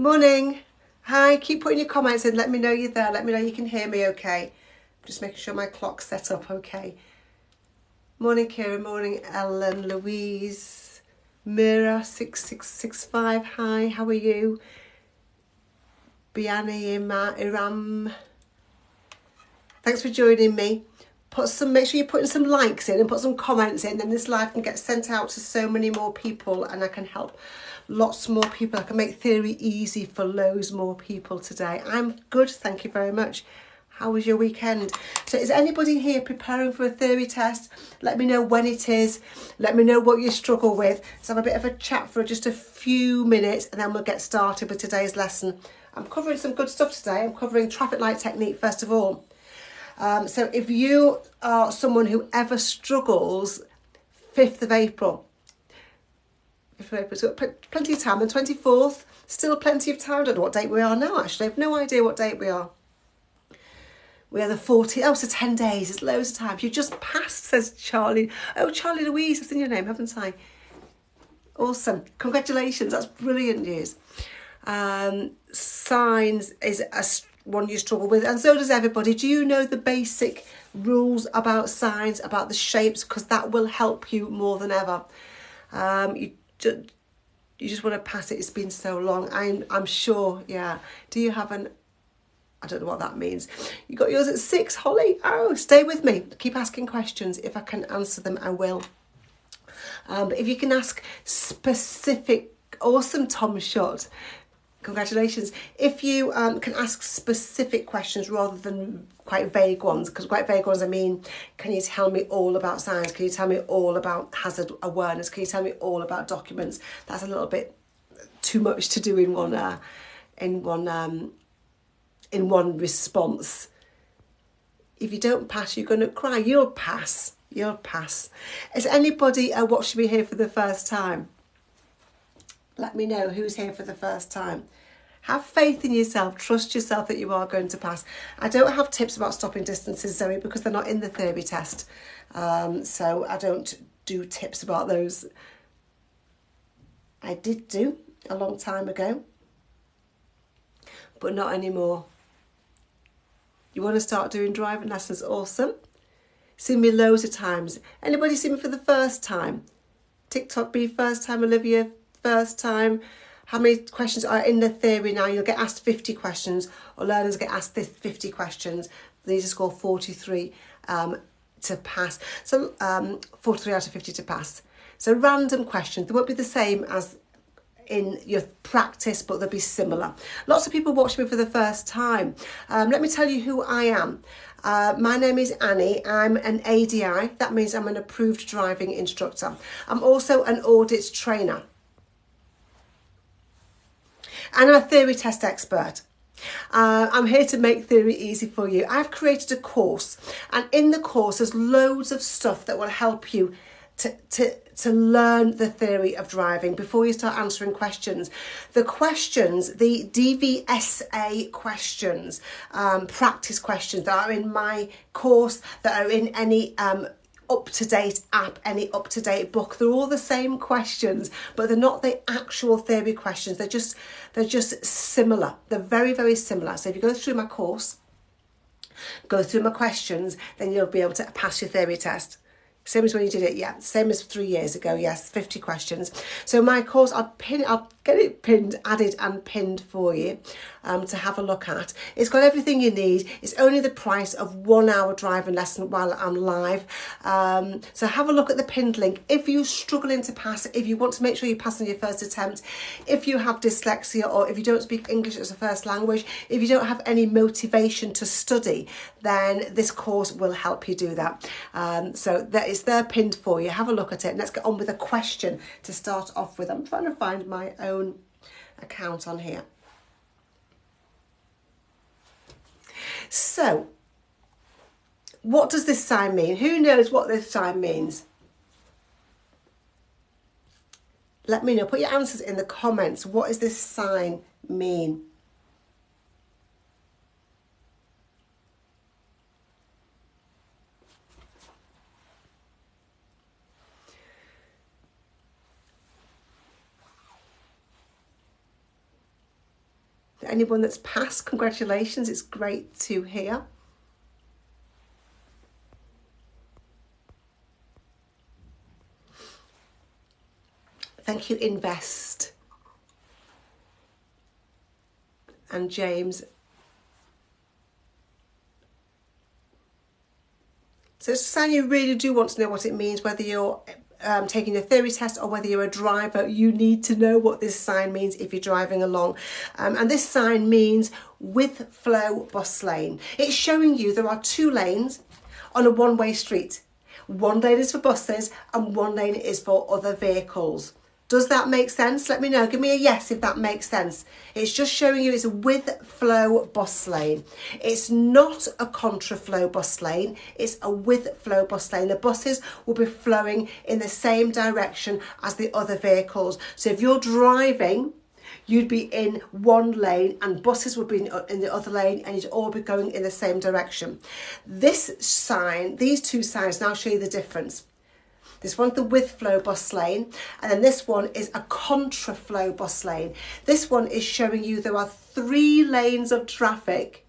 Morning. Hi, keep putting your comments in. Let me know you're there. Let me know you can hear me okay. Just making sure my clock's set up okay. Morning, Kira. Morning, Ellen, Louise, Mira, 6665. Hi, how are you? Biani, Iram. Thanks for joining me. Make sure you're putting some likes in and put some comments in, and this live can get sent out to so many more people, and I can help lots more people. I can make theory easy for loads more people today. I'm good, thank you very much. How was your weekend? So is anybody here preparing for a theory test? Let me know when it is. Let me know what you struggle with. Let's have a bit of a chat for just a few minutes, and then we'll get started with today's lesson. I'm covering some good stuff today. I'm covering traffic light technique first of all. So if you are someone who ever struggles, 5th of April, so plenty of time. The 24th, still plenty of time. I don't know what date we are now, actually. I have no idea what date we are. We are the 40th. Oh, so 10 days. It's loads of time. You just passed, says Charlie. Oh, Charlie Louise, I've seen your name, haven't I? Awesome. Congratulations. That's brilliant news. Signs is one you struggle with, and so does everybody. Do you know the basic rules about signs, about the shapes? Because that will help you more than ever. You just want to pass it. It's been so long. I'm sure. Yeah. Do you have an? I don't know what that means. You got yours at 6, Holly. Oh, stay with me. Keep asking questions. If I can answer them, I will. But if you can ask specific, awesome, Tom Shot. Congratulations. If you can ask specific questions rather than quite vague ones, because quite vague ones, I mean, can you tell me all about signs? Can you tell me all about hazard awareness? Can you tell me all about documents? That's a little bit too much to do in one response. If you don't pass, you're going to cry. You'll pass. You'll pass. Is anybody watching me here for the first time? Let me know who's here for the first time. Have faith in yourself. Trust yourself that you are going to pass. I don't have tips about stopping distances, Zoe, because they're not in the theory test. So I don't do tips about those. I did do a long time ago, but not anymore. You want to start doing driving lessons? Awesome. Seen me loads of times. Anybody seen me for the first time? TikTok be first time, Olivia, first time. How many questions are in the theory now? You'll get asked 50 questions, or learners get asked 50 questions. These are score 43 to pass. So 43 out of 50 to pass. So random questions. They won't be the same as in your practice, but they'll be similar. Lots of people watch me for the first time. Let me tell you who I am. My name is Annie. I'm an ADI. That means I'm an approved driving instructor. I'm also an audit trainer. And I'm a theory test expert. I'm here to make theory easy for you. I've created a course, and in the course there's loads of stuff that will help you to learn the theory of driving before you start answering questions. The questions, the DVSA questions, practice questions that are in my course, that are in any up-to-date app, any up-to-date book, they're all the same questions, but they're not the actual theory questions. They're just similar. They're very, very similar. So if you go through my course, go through my questions, then you'll be able to pass your theory test. Same as when you did it, yeah. Same as 3 years ago, yes, 50 questions. So my course, I'll get it pinned, added and pinned for you to have a look at. It's got everything you need. It's only the price of 1 hour driving lesson while I'm live. So have a look at the pinned link. If you're struggling to pass, if you want to make sure you pass on your first attempt, if you have dyslexia, or if you don't speak English as a first language, if you don't have any motivation to study, then this course will help you do that. So that is there pinned for you. Have a look at it, and let's get on with a question to start off with. I'm trying to find my own account on here. So, what does this sign mean? Who knows what this sign means? Let me know. Put your answers in the comments. What does this sign mean? For anyone that's passed, congratulations, it's great to hear. Thank you, Invest. And James. So it's a sign you really do want to know what it means, whether you're taking a theory test or whether you're a driver. You need to know what this sign means if you're driving along. And this sign means with flow bus lane. It's showing you there are 2 lanes on a one-way street. One lane is for buses and one lane is for other vehicles. Does that make sense? Let me know. Give me a yes if that makes sense. It's just showing you it's a with flow bus lane. It's not a contra flow bus lane. It's a with flow bus lane. The buses will be flowing in the same direction as the other vehicles. So if you're driving, you'd be in one lane and buses would be in the other lane, and you'd all be going in the same direction. This sign, these 2 signs now show you the difference. This one's the with flow bus lane, and then this one is a contra flow bus lane. This one is showing you there are 3 lanes of traffic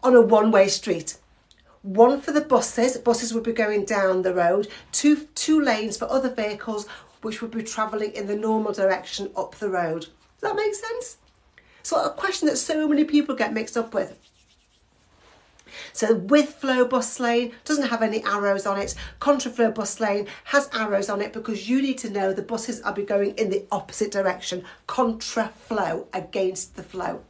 on a one-way street. One for the buses would be going down the road, two lanes for other vehicles which would be travelling in the normal direction up the road. Does that make sense? So a question that so many people get mixed up with. So with flow bus lane doesn't have any arrows on it. Contra flow bus lane has arrows on it because you need to know the buses are be going in the opposite direction. Contra flow, against the flow.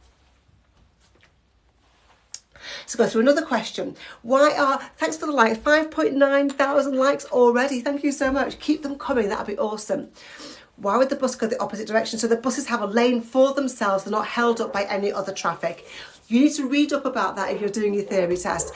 So go through another question. Thanks for the likes, 5.9 thousand likes already. Thank you so much. Keep them coming, that'd be awesome. Why would the bus go the opposite direction? So the buses have a lane for themselves. They're not held up by any other traffic. You need to read up about that if you're doing your theory test,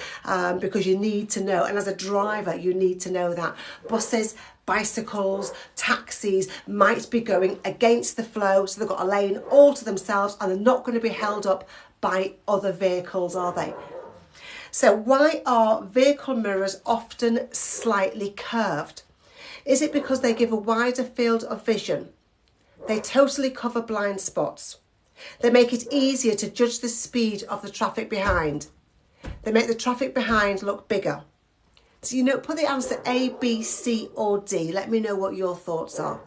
because you need to know. And as a driver, you need to know that. Buses, bicycles, taxis might be going against the flow. So they've got a lane all to themselves and they're not going to be held up by other vehicles, are they? So why are vehicle mirrors often slightly curved? Is it because they give a wider field of vision? They totally cover blind spots. They make it easier to judge the speed of the traffic behind. They make the traffic behind look bigger. So, put the answer A, B, C or D. Let me know what your thoughts are.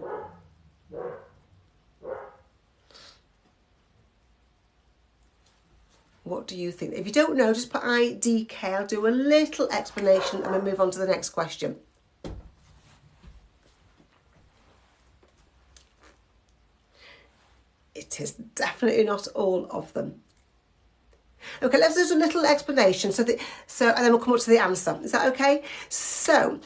What do you think? If you don't know, just put I, D, K. I'll do a little explanation and we'll move on to the next question. It is definitely not all of them. Okay, let's do a little explanation. And then we'll come up to the answer. Is that okay? So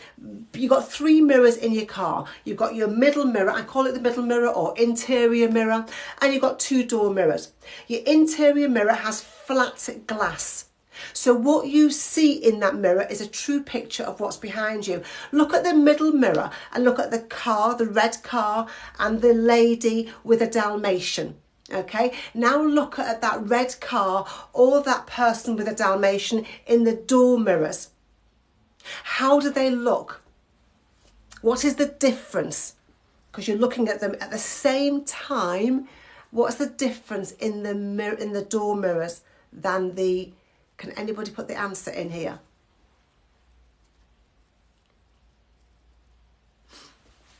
you've got 3 mirrors in your car. You've got your middle mirror. I call it the middle mirror or interior mirror. And you've got 2 door mirrors. Your interior mirror has flat glass. So what you see in that mirror is a true picture of what's behind you. Look at the middle mirror and look at the car, the red car, and the lady with a Dalmatian. Okay, now look at that red car or that person with a Dalmatian in the door mirrors. How do they look? What is the difference? Because you're looking at them at the same time. What's the difference in the door mirrors than the... Can anybody put the answer in here?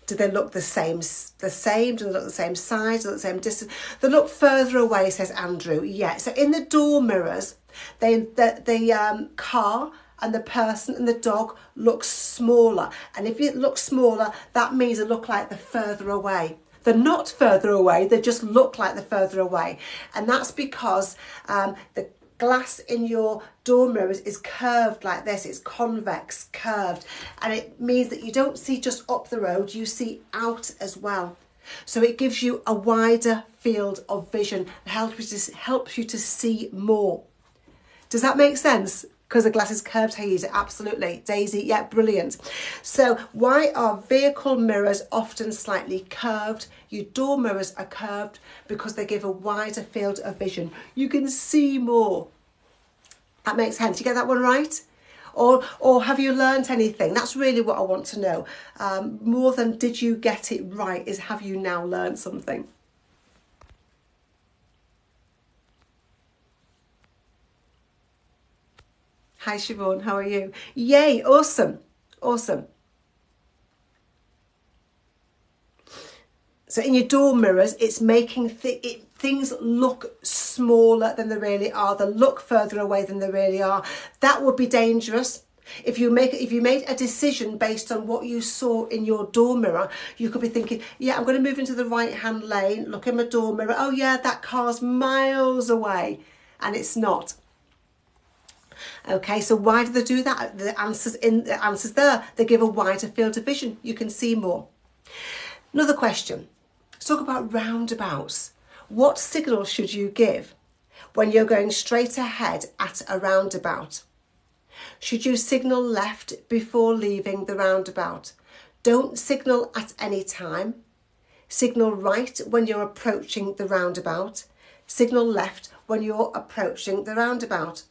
Do they look the same? Do they look the same size? Do they look the same distance? They look further away, says Andrew. Yeah. So in the door mirrors, the car and the person and the dog look smaller. And if it looks smaller, that means they look like they're further away. They're not further away. They just look like they're further away. And that's because the glass in your door mirrors is curved like this. It's convex, curved, and it means that you don't see just up the road, you see out as well. So it gives you a wider field of vision. It helps you to see more. Does that make sense? Because the glass is curved, Haida. Absolutely. Daisy, yeah, brilliant. So why are vehicle mirrors often slightly curved? Your door mirrors are curved because they give a wider field of vision. You can see more. That makes sense. You get that one right? Or have you learnt anything? That's really what I want to know. More than did you get it right is have you now learnt something? Hi Siobhan, how are you? Yay, awesome, awesome. So in your door mirrors, it's making things look smaller than they really are. They look further away than they really are. That would be dangerous. If you made a decision based on what you saw in your door mirror, you could be thinking, yeah, I'm going to move into the right-hand lane, look in my door mirror, oh yeah, that car's miles away, and it's not. Okay, so why do they do that? The answer's there. They give a wider field of vision. You can see more. Another question. Let's talk about roundabouts. What signal should you give when you're going straight ahead at a roundabout? Should you signal left before leaving the roundabout? Don't signal at any time. Signal right when you're approaching the roundabout. Signal left when you're approaching the roundabout.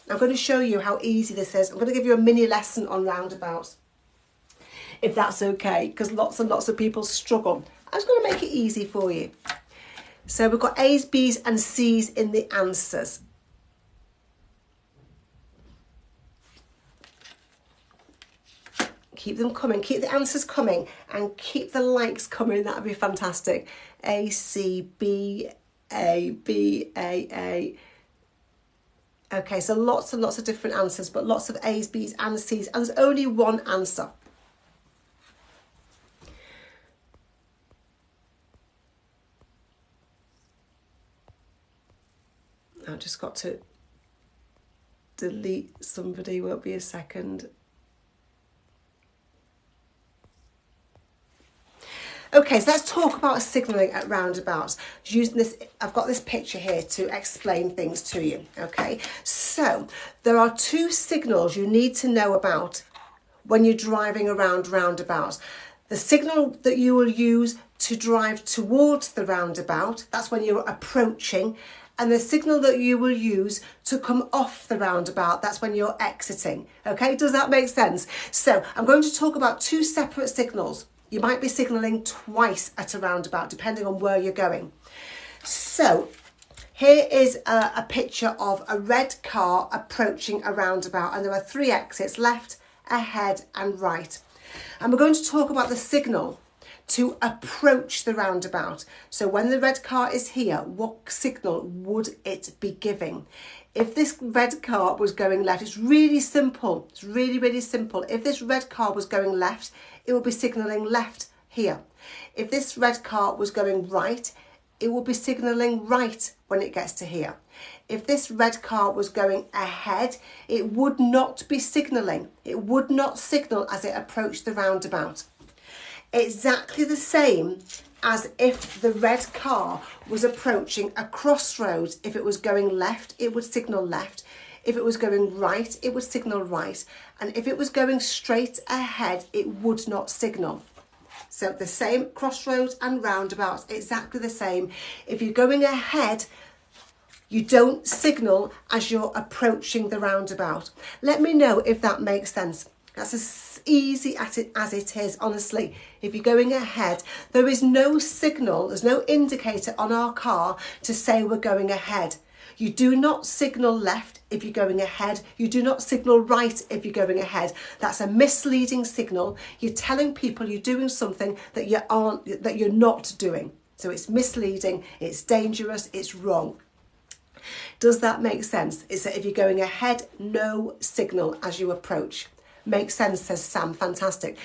I'm going to show you how easy this is. I'm going to give you a mini lesson on roundabouts, if that's okay, because lots and lots of people struggle. I'm just going to make it easy for you. So we've got A's, B's and C's in the answers. Keep them coming, keep the answers coming and keep the likes coming. That would be fantastic. A, C, B, A, B, A. Okay, so lots and lots of different answers, but lots of A's, B's and C's, and there's only one answer. I've just got to delete somebody, won't be a second. Okay, so let's talk about signalling at roundabouts. Using this, I've got this picture here to explain things to you. Okay, so there are two signals you need to know about when you're driving around roundabouts. The signal that you will use to drive towards the roundabout, that's when you're approaching, and the signal that you will use to come off the roundabout, that's when you're exiting. Okay, does that make sense? So I'm going to talk about two separate signals. You might be signalling twice at a roundabout, depending on where you're going. So here is a picture of a red car approaching a roundabout, and there are three exits: left, ahead and right. And we're going to talk about the signal to approach the roundabout. So when the red car is here, what signal would it be giving? If this red car was going left, it's really simple. It's really, really simple. If this red car was going left, it will be signalling left here. If this red car was going right, it will be signalling right when it gets to here. If this red car was going ahead, it would not be signalling. It would not signal as it approached the roundabout. Exactly the same as if the red car was approaching a crossroads. If it was going left, it would signal left. If it was going right, it would signal right. And if it was going straight ahead, it would not signal. So the same, crossroads and roundabouts, exactly the same. If you're going ahead, you don't signal as you're approaching the roundabout. Let me know if that makes sense. That's as easy as it is, honestly. If you're going ahead, there is no signal, there's no indicator on our car to say we're going ahead. You do not signal left if you're going ahead. You do not signal right if you're going ahead. That's a misleading signal. You're telling people you're doing something that you're not doing. So it's misleading, it's dangerous, it's wrong. Does that make sense? It's that if you're going ahead, no signal as you approach. Makes sense, says Sam. Fantastic.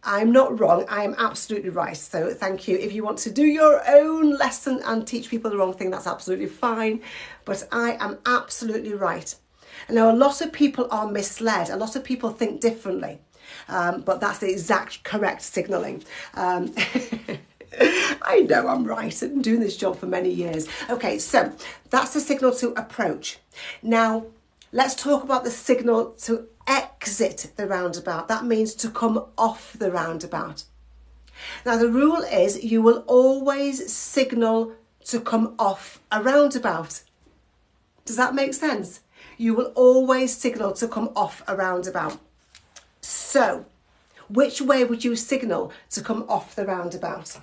I'm not wrong. I am absolutely right. So thank you. If you want to do your own lesson and teach people the wrong thing, that's absolutely fine. But I am absolutely right. And now a lot of people are misled. A lot of people think differently. But that's the exact correct signalling. I know I'm right. I've been doing this job for many years. Okay, so that's the signal to approach. Now, let's talk about the signal to exit the roundabout. That means to come off the roundabout. Now, the rule is you will always signal to come off a roundabout. Does that make sense? You will always signal to come off a roundabout. So, which way would you signal to come off the roundabout?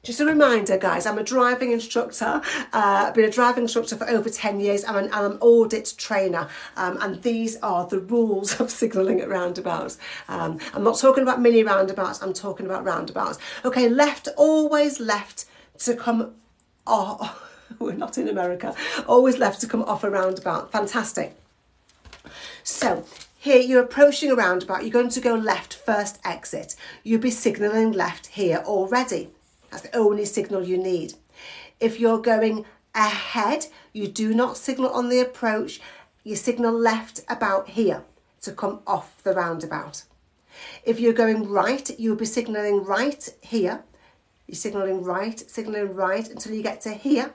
Just a reminder, guys, I'm a driving instructor. I've been a driving instructor for over 10 years. I'm an audit trainer, and these are the rules of signalling at roundabouts. I'm not talking about mini roundabouts, I'm talking about roundabouts. Okay, left, always left to come off. We're not in America. Always left to come off a roundabout. Fantastic. So here you're approaching a roundabout. You're going to go left, first exit. You'll be signalling left here already. That's the only signal you need. If you're going ahead, you do not signal on the approach. You signal left about here to come off the roundabout. If you're going right, you'll be signalling right here. You're signalling right until you get to here.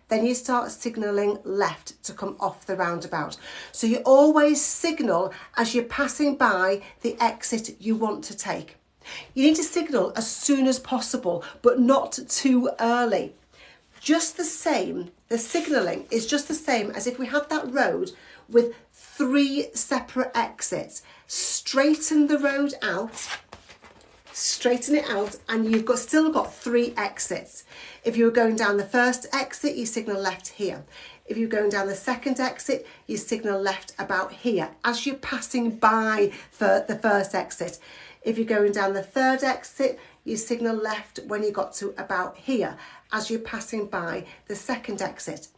Then you start signalling left to come off the roundabout. So you always signal as you're passing by the exit you want to take. You need to signal as soon as possible, but not too early. Just the same, the signalling is just the same as if we had that road with 3 separate exits. Straighten the road out, straighten it out, and you've still got 3 exits. If you were going down the first exit, you signal left here. If you're going down the second exit, you signal left about here as you're passing by for the first exit. If you're going down the third exit, you signal left when you got to about here as you're passing by the second exit.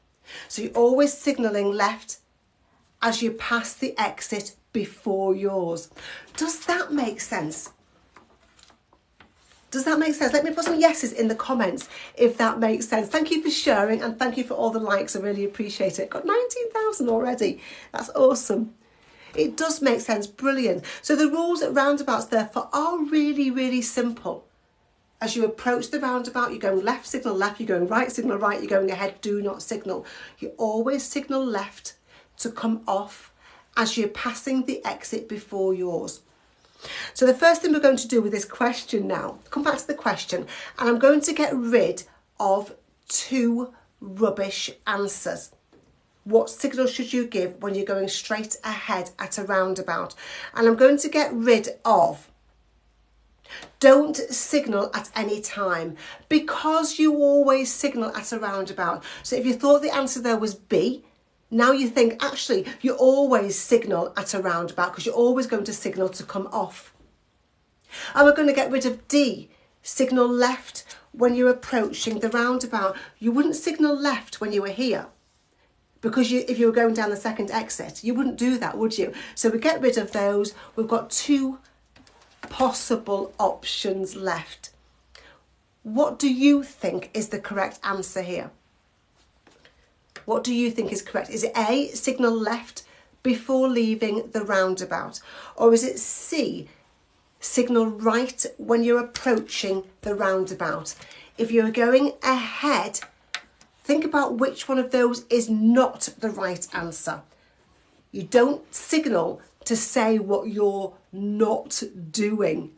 So you're always signalling left as you pass the exit before yours. Does that make sense? Does that make sense? Let me put some yeses in the comments if that makes sense. Thank you for sharing and thank you for all the likes. I really appreciate it. Got 19,000 already. That's awesome. It does make sense. Brilliant. So the rules at roundabouts therefore are really, really simple. As you approach the roundabout, you're going left, signal left. You're going right, signal right. You're going ahead, do not signal. You always signal left to come off as you're passing the exit before yours. So the first thing we're going to do with this question now, come back to the question, and I'm going to get rid of 2 rubbish answers. What signal should you give when you're going straight ahead at a roundabout? And I'm going to get rid of don't signal at any time, because you always signal at a roundabout. So if you thought the answer there was B, now you think actually you always signal at a roundabout because you're always going to signal to come off. And we're going to get rid of D, signal left when you're approaching the roundabout. You wouldn't signal left when you were here, because if you were going down the second exit, you wouldn't do that, would you? So we get rid of those. We've got 2 possible options left. What do you think is the correct answer here? What do you think is correct? Is it A, signal left before leaving the roundabout? Or is it C, signal right when you're approaching the roundabout? If you're going ahead, think about which one of those is not the right answer. You don't signal to say what you're not doing.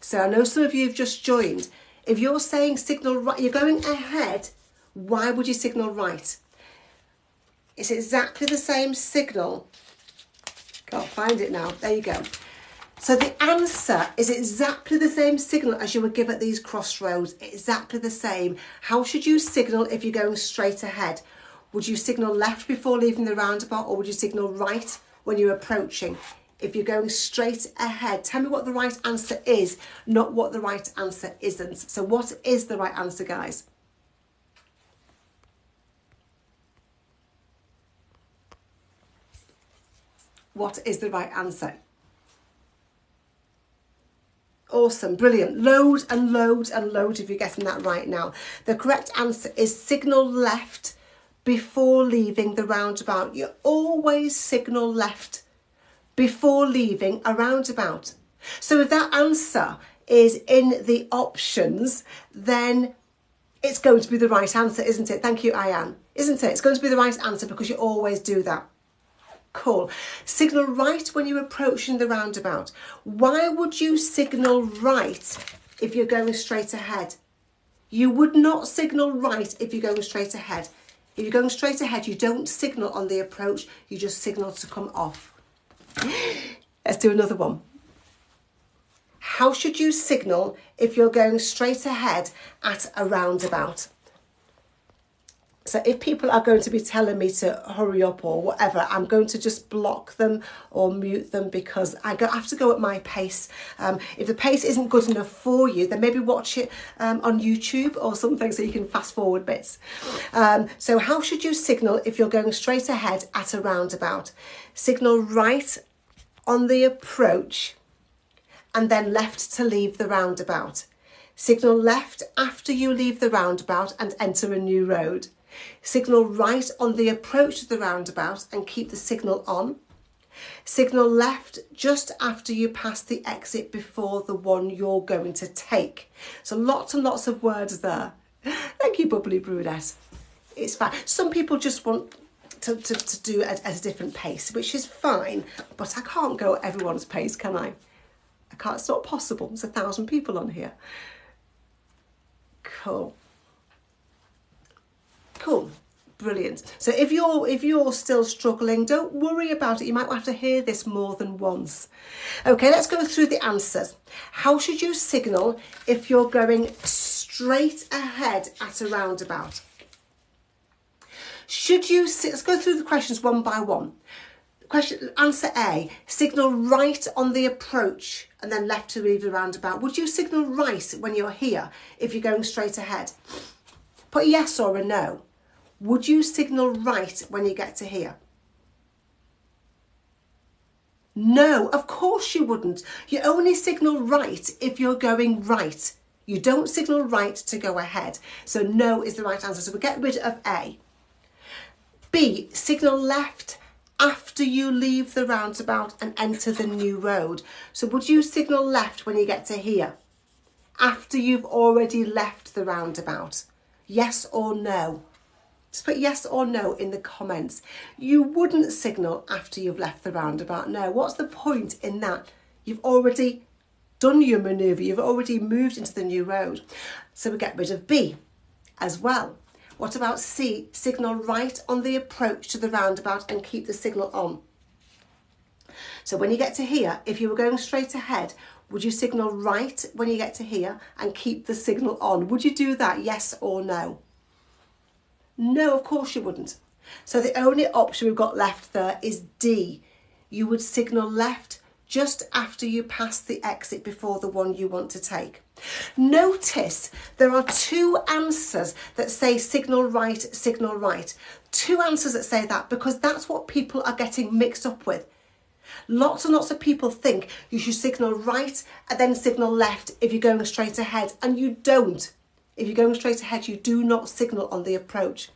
So I know some of you have just joined. If you're saying signal right, you're going ahead, why would you signal right? It's exactly the same signal. Can't find it now. There you go. So the answer is exactly the same signal as you would give at these crossroads. Exactly the same. How should you signal if you're going straight ahead? Would you signal left before leaving the roundabout, or would you signal right when you're approaching? If you're going straight ahead, tell me what the right answer is, not what the right answer isn't. So what is the right answer, guys? What is the right answer? Awesome, brilliant. Loads and loads and loads of you getting that right now. The correct answer is signal left before leaving the roundabout. You always signal left before leaving a roundabout. So if that answer is in the options, then it's going to be the right answer, isn't it? Thank you, Ayan. Isn't it? It's going to be the right answer because you always do that. Cool. Signal right when you're approaching the roundabout. Why would you signal right if you're going straight ahead? You would not signal right if you're going straight ahead. If you're going straight ahead, you don't signal on the approach, you just signal to come off. Let's do another one. How should you signal if you're going straight ahead at a roundabout? So if people are going to be telling me to hurry up or whatever, I'm going to just block them or mute them because I have to go at my pace. If the pace isn't good enough for you, then maybe watch it on YouTube or something so you can fast forward bits. So how should you signal if you're going straight ahead at a roundabout? Signal right on the approach and then left to leave the roundabout. Signal left after you leave the roundabout and enter a new road. Signal right on the approach to the roundabout and keep the signal on. Signal left just after you pass the exit before the one you're going to take. So lots and lots of words there. Thank you, Bubbly Brunette. It's fine. Some people just want to do it at a different pace, which is fine, but I can't go at everyone's pace, can I? I can't, it's not possible. There's 1,000 people on here. Cool. Cool, brilliant. So if you're still struggling, don't worry about it. You might have to hear this more than once. Okay, let's go through the answers. How should you signal if you're going straight ahead at a roundabout? Let's go through the questions one by one. Answer A, signal right on the approach and then left to leave the roundabout. Would you signal right when you're here if you're going straight ahead? Put a yes or a no. Would you signal right when you get to here? No, of course you wouldn't. You only signal right if you're going right. You don't signal right to go ahead. So no is the right answer. So we get rid of A. B, signal left after you leave the roundabout and enter the new road. So would you signal left when you get to here? After you've already left the roundabout? Yes or no? Just put yes or no in the comments. You wouldn't signal after you've left the roundabout. No, what's the point in that? You've already done your manoeuvre. You've already moved into the new road. So we get rid of B as well. What about C? Signal right on the approach to the roundabout and keep the signal on. So when you get to here, if you were going straight ahead, would you signal right when you get to here and keep the signal on? Would you do that, yes or no? No, of course you wouldn't. So the only option we've got left there is D. You would signal left just after you pass the exit before the one you want to take. Notice there are two answers that say signal right, signal right. Two answers that say that because that's what people are getting mixed up with. Lots and lots of people think you should signal right and then signal left if you're going straight ahead, and you don't. If you're going straight ahead, you do not signal on the approach.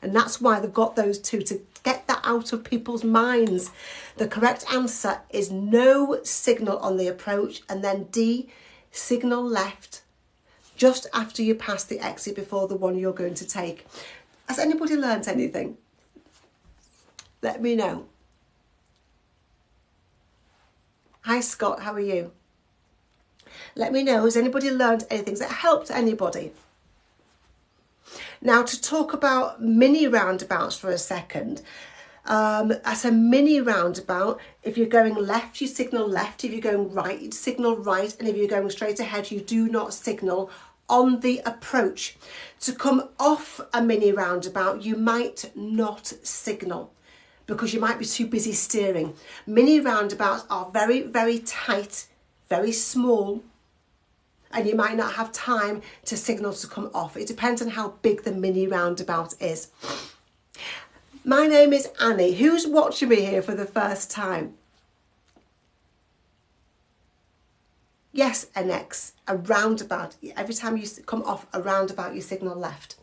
And that's why they've got those two, to get that out of people's minds. The correct answer is no signal on the approach, and then D, signal left just after you pass the exit before the one you're going to take. Has anybody learnt anything? Let me know. Hi Scott, how are you? Let me know, has anybody learned anything that helped anybody? Now to talk about mini roundabouts for a second. At a mini roundabout, if you're going left, you signal left. If you're going right, you signal right. And if you're going straight ahead, you do not signal on the approach. To come off a mini roundabout, you might not signal because you might be too busy steering. Mini roundabouts are very, very tight, very small, and you might not have time to signal to come off. It depends on how big the mini roundabout is. My name is Annie. Who's watching me here for the first time? Yes, NX, a roundabout. Every time you come off a roundabout, you signal left.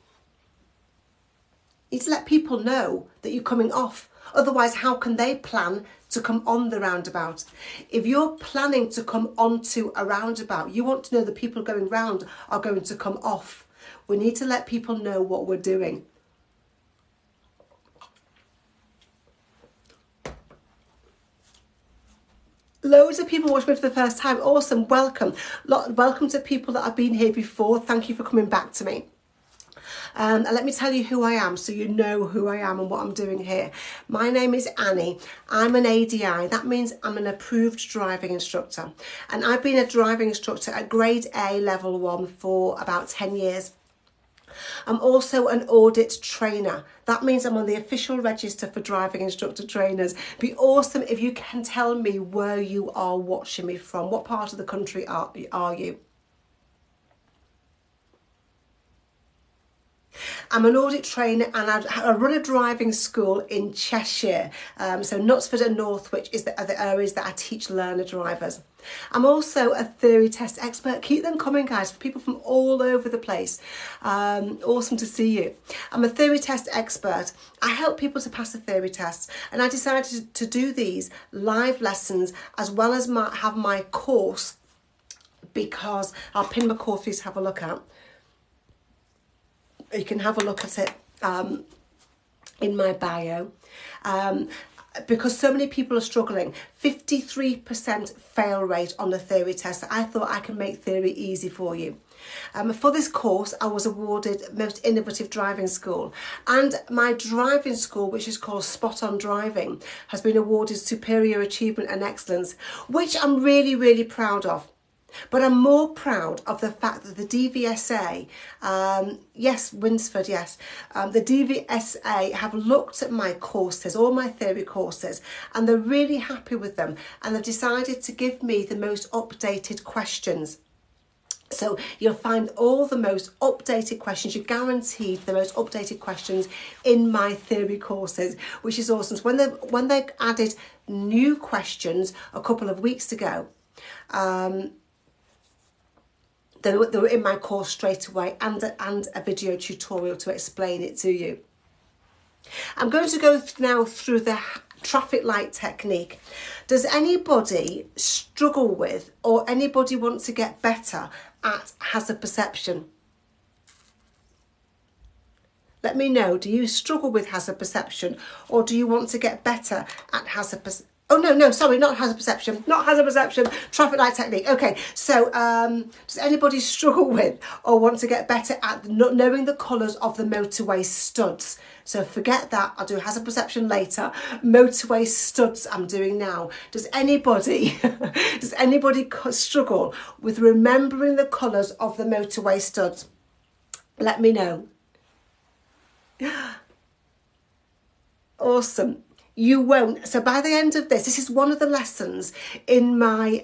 You need to let people know that you're coming off. Otherwise, how can they plan to come on the roundabout? If you're planning to come onto a roundabout, you want to know the people going round are going to come off. We need to let people know what we're doing. Loads of people watching me for the first time. Awesome, welcome. Welcome to people that have been here before. Thank you for coming back to me. And let me tell you who I am so you know who I am and what I'm doing here. My name is Annie. I'm an ADI. That means I'm an approved driving instructor. And I've been a driving instructor at grade A level 1 for about 10 years. I'm also an audit trainer. That means I'm on the official register for driving instructor trainers. Be awesome if you can tell me where you are watching me from. What part of the country are you? I'm an audit trainer and I run a driving school in Cheshire. So Knutsford and Northwich are the areas that I teach learner drivers. I'm also a theory test expert. Keep them coming, guys, for people from all over the place. Awesome to see you. I'm a theory test expert. I help people to pass the theory tests, and I decided to do these live lessons as well as have my course, because I'll pin my course for you to have a look at. You can have a look at it in my bio. Because so many people are struggling. 53% fail rate on the theory test. I thought I can make theory easy for you. For this course, I was awarded Most Innovative Driving School, and my driving school, which is called Spot On Driving, has been awarded Superior Achievement and Excellence, which I'm really, really proud of. But I'm more proud of the fact that the DVSA, yes, Winsford, yes, the DVSA have looked at my courses, all my theory courses, and they're really happy with them. And they've decided to give me the most updated questions. So you'll find all the most updated questions. You're guaranteed the most updated questions in my theory courses, which is awesome. So when they added new questions a couple of weeks ago, they were in my course straight away, and a video tutorial to explain it to you. I'm going to go now through the traffic light technique. Does anybody struggle with, or anybody want to get better at hazard perception? Let me know. Do you struggle with hazard perception, or do you want to get better at hazard perception? Oh, no, sorry, not hazard perception, traffic light technique. Okay, so does anybody struggle with or want to get better at knowing the colours of the motorway studs? So forget that, I'll do hazard perception later. Motorway studs I'm doing now. Does anybody struggle with remembering the colours of the motorway studs? Let me know. Awesome. You won't. So by the end of this is one of the lessons in my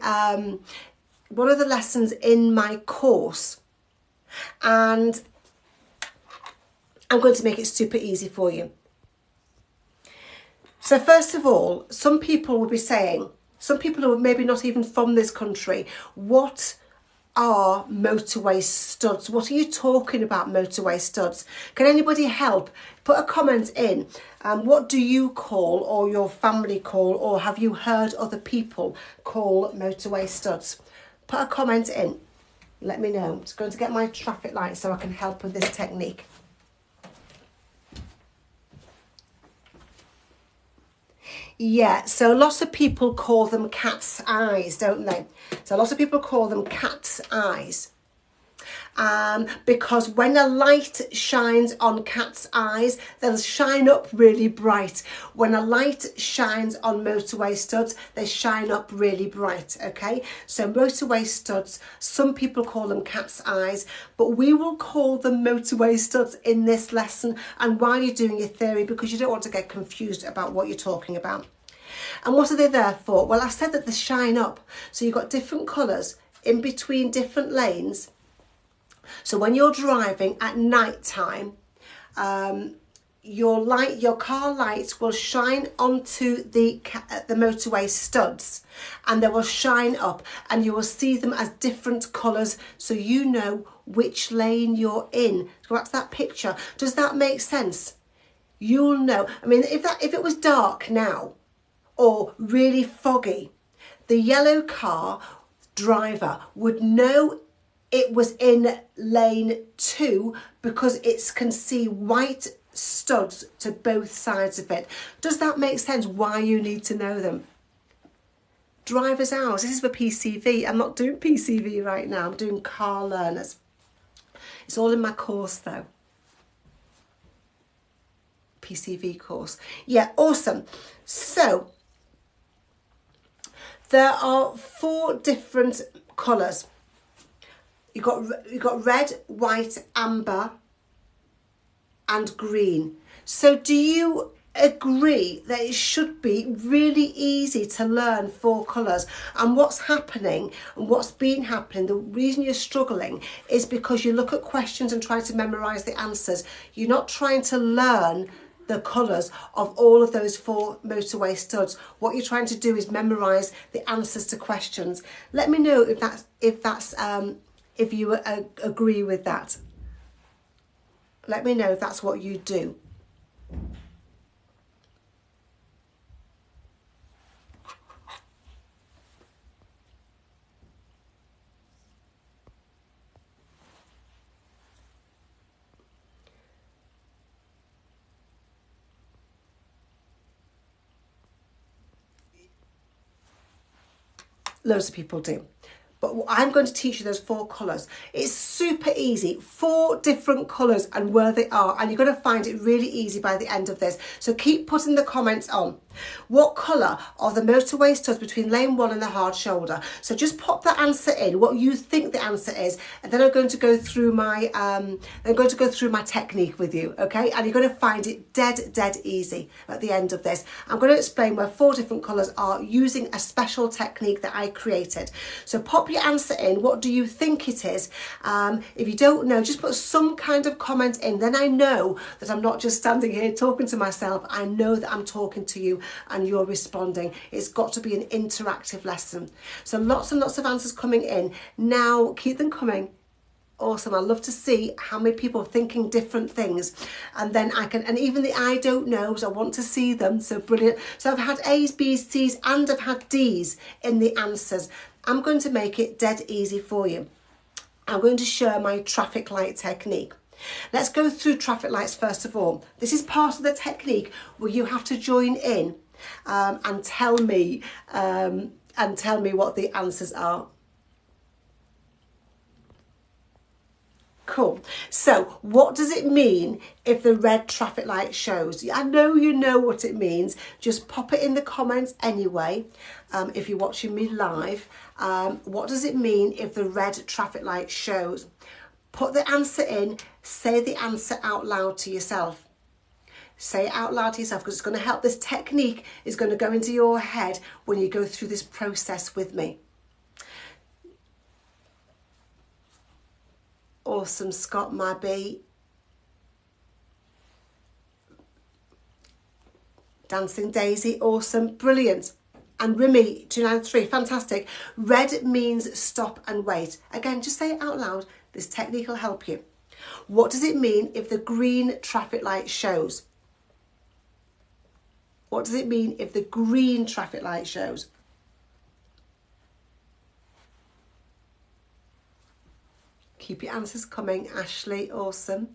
course, and I'm going to make it super easy for you. So first of all, some people will be saying, some people who are maybe not even from this country, what are motorway studs? What are you talking about, motorway studs? Can anybody help? Put a comment in. What do you call, or your family call, or have you heard other people call motorway studs? Put a comment in. Let me know. I'm just going to get my traffic light so I can help with this technique. Yeah, so lots of people call them cat's eyes, don't they? So a lot of people call them cat's eyes. Because when a light shines on cat's eyes, they'll shine up really bright. When a light shines on motorway studs, they shine up really bright, okay? So motorway studs, some people call them cat's eyes, but we will call them motorway studs in this lesson and while you're doing your theory, because you don't want to get confused about what you're talking about. And what are they there for? Well, I said that they shine up. So you've got different colours in between different lanes. So when you're driving at night time, your car lights will shine onto the motorway studs, and they will shine up, and you will see them as different colours, so you know which lane you're in. Go back to that picture. Does that make sense? You'll know. I mean, if it was dark now or really foggy, the yellow car driver would know it was in lane 2 because it can see white studs to both sides of it. Does that make sense why you need to know them? Driver's hours. This is for PCV. I'm not doing PCV right now. I'm doing car learners. It's all in my course though. PCV course. Yeah, awesome. So there are 4 different colours. You've got red, white, amber and green. So do you agree that it should be really easy to learn 4 colours? And what's happening and what's been happening, the reason you're struggling is because you look at questions and try to memorise the answers. You're not trying to learn the colours of all of those 4 motorway studs. What you're trying to do is memorise the answers to questions. Let me know if you agree with that. Let me know if that's what you do. Loads of people do. But I'm going to teach you those 4 colours. It's super easy. 4 different colours and where they are. And you're going to find it really easy by the end of this. So keep putting the comments on. What colour are the motorway studs between lane 1 and the hard shoulder? So just pop that answer in, what you think the answer is, and then I'm going to go through my technique with you, okay? And you're going to find it dead easy at the end of this. I'm going to explain where 4 different colours are using a special technique that I created. So pop your answer in. What do you think it is? If you don't know, just put some kind of comment in. Then I know that I'm not just standing here talking to myself. I know that I'm talking to you and you're responding. It's got to be an interactive lesson. So lots and lots of answers coming in. Now, keep them coming. Awesome. I love to see how many people are thinking different things. And then and even the I don't knows, I want to see them. So brilliant. So I've had A's, B's, C's, and I've had D's in the answers. I'm going to make it dead easy for you. I'm going to share my traffic light technique. Let's go through traffic lights first of all. This is part of the technique where you have to join in and tell me what the answers are. Cool. So what does it mean if the red traffic light shows? I know you know what it means. Just pop it in the comments anyway. If you're watching me live, what does it mean if the red traffic light shows? Put the answer in. Say the answer out loud to yourself. Say it out loud to yourself because it's going to help. This technique is going to go into your head when you go through this process with me. Awesome, Scott, Mabby. Dancing Daisy, awesome, brilliant. And Remy, 293, fantastic. Red means stop and wait. Again, just say it out loud. This technique will help you. What does it mean if the green traffic light shows? What does it mean if the green traffic light shows? Keep your answers coming. Ashley, awesome.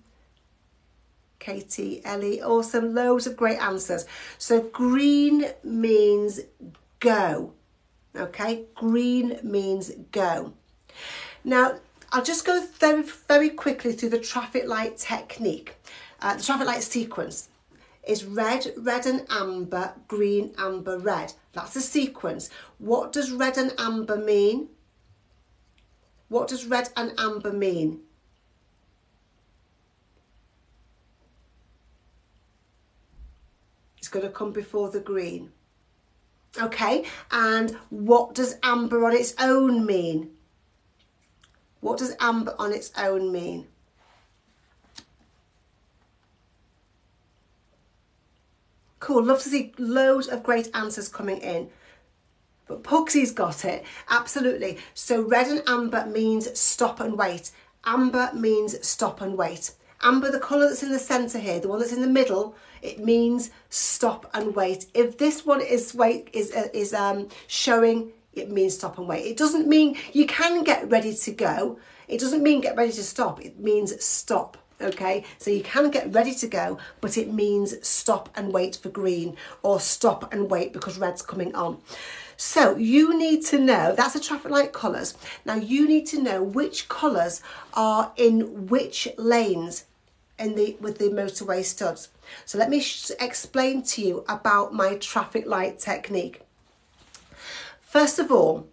Katie, Ellie, awesome. Loads of great answers. So green means go. Okay, green means go. Now, I'll just go very, very quickly through the traffic light technique. The traffic light sequence is red, red and amber, green, amber, red. That's the sequence. What does red and amber mean? What does red and amber mean? It's going to come before the green. Okay, and what does amber on its own mean? What does amber on its own mean? Cool, love to see loads of great answers coming in. But Pugsy's got it, absolutely. So red and amber means stop and wait. Amber means stop and wait. Amber, the colour that's in the centre here, the one that's in the middle, it means stop and wait. If this one is showing, it means stop and wait. It doesn't mean you can get ready to go. It doesn't mean get ready to stop. It means stop. Okay, so you can get ready to go, but it means stop and wait for green, or stop and wait because red's coming on. So you need to know, that's the traffic light colours. Now you need to know which colours are in which lanes with the motorway studs. So let me explain to you about my traffic light technique. First of all,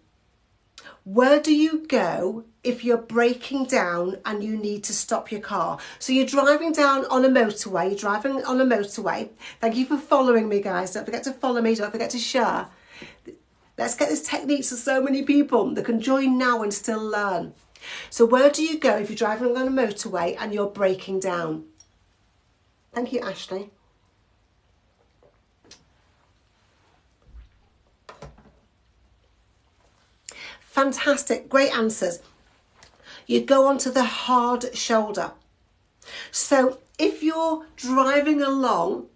where do you go if you're breaking down and you need to stop your car? So you're driving down on a motorway, Thank you for following me, guys. Don't forget to follow me, don't forget to share. Let's get this technique to so many people that can join now and still learn. So where do you go if you're driving on a motorway and you're breaking down? Thank you, Ashley. Fantastic, great answers. You go onto the hard shoulder. So if you're driving along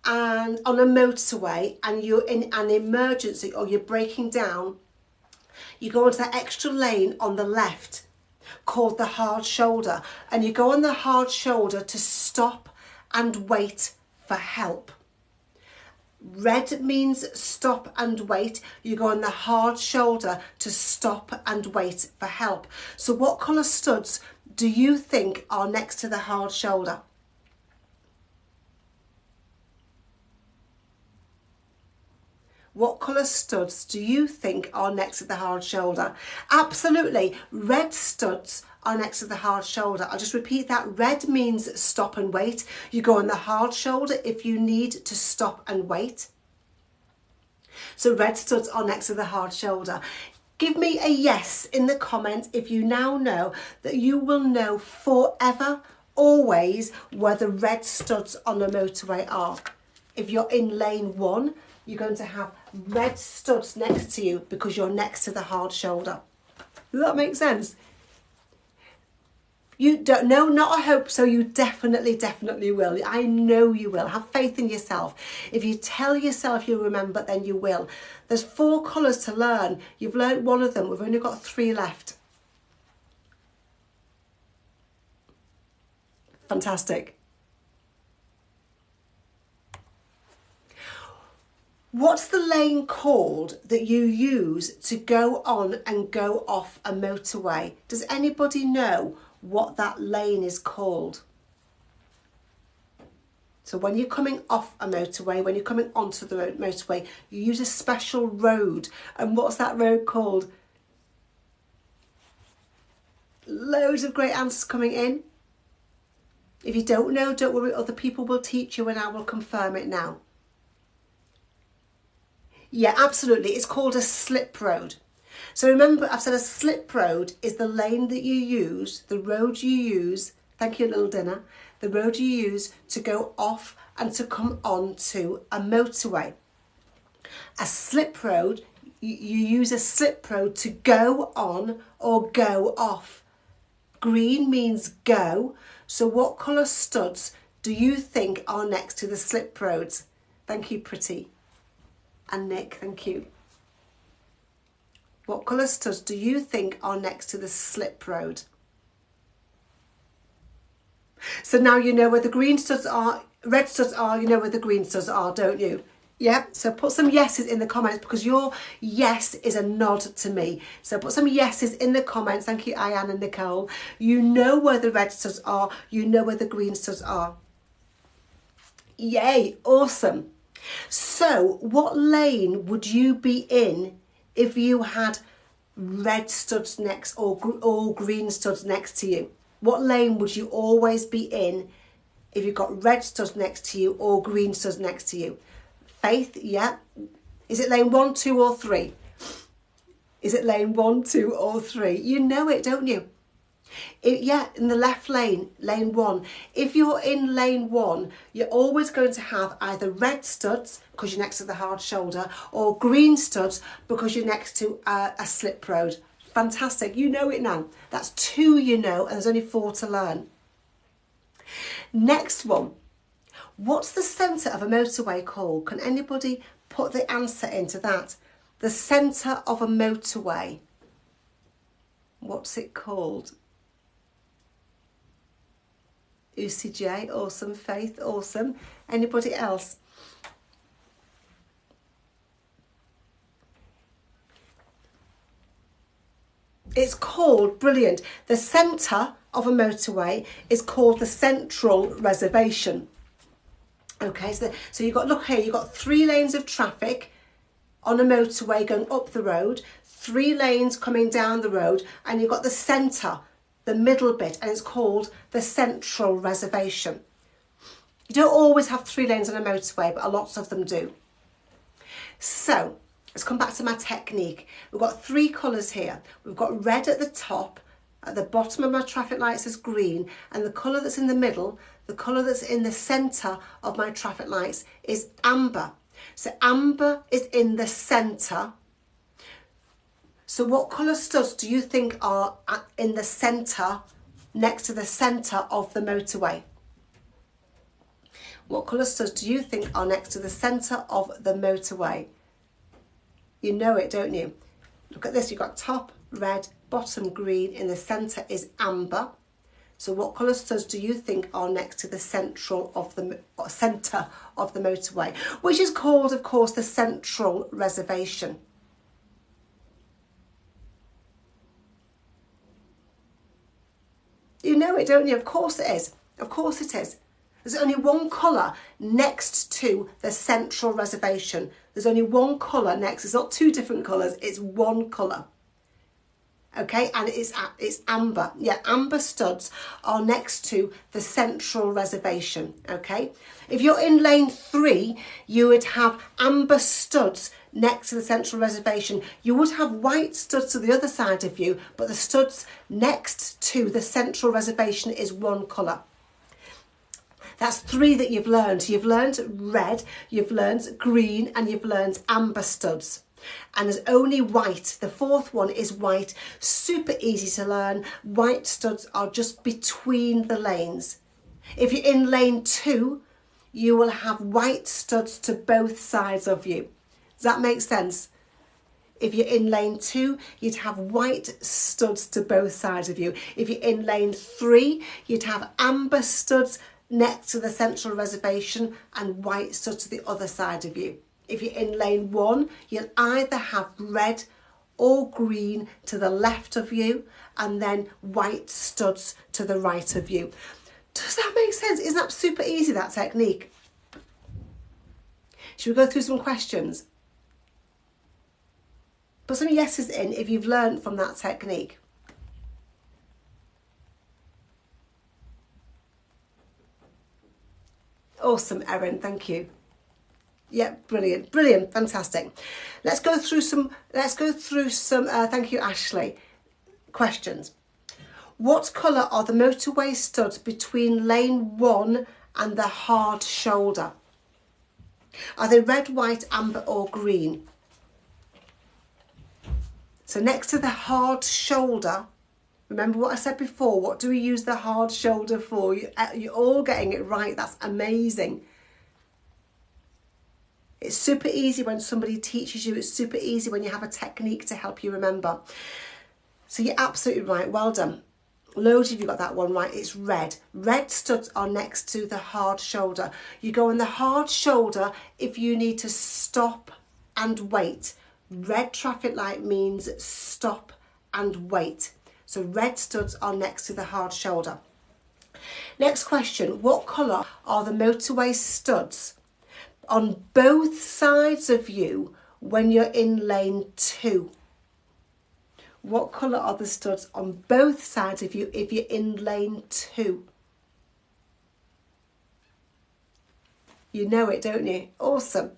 and on a motorway and you're in an emergency or you're breaking down, you go onto that extra lane on the left called the hard shoulder, and you go on the hard shoulder to stop and wait for help. Red means stop and wait. You go on the hard shoulder to stop and wait for help. So what colour studs do you think are next to the hard shoulder? What colour studs do you think are next to the hard shoulder? Absolutely, red studs are next to the hard shoulder. I'll just repeat that. Red means stop and wait. You go on the hard shoulder if you need to stop and wait. So red studs are next to the hard shoulder. Give me a yes in the comments if you now know that you will know forever, always, where the red studs on the motorway are. If you're in lane 1, you're going to have red studs next to you because you're next to the hard shoulder. Does that make sense? You don't know, not I hope so, you definitely will. I know you will. Have faith in yourself. If you tell yourself you'll remember, then you will. There's 4 colours to learn. You've learnt one of them. We've only got 3 left. Fantastic. What's the lane called that you use to go on and go off a motorway? Does anybody know what that lane is called? So when you're coming off a motorway, when you're coming onto the motorway, you use a special road. And what's that road called? Loads of great answers coming in. If you don't know, don't worry, other people will teach you and I will confirm it now. Yeah, absolutely. It's called a slip road. So remember, I've said a slip road is the lane that you use, the road you use, thank you, little dinner, the road you use to go off and to come on to a motorway. A slip road, you use a slip road to go on or go off. Green means go. So what colour studs do you think are next to the slip roads? Thank you, Pretty. And Nick, thank you. What colour studs do you think are next to the slip road? So now you know where the green studs are, red studs are, you know where the green studs are, don't you? Yeah, so put some yeses in the comments because your yes is a nod to me. So put some yeses in the comments. Thank you, Ayan and Nicole. You know where the red studs are, you know where the green studs are. Yay, awesome. So what lane would you be in if you had red studs next or green studs next to you? What lane would you always be in if you've got red studs next to you or green studs next to you? Faith, yeah. Is it lane 1, 2 or 3? Is it lane 1, 2 or 3? You know it, don't you? Yeah, in the left lane, lane 1. If you're in lane 1, you're always going to have either red studs because you're next to the hard shoulder or green studs because you're next to a slip road. Fantastic, you know it now. That's 2 you know, and there's only 4 to learn. Next one. What's the centre of a motorway called? Can anybody put the answer into that? The centre of a motorway. What's it called? UCJ, awesome. Faith, awesome. Anybody else? It's called, brilliant, the centre of a motorway is called the central reservation. Okay, so you've got, look here, you've got 3 lanes of traffic on a motorway going up the road, 3 lanes coming down the road, and you've got the centre, the middle bit, and it's called the central reservation. You don't always have 3 lanes on a motorway, but a lot of them do. So let's come back to my technique. We've got 3 colours here. We've got red at the top, at the bottom of my traffic lights is green, and the colour that's in the middle, the colour that's in the centre of my traffic lights is amber. So amber is in the centre. So what colour studs do you think are in the centre, next to the centre of the motorway? What colour studs do you think are next to the centre of the motorway? You know it, don't you? Look at this, you've got top red, bottom green, in the centre is amber. So what colour studs do you think are next to the centre of the motorway, which is called, of course, the central reservation? You know it, don't you? Of course it is. Of course it is. There's only one colour next to the central reservation. There's only one colour next. It's not 2 different colours. It's one colour. Okay, and it's amber. Yeah, amber studs are next to the central reservation. Okay, if you're in lane 3, you would have amber studs next to the central reservation. You would have white studs to the other side of you, but the studs next to the central reservation is one colour. That's 3 that you've learned. You've learned red, you've learned green, and you've learned amber studs. And there's only white. The 4th one is white. Super easy to learn. White studs are just between the lanes. If you're in lane 2, you will have white studs to both sides of you. Does that make sense? If you're in lane 2, you'd have white studs to both sides of you. If you're in lane 3, you'd have amber studs next to the central reservation and white studs to the other side of you. If you're in lane 1, you'll either have red or green to the left of you and then white studs to the right of you. Does that make sense? Isn't that super easy, that technique? Should we go through some questions? Put some yeses in if you've learned from that technique. Awesome, Erin, thank you. Yeah, brilliant, brilliant, fantastic. Let's go through some, thank you, Ashley, questions. What colour are the motorway studs between lane 1 and the hard shoulder? Are they red, white, amber or green? So next to the hard shoulder, remember what I said before, what do we use the hard shoulder for? You're all getting it right, that's amazing. It's super easy when somebody teaches you, it's super easy when you have a technique to help you remember. So you're absolutely right, well done. Loads of you got that one right, it's red. Red studs are next to the hard shoulder. You go on the hard shoulder if you need to stop and wait. Red traffic light means stop and wait. So red studs are next to the hard shoulder. Next question, what colour are the motorway studs on both sides of you when you're in lane 2? What colour are the studs on both sides of you if you're in lane 2? You know it, don't you? Awesome.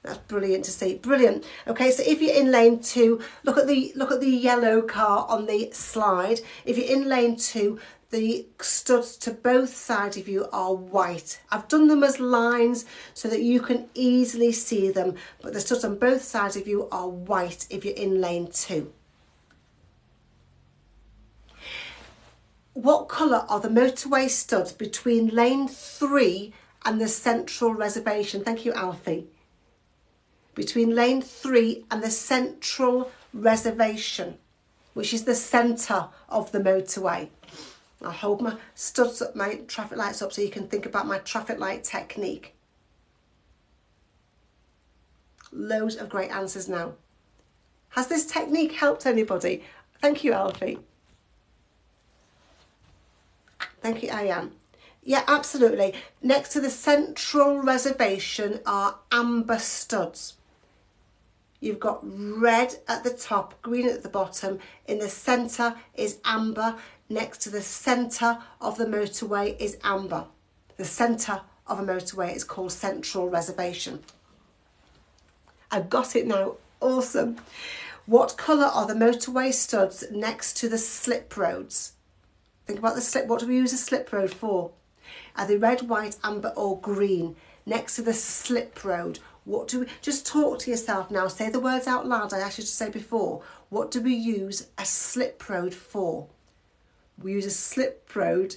That's brilliant to see. Brilliant. Okay, so if you're in lane 2, look at the yellow car on the slide. If you're in lane 2, the studs to both sides of you are white. I've done them as lines so that you can easily see them, but the studs on both sides of you are white if you're in lane 2. What colour are the motorway studs between lane 3 and the central reservation? Thank you, Alfie. Between lane 3 and the central reservation, which is the centre of the motorway. I'll hold my studs up, my traffic lights up so you can think about my traffic light technique. Loads of great answers now. Has this technique helped anybody? Thank you, Alfie. Thank you, Ayan. Yeah, absolutely. Next to the central reservation are amber studs. You've got red at the top, green at the bottom. In the centre is amber. Next to the centre of the motorway is amber. The centre of a motorway is called central reservation. I've got it now. Awesome. What colour are the motorway studs next to the slip roads? Think about the slip. What do we use a slip road for? Are they red, white, amber or green? Next to the slip road, what do we... Just talk to yourself now. Say the words out loud I asked you to say before. What do we use a slip road for? We use a slip road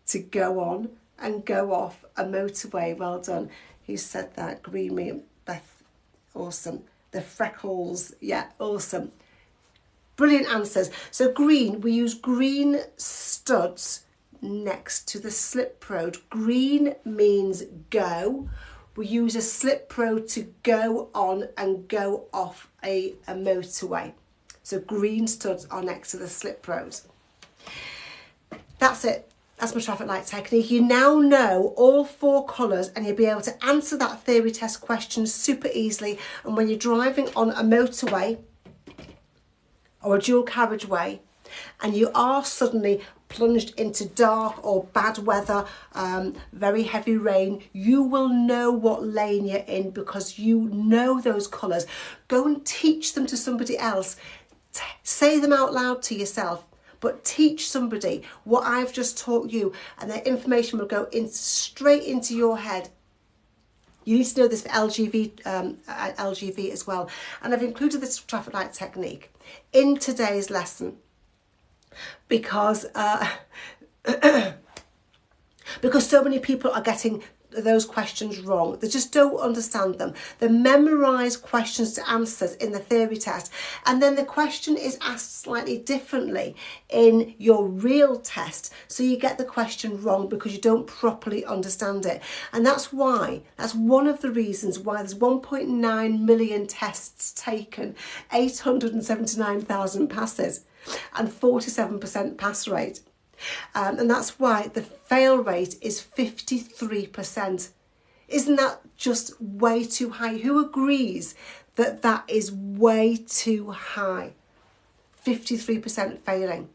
to go on and go off a motorway. Well done. Who said that? Green, me, Beth. Awesome. The freckles. Yeah, awesome. Brilliant answers. So green, we use green studs next to the slip road. Green means go. We use a slip road to go on and go off a motorway. So green studs are next to the slip roads. That's it. That's my traffic light technique. You now know all 4 colours and you'll be able to answer that theory test question super easily. And when you're driving on a motorway or a dual carriageway and you are suddenly plunged into dark or bad weather, very heavy rain, you will know what lane you're in because you know those colours. Go and teach them to somebody else. Say them out loud to yourself. But teach somebody what I've just taught you and the information will go in straight into your head. You need to know this for LGV as well. And I've included this traffic light technique in today's lesson because because so many people are getting those questions wrong. They just don't understand them. They memorise questions to answers in the theory test and then the question is asked slightly differently in your real test, so you get the question wrong because you don't properly understand it. And that's one of the reasons why there's 1.9 million tests taken, 879,000 passes and 47% pass rate. And that's why the fail rate is 53%. Isn't that just way too high? Who agrees that that is way too high? 53% failing.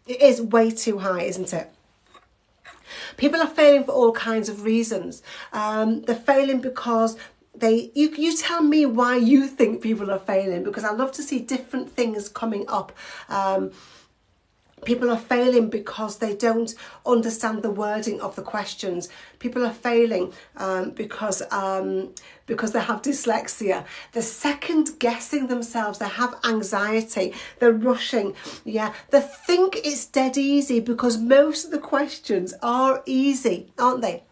It is way too high, isn't it? People are failing for all kinds of reasons. They're failing because you tell me why you think people are failing, because I love to see different things coming up. People are failing because they don't understand the wording of the questions. People are failing because they have dyslexia. They're second guessing themselves. They have anxiety. They're rushing. Yeah, they think it's dead easy because most of the questions are easy, aren't they?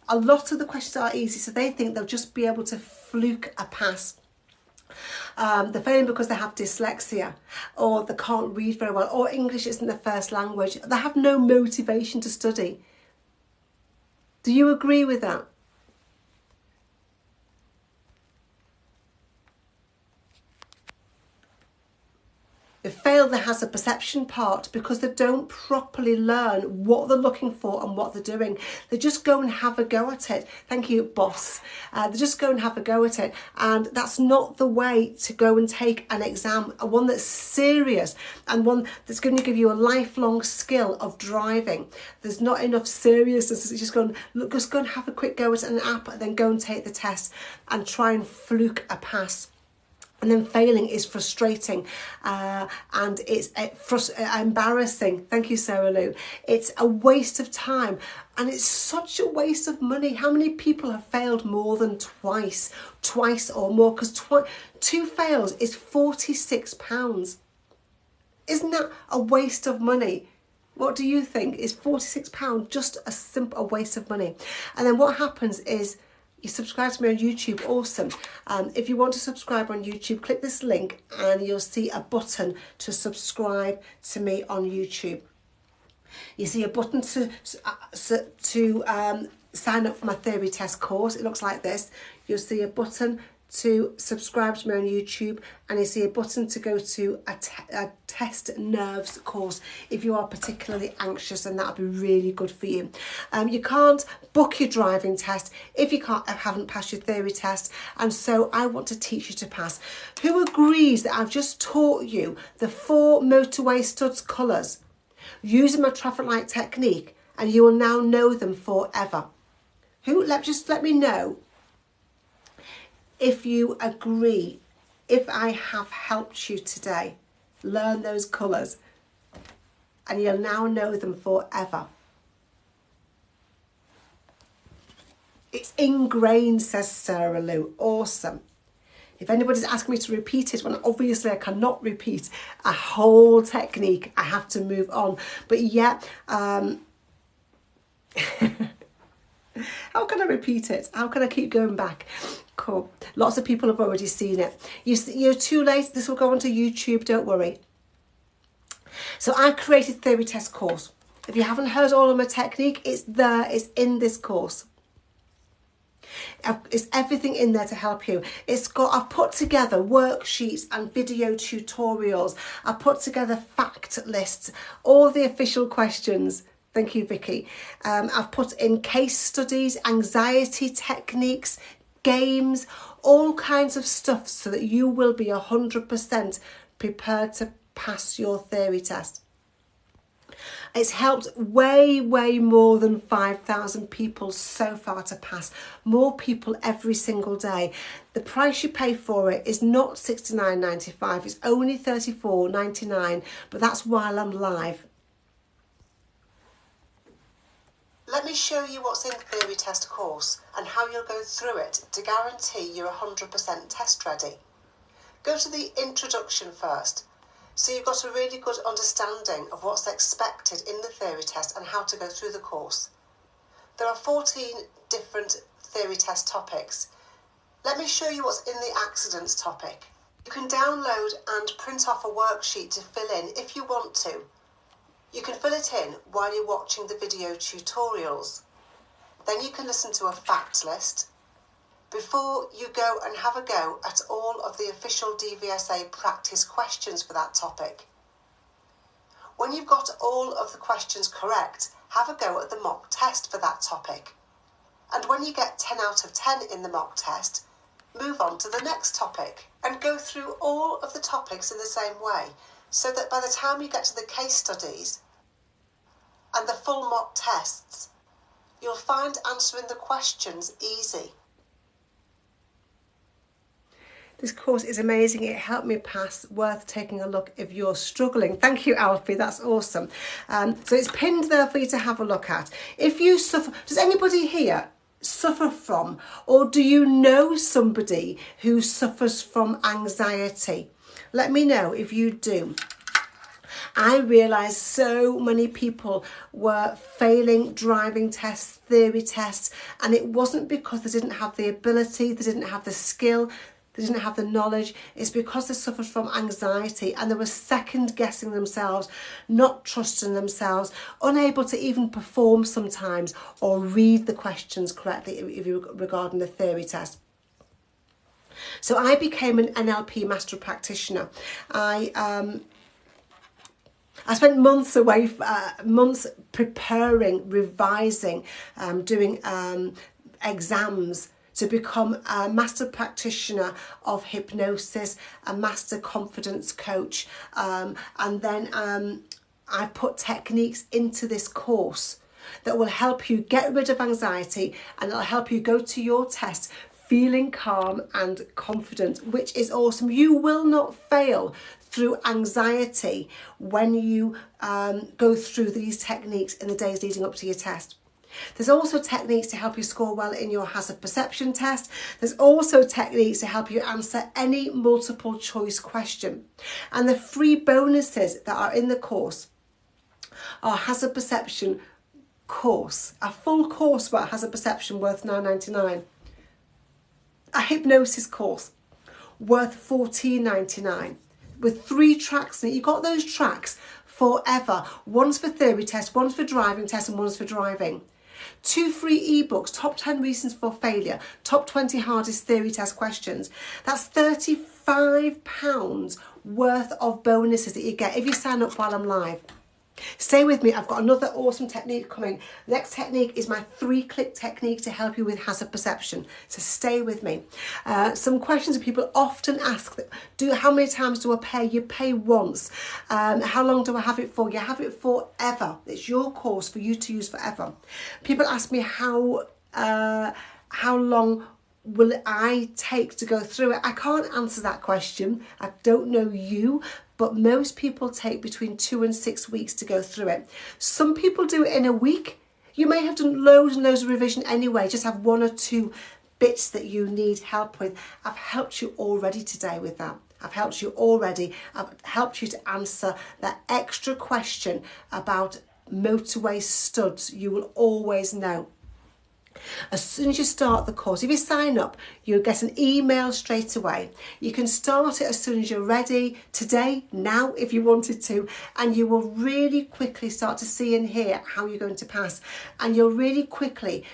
A lot of the questions are easy, so they think they'll just be able to fluke a pass. They're failing because they have dyslexia or they can't read very well or English isn't their first language. They have no motivation to study. Do you agree with that? They fail that has a perception part because they don't properly learn what they're looking for and what they're doing. They just go and have a go at it. Thank you, boss. They just go and have a go at it. And that's not the way to go and take an exam, one that's serious and one that's going to give you a lifelong skill of driving. There's not enough seriousness. It's just go and have a quick go at an app and then go and take the test and try and fluke a pass. And then failing is frustrating and it's embarrassing. Thank you, Sarah Lou. It's a waste of time and it's such a waste of money. How many people have failed more than twice or more? Because 2 fails is £46. Isn't that a waste of money? What do you think? Is £46 just a waste of money? And then what happens is, you subscribe to me on YouTube, awesome. If you want to subscribe on YouTube, click this link and you'll see a button to subscribe to me on YouTube. You see a button to sign up for my theory test course. It looks like this. You'll see a button to subscribe to me on YouTube, and you see a button to go to a test nerves course if you are particularly anxious, and that'll be really good for you. You can't book your driving test if you haven't passed your theory test, and so I want to teach you to pass. Who agrees that I've just taught you the 4 motorway studs colours using my traffic light technique, and you will now know them forever? Just let me know if you agree, if I have helped you today learn those colours, and you'll now know them forever. It's ingrained, says Sarah Lou. Awesome. If anybody's asking me to repeat it, well, obviously I cannot repeat a whole technique. I have to move on. But yeah, how can I repeat it? How can I keep going back? Cool. Lots of people have already seen it. You're too late. This will go onto YouTube. Don't worry. So I created theory test course. If you haven't heard all of my technique, it's there. It's in this course. It's everything in there to help you. I've put together worksheets and video tutorials. I've put together fact lists, all the official questions. Thank you, Vicky. I've put in case studies, anxiety techniques, games, all kinds of stuff so that you will be 100% prepared to pass your theory test. It's helped way more than 5,000 people so far to pass. More people every single day. The price you pay for it is not $69.95. It's only $34.99, but that's while I'm live. Let me show you what's in the theory test course and how you'll go through it to guarantee you're 100% test ready. Go to the introduction first, so you've got a really good understanding of what's expected in the theory test and how to go through the course. There are 14 different theory test topics. Let me show you what's in the accidents topic. You can download and print off a worksheet to fill in if you want to. You can fill it in while you're watching the video tutorials. Then you can listen to a fact list before you go and have a go at all of the official DVSA practice questions for that topic. When you've got all of the questions correct, have a go at the mock test for that topic. And when you get 10 out of 10 in the mock test, move on to the next topic and go through all of the topics in the same way, so that by the time you get to the case studies and the full mock tests, you'll find answering the questions easy. This course is amazing. It helped me pass. Worth taking a look if you're struggling. Thank you, Alfie. That's awesome. So it's pinned there for you to have a look at. If you suffer, does anybody here suffer from, or do you know somebody who suffers from anxiety? Let me know if you do. I realised so many people were failing driving tests, theory tests, and it wasn't because they didn't have the ability, they didn't have the skill, they didn't have the knowledge. It's because they suffered from anxiety and they were second guessing themselves, not trusting themselves, unable to even perform sometimes or read the questions correctly regarding the theory test. So I became an NLP master practitioner. I spent months away, months preparing, revising, doing exams to become a master practitioner of hypnosis, a master confidence coach. And then I put techniques into this course that will help you get rid of anxiety, and it'll help you go to your test feeling calm and confident, which is awesome. You will not fail through anxiety when you go through these techniques in the days leading up to your test. There's also techniques to help you score well in your hazard perception test. There's also techniques to help you answer any multiple choice question. And the free bonuses that are in the course are hazard perception course, a full course about hazard perception worth $9.99. A hypnosis course worth $14.99 with 3 tracks in it. You got those tracks forever. One's for theory test, one's for driving test, and one's for driving. 2 free ebooks, top 10 reasons for failure, top 20 hardest theory test questions. That's £35 worth of bonuses that you get if you sign up while I'm live. Stay with me, I've got another awesome technique coming. The next technique is my 3-click technique to help you with hazard perception. So stay with me. Some questions that people often ask, how many times do I pay? You pay once. How long do I have it for? You have it forever. It's your course for you to use forever. People ask me how long will I take to go through it? I can't answer that question. I don't know you, but most people take between 2 and 6 weeks to go through it. Some people do it in a week. You may have done loads and loads of revision anyway, just have 1 or 2 bits that you need help with. I've helped you already today with that. I've helped you already. I've helped you to answer that extra question about motorway studs. You will always know. As soon as you start the course, if you sign up, you'll get an email straight away. You can start it as soon as you're ready, today, now, if you wanted to, and you will really quickly start to see and hear how you're going to pass, and you'll really quickly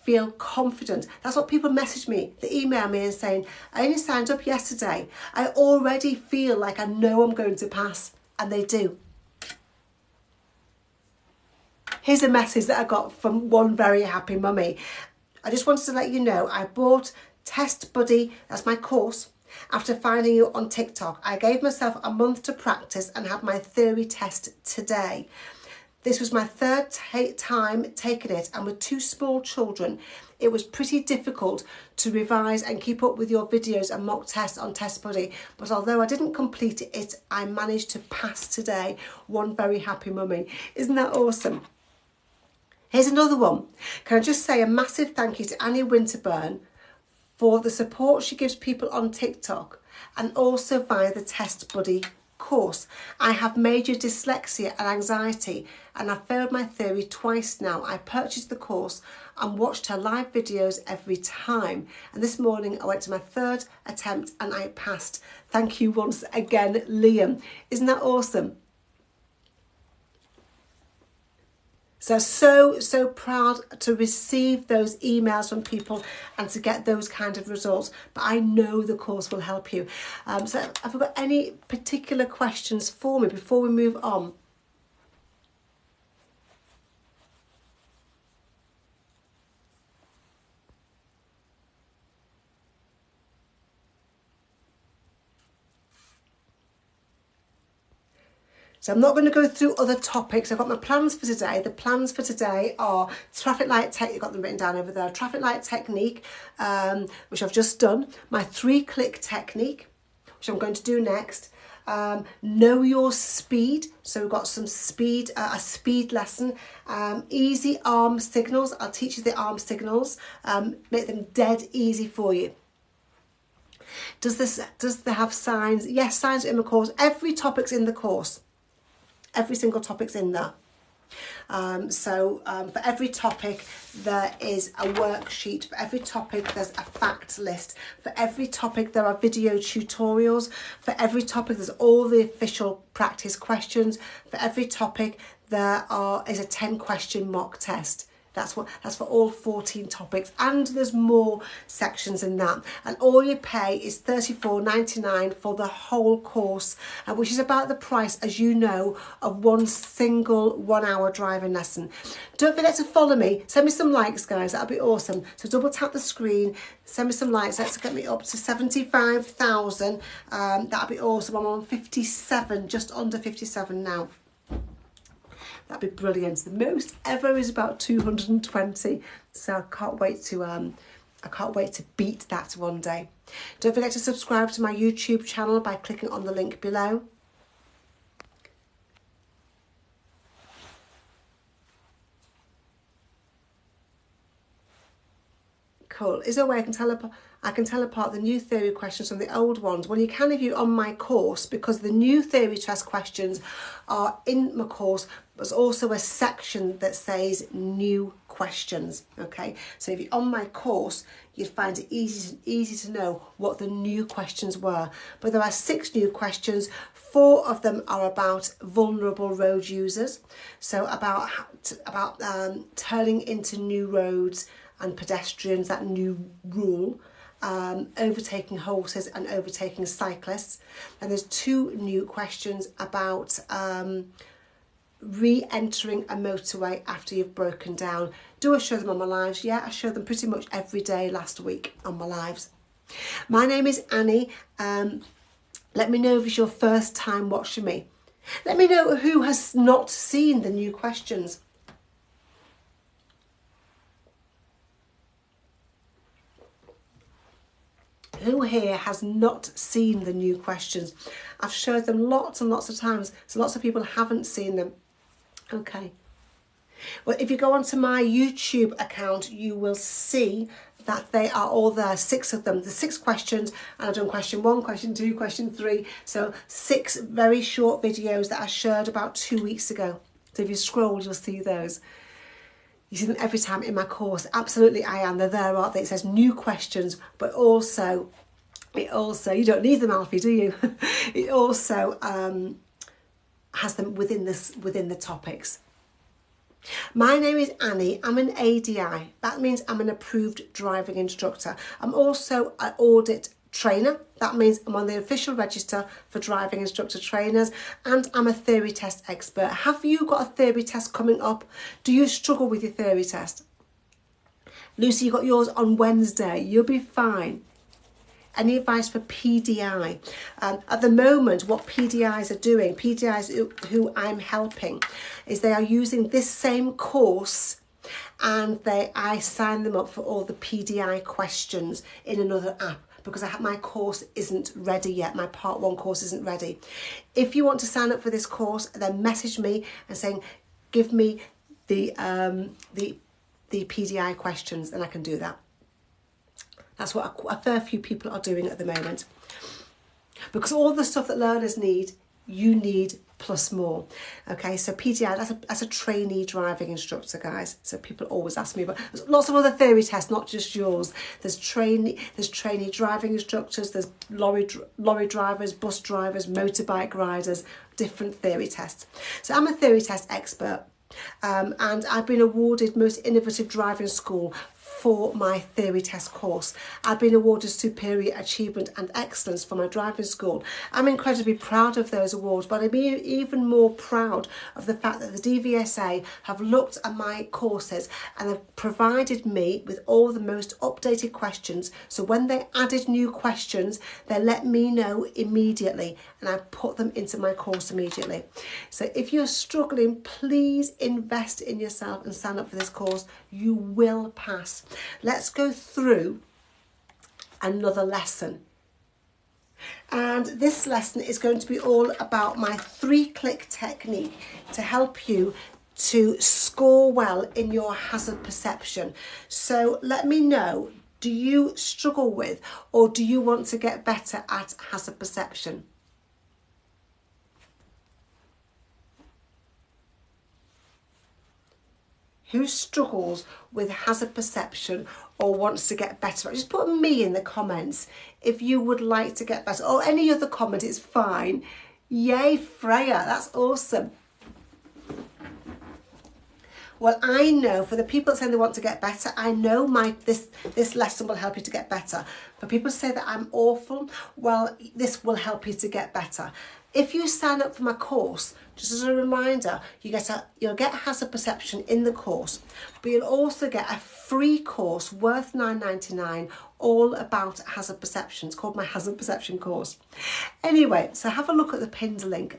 feel confident. That's what people message me. They email me and saying, I only signed up yesterday. I already feel like I know I'm going to pass, and they do. Here's a message that I got from one very happy mummy. I just wanted to let you know I bought Test Buddy, that's my course, after finding you on TikTok. I gave myself a month to practice and had my theory test today. This was my 3rd time taking it, and with 2 small children, it was pretty difficult to revise and keep up with your videos and mock tests on Test Buddy. But although I didn't complete it, I managed to pass today. One very happy mummy. Isn't that awesome? Here's another one. Can I just say a massive thank you to Annie Winterburn for the support she gives people on TikTok and also via the Test Buddy course. I have major dyslexia and anxiety, and I've failed my theory twice now. I purchased the course and watched her live videos every time, and this morning I went to my 3rd attempt and I passed. Thank you once again, Liam. Isn't that awesome? So proud to receive those emails from people and to get those kind of results. But I know the course will help you. So have you got any particular questions for me before we move on? So I'm not going to go through other topics. I've got my plans for today. The plans for today are traffic light tech, you've got them written down over there. Traffic light technique, which I've just done. My 3-click technique, which I'm going to do next. Know your speed. So we've got some speed, a speed lesson. Easy arm signals. I'll teach you the arm signals. Make them dead easy for you. Does they have signs? Yes, signs are in the course. Every topic's in the course. Every single topic's in there. For every topic there is a worksheet. For every topic there's a fact list. For every topic there are video tutorials. For every topic there's all the official practice questions. For every topic there is a 10-question mock test. That's for all 14 topics, and there's more sections in that. And all you pay is $34.99 for the whole course, which is about the price, as you know, of one single 1-hour driving lesson. Don't forget to follow me. Send me some likes, guys. That'll be awesome. So double tap the screen. Send me some likes. Let's get me up to 75,000. That'll be awesome. I'm on 57, just under 57 now. That'd be brilliant. The most ever is about 220. So I can't wait to beat that one day. Don't forget to subscribe to my YouTube channel by clicking on the link below. Cool. Is there a way I can tell apart the new theory questions from the old ones? Well, you can if you're on my course, because the new theory test questions are in my course. There's also a section that says new questions. Okay, so if you're on my course, you'd find it easy to know what the new questions were. But there are 6 new questions. 4 of them are about vulnerable road users, so about turning into new roads and pedestrians, that new rule. Overtaking horses and overtaking cyclists. And there's 2 new questions about re-entering a motorway after you've broken down. Do I show them on my lives? Yeah, I show them pretty much every day last week on my lives. My name is Annie. Let me know if it's your first time watching me. Let me know who has not seen the new questions. Who here has not seen the new questions? I've showed them lots and lots of times, so lots of people haven't seen them. Okay. Well, if you go onto my YouTube account, you will see that they are all there, 6 of them. The 6 questions, and I've done question 1, question 2, question 3. So 6 very short videos that I shared about 2 weeks ago. So if you scroll, you'll see those. You see them every time in my course. Absolutely, I am. They're there, aren't they? It says new questions, but also, you don't need them, Alfie, do you? It also has them within the topics. My name is Annie. I'm an ADI. That means I'm an approved driving instructor. I'm also an audit trainer. That means I'm on the official register for driving instructor trainers, and I'm a theory test expert. Have you got a theory test coming up? Do you struggle with your theory test? Lucy, you got yours on Wednesday. You'll be fine. Any advice for PDI? At the moment, what PDIs are doing, PDIs who I'm helping, is they are using this same course, and I sign them up for all the PDI questions in another app, because my course isn't ready yet. My part 1 course isn't ready. If you want to sign up for this course, then message me and saying, give me the PDI questions, and I can do that. That's what a fair few people are doing at the moment. Because all the stuff that learners need, you need plus more. Okay, so PDI, that's a trainee driving instructor, guys. So people always ask me about, there's lots of other theory tests, not just yours. There's trainee driving instructors, there's lorry drivers, bus drivers, motorbike riders, different theory tests. So I'm a theory test expert, and I've been awarded Most Innovative Driving School for my theory test course. I've been awarded Superior Achievement and Excellence for my driving school. I'm incredibly proud of those awards, but I'm even more proud of the fact that the DVSA have looked at my courses and have provided me with all the most updated questions. So when they added new questions, they let me know immediately, and I put them into my course immediately. So if you're struggling, please invest in yourself and sign up for this course. You will pass. Let's go through another lesson. And this lesson is going to be all about my 3-click technique to help you to score well in your hazard perception. So let me know, do you struggle with, or do you want to get better at hazard perception? Who struggles with hazard perception or wants to get better? Just put me in the comments if you would like to get better, or any other comment, it's fine. Yay, Freya, that's awesome. Well, I know for the people that say they want to get better, I know this lesson will help you to get better. For people who say that I'm awful, well, this will help you to get better. If you sign up for my course, just as a reminder, you'll get hazard perception in the course, but you'll also get a free course worth $9.99 all about hazard perception. It's called my hazard perception course. Anyway, so have a look at the pinned link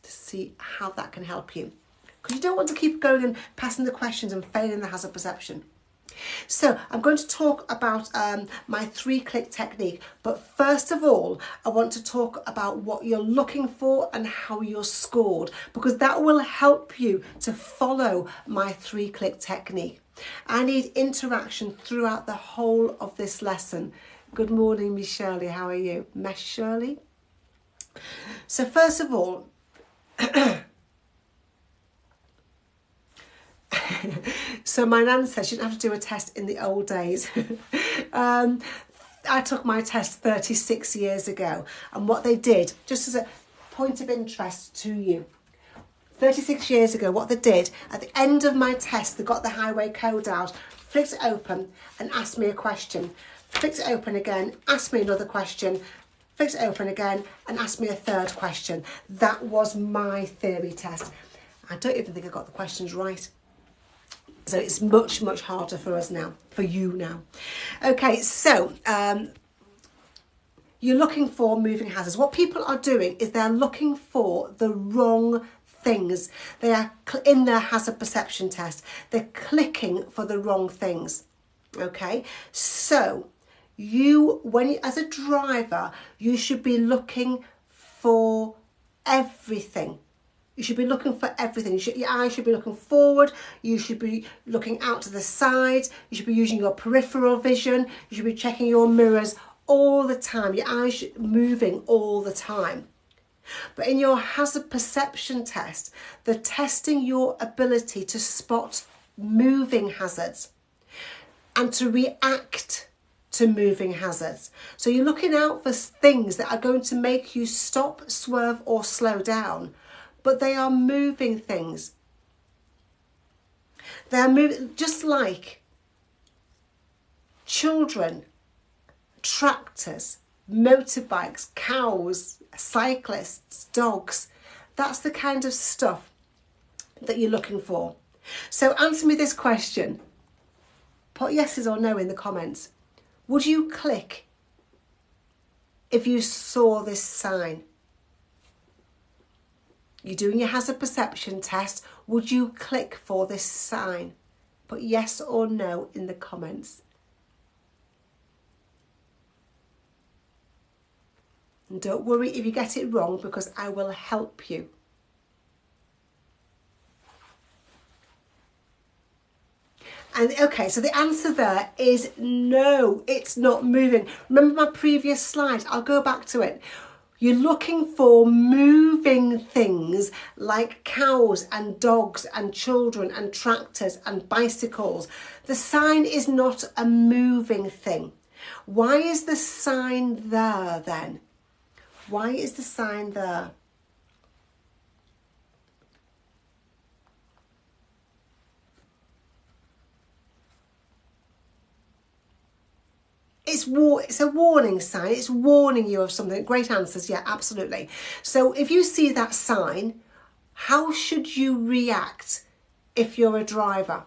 to see how that can help you, because you don't want to keep going and passing the questions and failing the hazard perception. So I'm going to talk about my 3-click technique, but first of all I want to talk about what you're looking for and how you're scored, because that will help you to follow my 3-click technique. I need interaction throughout the whole of this lesson. Good morning, Miss Shirley, how are you? Miss Shirley? So first of all, So my nan said she didn't have to do a test in the old days. I took my test 36 years ago, and what they did, just as a point of interest to you, 36 years ago, what they did, at the end of my test, they got the highway code out, flicked it open and asked me a question, flicked it open again, asked me another question, flicked it open again and asked me a third question. That was my theory test. I don't even think I got the questions right. So it's much, much harder for us now, for you now. Okay, so you're looking for moving hazards. What people are doing is they're looking for the wrong things. They are in their hazard perception test. They're clicking for the wrong things. Okay, so as a driver, you should be looking for everything. You should be looking for everything. Your eyes should be looking forward. You should be looking out to the sides. You should be using your peripheral vision. You should be checking your mirrors all the time. Your eyes should be moving all the time. But in your hazard perception test, they're testing your ability to spot moving hazards and to react to moving hazards. So you're looking out for things that are going to make you stop, swerve or slow down. But they are moving things. They're moving, just like children, tractors, motorbikes, cows, cyclists, dogs. That's the kind of stuff that you're looking for. So answer me this question. Put yeses or no in the comments. Would you click if you saw this sign? You're doing your hazard perception test. Would you click for this sign? Put yes or no in the comments. And don't worry if you get it wrong, because I will help you. And okay, so the answer there is no, it's not moving. Remember my previous slide? I'll go back to it. You're looking for moving things like cows and dogs and children and tractors and bicycles. The sign is not a moving thing. Why is the sign there then? Why is the sign there? It's a warning sign. It's warning you of something. Great answers. Yeah, absolutely. So if you see that sign, how should you react if you're a driver?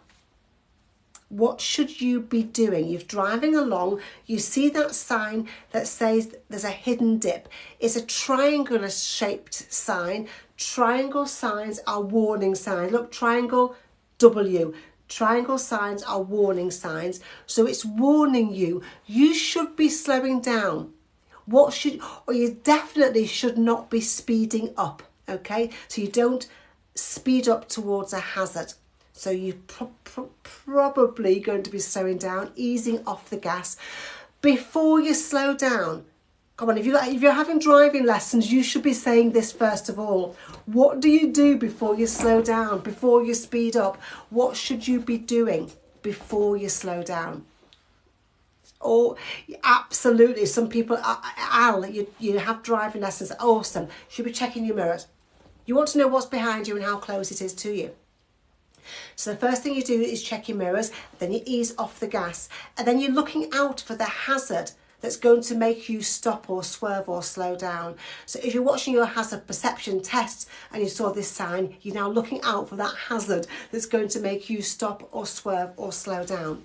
What should you be doing? You're driving along, you see that sign that says there's a hidden dip. It's a triangular shaped sign. Triangle signs are warning signs. Look, triangle W. Triangle signs are warning signs. So it's warning you. You should be slowing down. You definitely should not be speeding up. Okay, so you don't speed up towards a hazard. So you're probably going to be slowing down, easing off the gas before you slow down. Come on, if you're having driving lessons, you should be saying this first of all. What do you do before you slow down, before you speed up? What should you be doing before you slow down? Oh, absolutely. Some people, you have driving lessons. Awesome. You should be checking your mirrors. You want to know what's behind you and how close it is to you. So the first thing you do is check your mirrors, then you ease off the gas, and then you're looking out for the hazard that's going to make you stop or swerve or slow down. So if you're watching your hazard perception test and you saw this sign, you're now looking out for that hazard that's going to make you stop or swerve or slow down.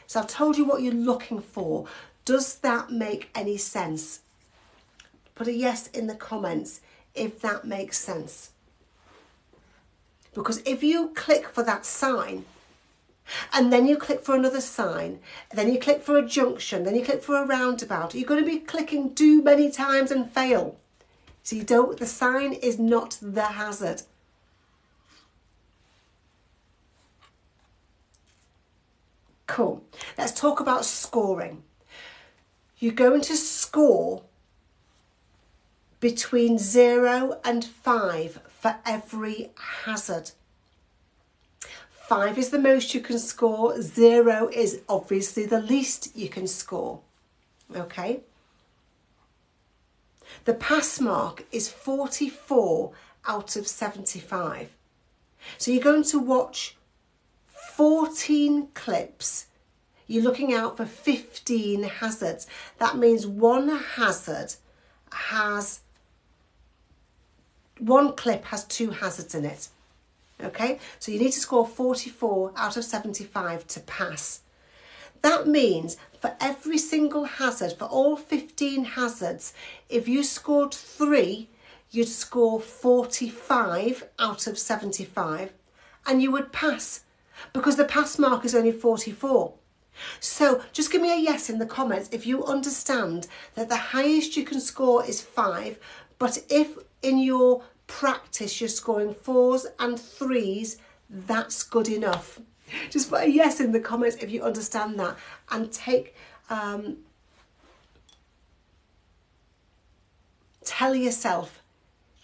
So I've told you what you're looking for. Does that make any sense? Put a yes in the comments if that makes sense. Because if you click for that sign, and then you click for another sign, then you click for a junction, then you click for a roundabout, you're going to be clicking too many times and fail. So the sign is not the hazard. Cool. Let's talk about scoring. You're going to score between 0 and 5 for every hazard. 5 is the most you can score. 0 is obviously the least you can score. Okay? The pass mark is 44 out of 75. So you're going to watch 14 clips. You're looking out for 15 hazards. That means one clip has 2 hazards in it. Okay, so you need to score 44 out of 75 to pass. That means for every single hazard, for all 15 hazards, if you scored 3, you'd score 45 out of 75 and you would pass, because the pass mark is only 44. So just give me a yes in the comments if you understand that the highest you can score is 5, but if in your practice you're scoring 4s and 3s, that's good enough. Just put a yes in the comments if you understand that, and tell yourself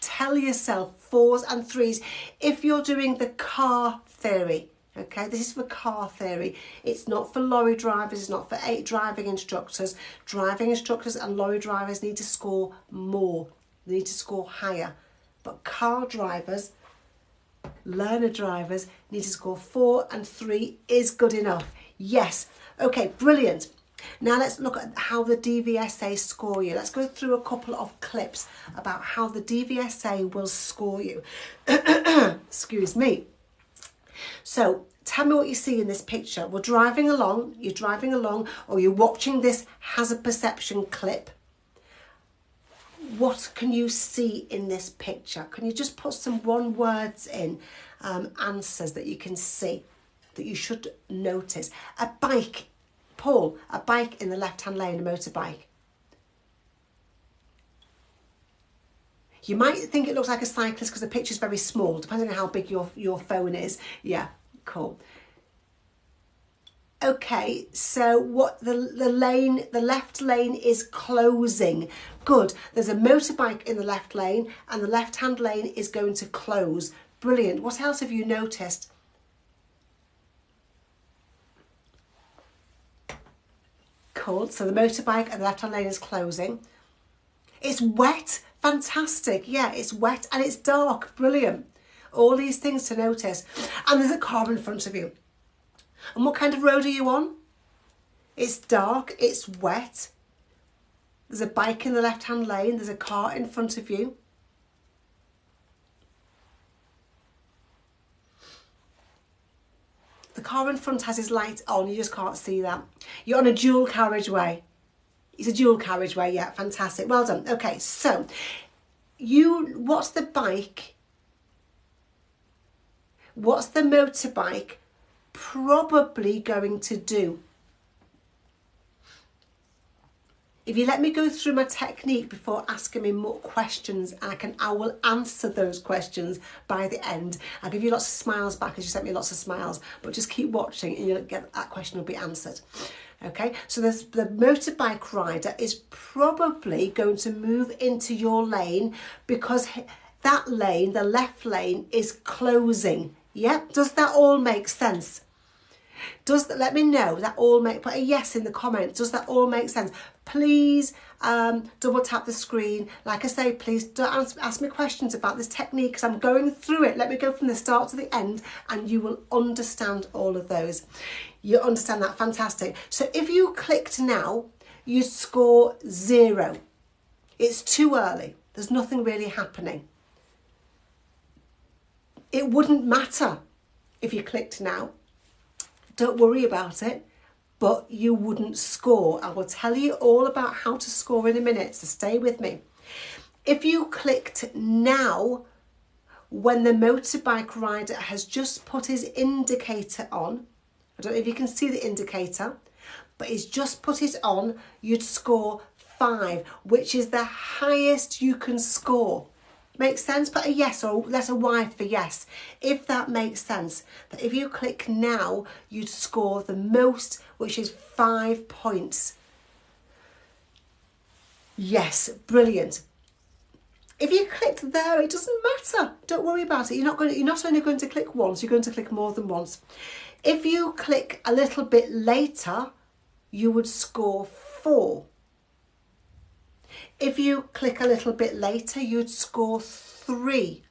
4s and 3s if you're doing the car theory. Okay, this is for car theory. It's not for lorry drivers, it's not for driving instructors. Driving instructors and lorry drivers need to score more, they need to score higher. But car drivers, learner drivers, need to score 4 and 3 is good enough. Yes. Okay, brilliant. Now let's look at how the DVSA score you. Let's go through a couple of clips about how the DVSA will score you. Excuse me. So tell me what you see in this picture. You're driving along, or you're watching this hazard perception clip. What can you see in this picture? Can you just put some one words in, answers that you can see, that you should notice? A bike, Paul, a bike in the left-hand lane, a motorbike. You might think it looks like a cyclist because the picture's very small, depending on how big your phone is. Yeah, cool. Okay, so what the left lane is closing. Good. There's a motorbike in the left lane and the left-hand lane is going to close. Brilliant. What else have you noticed? Cool. So the motorbike and the left-hand lane is closing. It's wet. Fantastic. Yeah, it's wet and it's dark. Brilliant. All these things to notice. And there's a car in front of you. And what kind of road are you on? It's dark, it's wet. There's a bike in the left-hand lane, there's a car in front of you. The car in front has his light on, you just can't see that. You're on a dual carriageway. It's a dual carriageway, yeah, fantastic. Well done. Okay, so what's the bike? What's the motorbike probably going to do? If you let me go through my technique before asking me more questions, I will answer those questions by the end. I'll give you lots of smiles back as you sent me lots of smiles, but just keep watching and you'll get that question will be answered. Okay, so the motorbike rider is probably going to move into your lane because that lane, the left lane, is closing. Yep, does that all make sense? Let me know, put a yes in the comments. Does that all make sense? Please double tap the screen. Like I say, please don't ask me questions about this technique because I'm going through it. Let me go from the start to the end and you will understand all of those. You understand that? Fantastic. So if you clicked now, you score 0. It's too early. There's nothing really happening. It wouldn't matter if you clicked now. Don't worry about it, but you wouldn't score. I will tell you all about how to score in a minute, so stay with me. If you clicked now, when the motorbike rider has just put his indicator on, I don't know if you can see the indicator, but he's just put it on, you'd score 5, which is the highest you can score. Makes sense? Put a yes or letter Y for yes. If that makes sense, that if you click now, you'd score the most, which is 5 points. Yes, brilliant. If you clicked there, it doesn't matter. Don't worry about it. You're not only going to click once, you're going to click more than once. If you click a little bit later, you would score 4. If you click a little bit later, you'd score 3.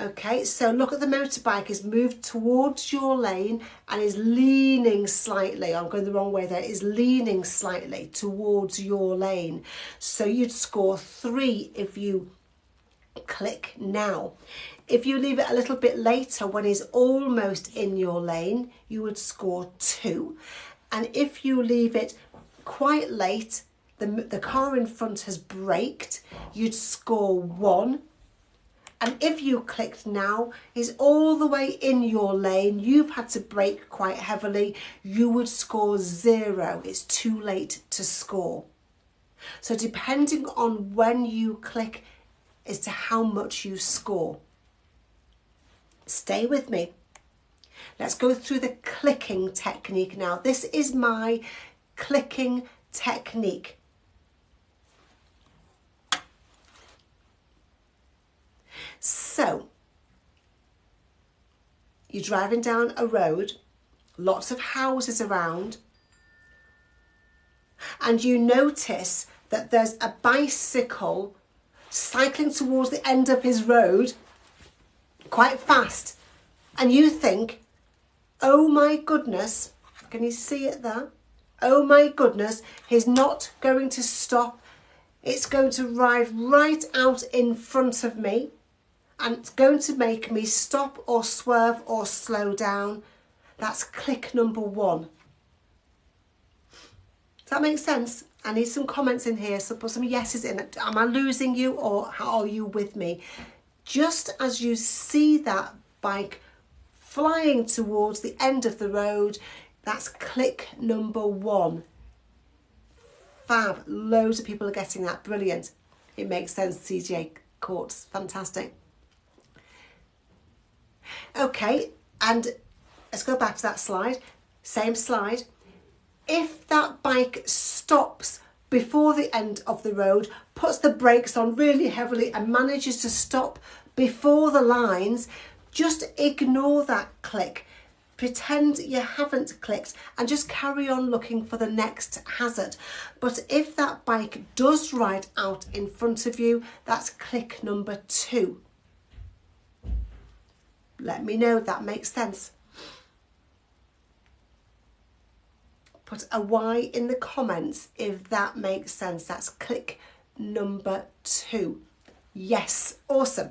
Okay, so look at the motorbike is moved towards your lane and is leaning slightly. I'm going the wrong way there. Is leaning slightly towards your lane. So you'd score 3 if you click now. If you leave it a little bit later when he's almost in your lane, you would score 2. And if you leave it quite late, the car in front has braked, you'd score 1. And if you clicked now, he's all the way in your lane, you've had to brake quite heavily, you would score 0. It's too late to score. So depending on when you click as to how much you score. Stay with me. Let's go through the clicking technique now. This is my clicking technique. So, you're driving down a road, lots of houses around, and you notice that there's a bicycle cycling towards the end of his road quite fast, and you think, oh my goodness, can you see it there? Oh my goodness, he's not going to stop. It's going to ride right out in front of me. And it's going to make me stop or swerve or slow down. That's click number 1. Does that make sense? I need some comments in here, so put some yeses in it. Am I losing you or how are you with me? Just as you see that bike flying towards the end of the road, that's click number 1. Fab. Loads of people are getting that. Brilliant. It makes sense, CJ Courts. Fantastic. Okay, and let's go back to that slide. Same slide. If that bike stops before the end of the road, puts the brakes on really heavily and manages to stop before the lines, just ignore that click. Pretend you haven't clicked and just carry on looking for the next hazard. But if that bike does ride out in front of you, that's click number 2. Let me know if that makes sense. Put a Y in the comments if that makes sense. That's click number 2. Yes, awesome.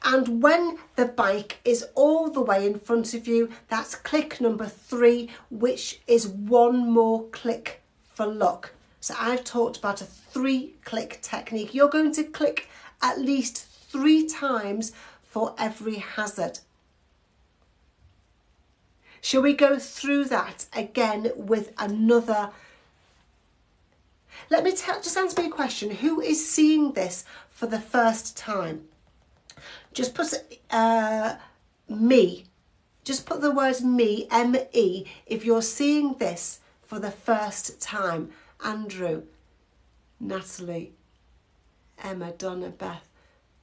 And when the bike is all the way in front of you, that's click number 3, which is one more click for luck. So I've talked about a 3-click technique. You're going to click at least 3 times for every hazard. Shall we go through that again with another? Let me just answer me a question. Who is seeing this for the first time? Just put me. Just put the word me, M-E, if you're seeing this for the first time. Andrew, Natalie, Emma, Donna, Beth,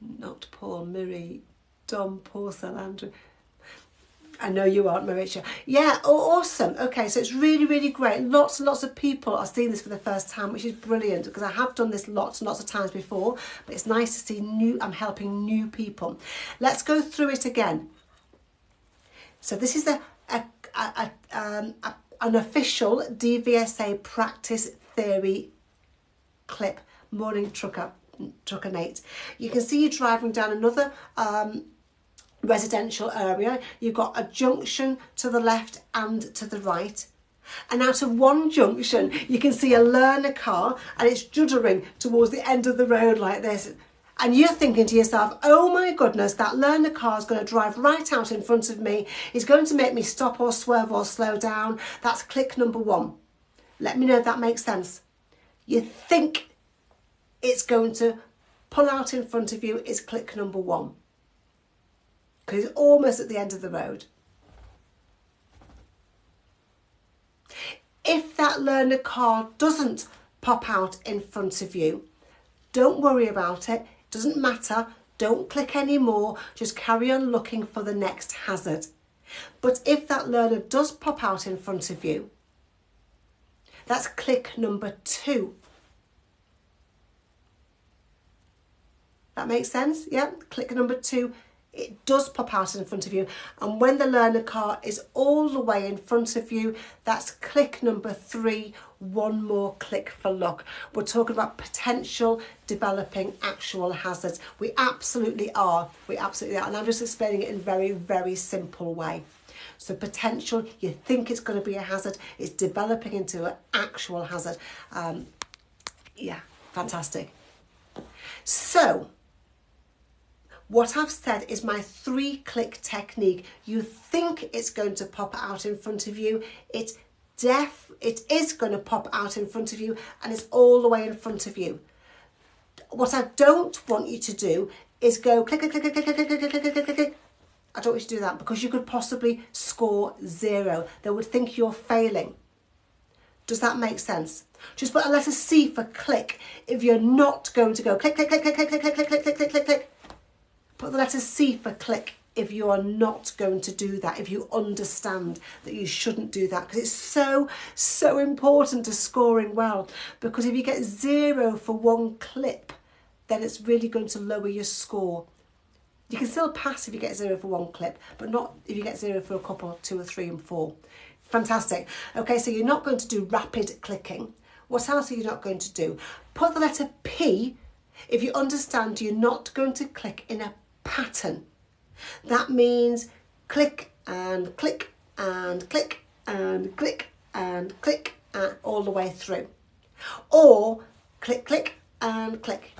not Paul, Miri, Dom, Porcel, Andrew. I know you aren't, Marisha. Yeah, awesome. Okay, so it's really, really great. Lots and lots of people are seeing this for the first time, which is brilliant because I have done this lots and lots of times before, but it's nice to see I'm helping new people. Let's go through it again. So this is an official DVSA practice theory clip, Morning Trucker Nate. You can see you driving down another residential area. You've got a junction to the left and to the right, and out of one junction you can see a learner car and it's juddering towards the end of the road like this, and you're thinking to yourself, oh my goodness, that learner car is going to drive right out in front of me. It's going to make me stop or swerve or slow down. That's click number 1. Let me know if that makes sense. You think it's going to pull out in front of you is click number 1. Because it's almost at the end of the road. If that learner car doesn't pop out in front of you, Don't worry about it. It doesn't matter. Don't click anymore. Just carry on looking for the next hazard. But if that learner does pop out in front of you, that's click number 2. That makes sense? Yeah, click number 2. It does pop out in front of you. And when the learner car is all the way in front of you, that's click number 3, one more click for luck. We're talking about potential developing actual hazards. We absolutely are. We absolutely are. And I'm just explaining it in a very, very simple way. So potential, you think it's going to be a hazard, it's developing into an actual hazard. Yeah, fantastic. So, what I've said is my 3-click technique. You think it's going to pop out in front of you. It is going to pop out in front of you, and it's all the way in front of you. What I don't want you to do is go click, click, click, click, click, click, click, click, click, click, click. I don't want you to do that because you could possibly score 0. They would think you're failing. Does that make sense? Just put a letter C for click if you're not going to go click, click, click, click, click, click, click, click, click, click, click, click. Put the letter C for click if you are not going to do that, if you understand that you shouldn't do that, because it's so, so important to scoring well. Because if you get 0 for one clip, then it's really going to lower your score. You can still pass if you get 0 for one clip, but not if you get 0 for a couple, 2 or 3 and 4. Fantastic. Okay, so you're not going to do rapid clicking. What else are you not going to do? Put the letter P if you understand you're not going to click in a pattern. That means click and click and click and click and click and all the way through. Or click, click and click.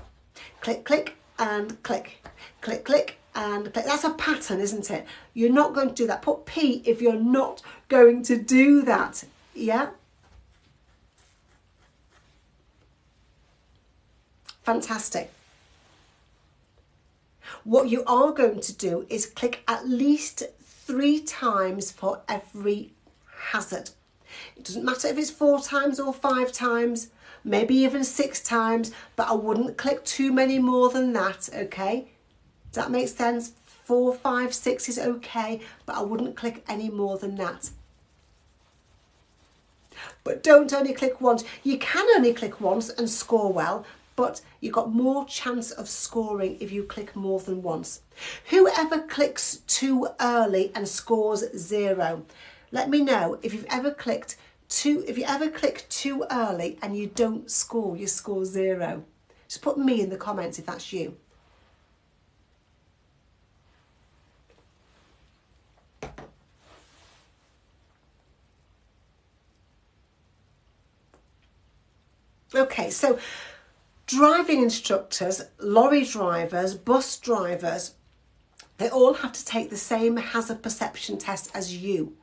Click, click and click. Click, click and click. That's a pattern, isn't it? You're not going to do that. Put P if you're not going to do that. Yeah? Fantastic. What you are going to do is click at least 3 times for every hazard. It doesn't matter if it's 4 times or 5 times, maybe even 6 times, but I wouldn't click too many more than that, okay? Does that make sense? 4, 5, 6 is okay, but I wouldn't click any more than that. But don't only click once. You can only click once and score well, but you've got more chance of scoring if you click more than once. Whoever clicks too early and scores 0, let me know if you've ever clicked too early and you don't score, you score 0. Just put me in the comments if that's you. Okay, so driving instructors, lorry drivers, bus drivers, they all have to take the same hazard perception test as you.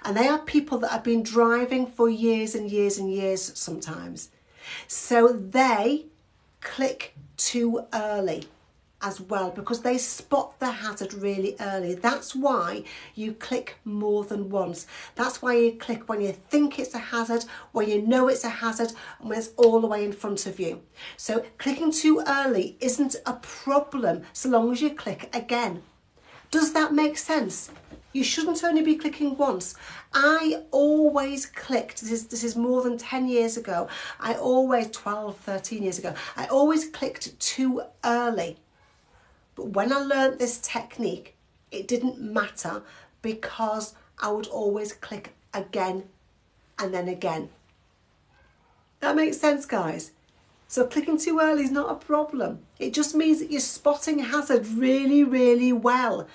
And they are people that have been driving for years and years and years sometimes. So they click too early as well because they spot the hazard really early. That's why you click more than once. That's why you click when you think it's a hazard, when you know it's a hazard, and when it's all the way in front of you. So clicking too early isn't a problem so long as you click again. Does that make sense? You shouldn't only be clicking once. I always clicked, this is more than 10 years ago, 12, 13 years ago, I always clicked too early. But when I learned this technique, it didn't matter because I would always click again and then again. That makes sense, guys? So clicking too early is not a problem. It just means that you're spotting hazard really, really well.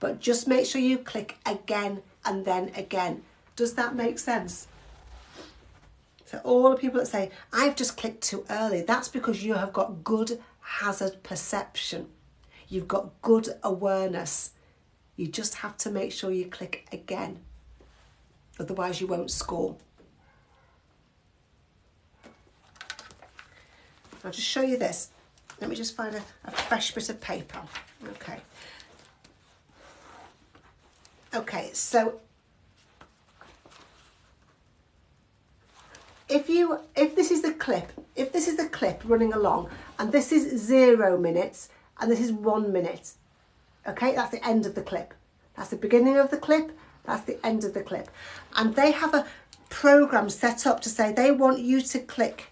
But just make sure you click again and then again. Does that make sense? So all the people that say, I've just clicked too early, that's because you have got good hazard perception. You've got good awareness. You just have to make sure you click again. Otherwise you won't score. I'll just show you this. Let me just find a fresh bit of paper. Okay. Okay, so if this is the clip running along, and this is 0 minutes, and this is 1 minute, okay, that's the end of the clip. That's the beginning of the clip, that's the end of the clip. And they have a program set up to say they want you to click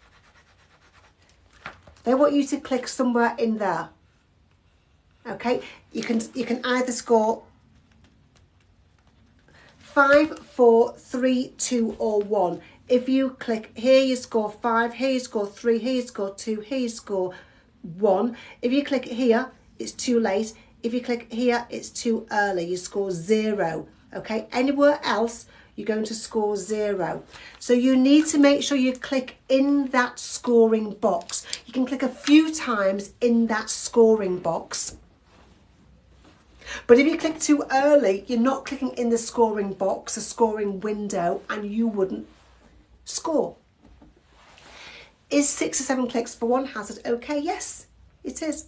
somewhere in there. Okay, you can either score 5, 4, 3, 2 or 1. If you click here, you score 5, here you score 3, here you score 2, here you score 1. If you click here, it's too late. If you click here, it's too early. You score 0. Okay, anywhere else, you're going to score 0. So you need to make sure you click in that scoring box. You can click a few times in that scoring box. But if you click too early, you're not clicking in the scoring box, the scoring window, and you wouldn't score. Is 6 or 7 clicks for one hazard okay? Yes, it is.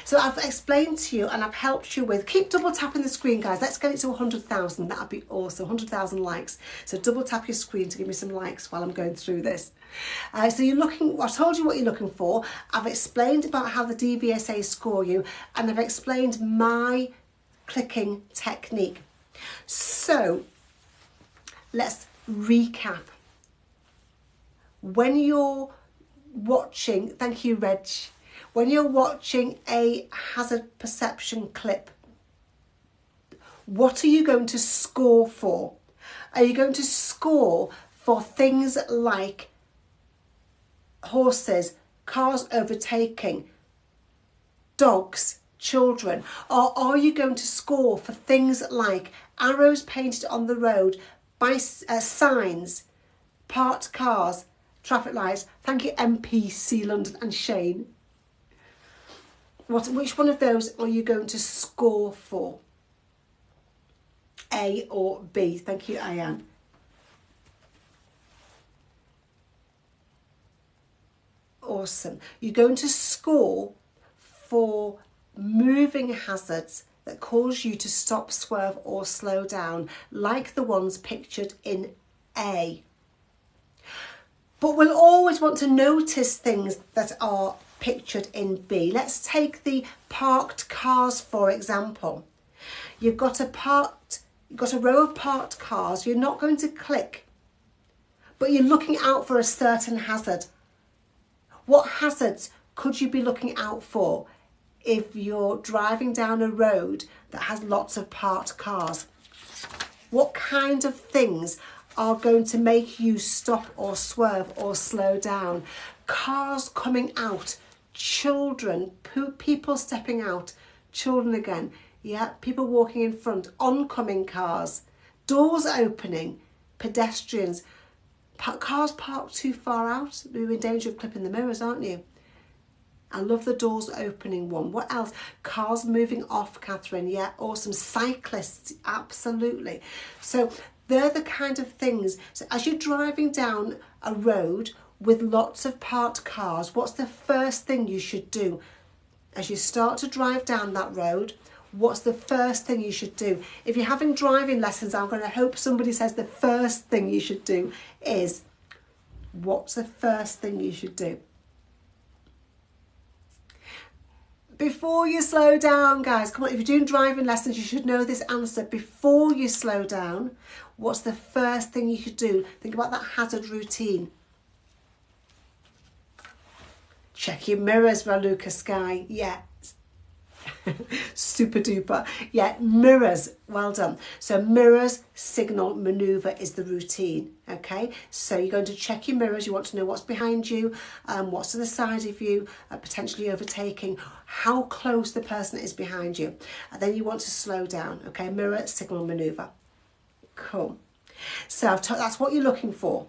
So I've explained to you and I've helped you with, keep double tapping the screen, guys. Let's get it to 100,000. That'd be awesome. 100,000 likes. So double tap your screen to give me some likes while I'm going through this. So you're looking, I told you what you're looking for. I've explained about how the DVSA score you, and I've explained my clicking technique. So let's recap. When you're watching, thank you, Reg. When you're watching a hazard perception clip, what are you going to score for? Are you going to score for things like horses, cars overtaking, dogs, children? Or are you going to score for things like arrows painted on the road, by signs, parked cars, traffic lights? Thank you, MPC London and Shane. Which one of those are you going to score for? A or B? Thank you, Ayan. Awesome. You're going to score for moving hazards that cause you to stop, swerve or slow down, like the ones pictured in A. But we'll always want to notice things that are pictured in B. Let's take the parked cars, for example. You've got a row of parked cars. You're not going to click, but you're looking out for a certain hazard. What hazards could you be looking out for if you're driving down a road that has lots of parked cars? What kind of things are going to make you stop or swerve or slow down? Cars coming out, children, people stepping out, children again, yeah, people walking in front, oncoming cars, doors opening, pedestrians, cars parked too far out. You're in danger of clipping the mirrors, aren't you? I love the doors opening one. What else? Cars moving off, Catherine. Yeah, awesome. Cyclists, absolutely. So they're the kind of things. So as you're driving down a road with lots of parked cars, what's the first thing you should do? As you start to drive down that road, what's the first thing you should do? If you're having driving lessons, I'm going to hope somebody says the first thing you should do is, what's the first thing you should do? Before you slow down, guys, come on, if you're doing driving lessons, you should know this answer. Before you slow down, what's the first thing you should do? Think about that hazard routine. Check your mirrors, Raluca Sky. Yeah. Super duper. Yeah, mirrors. Well done. So mirrors, signal, manoeuvre is the routine. Okay, so you're going to check your mirrors. You want to know what's behind you, what's to the side of you, potentially overtaking, how close the person is behind you. And then you want to slow down. Okay, mirror, signal, manoeuvre. Cool. So that's what you're looking for.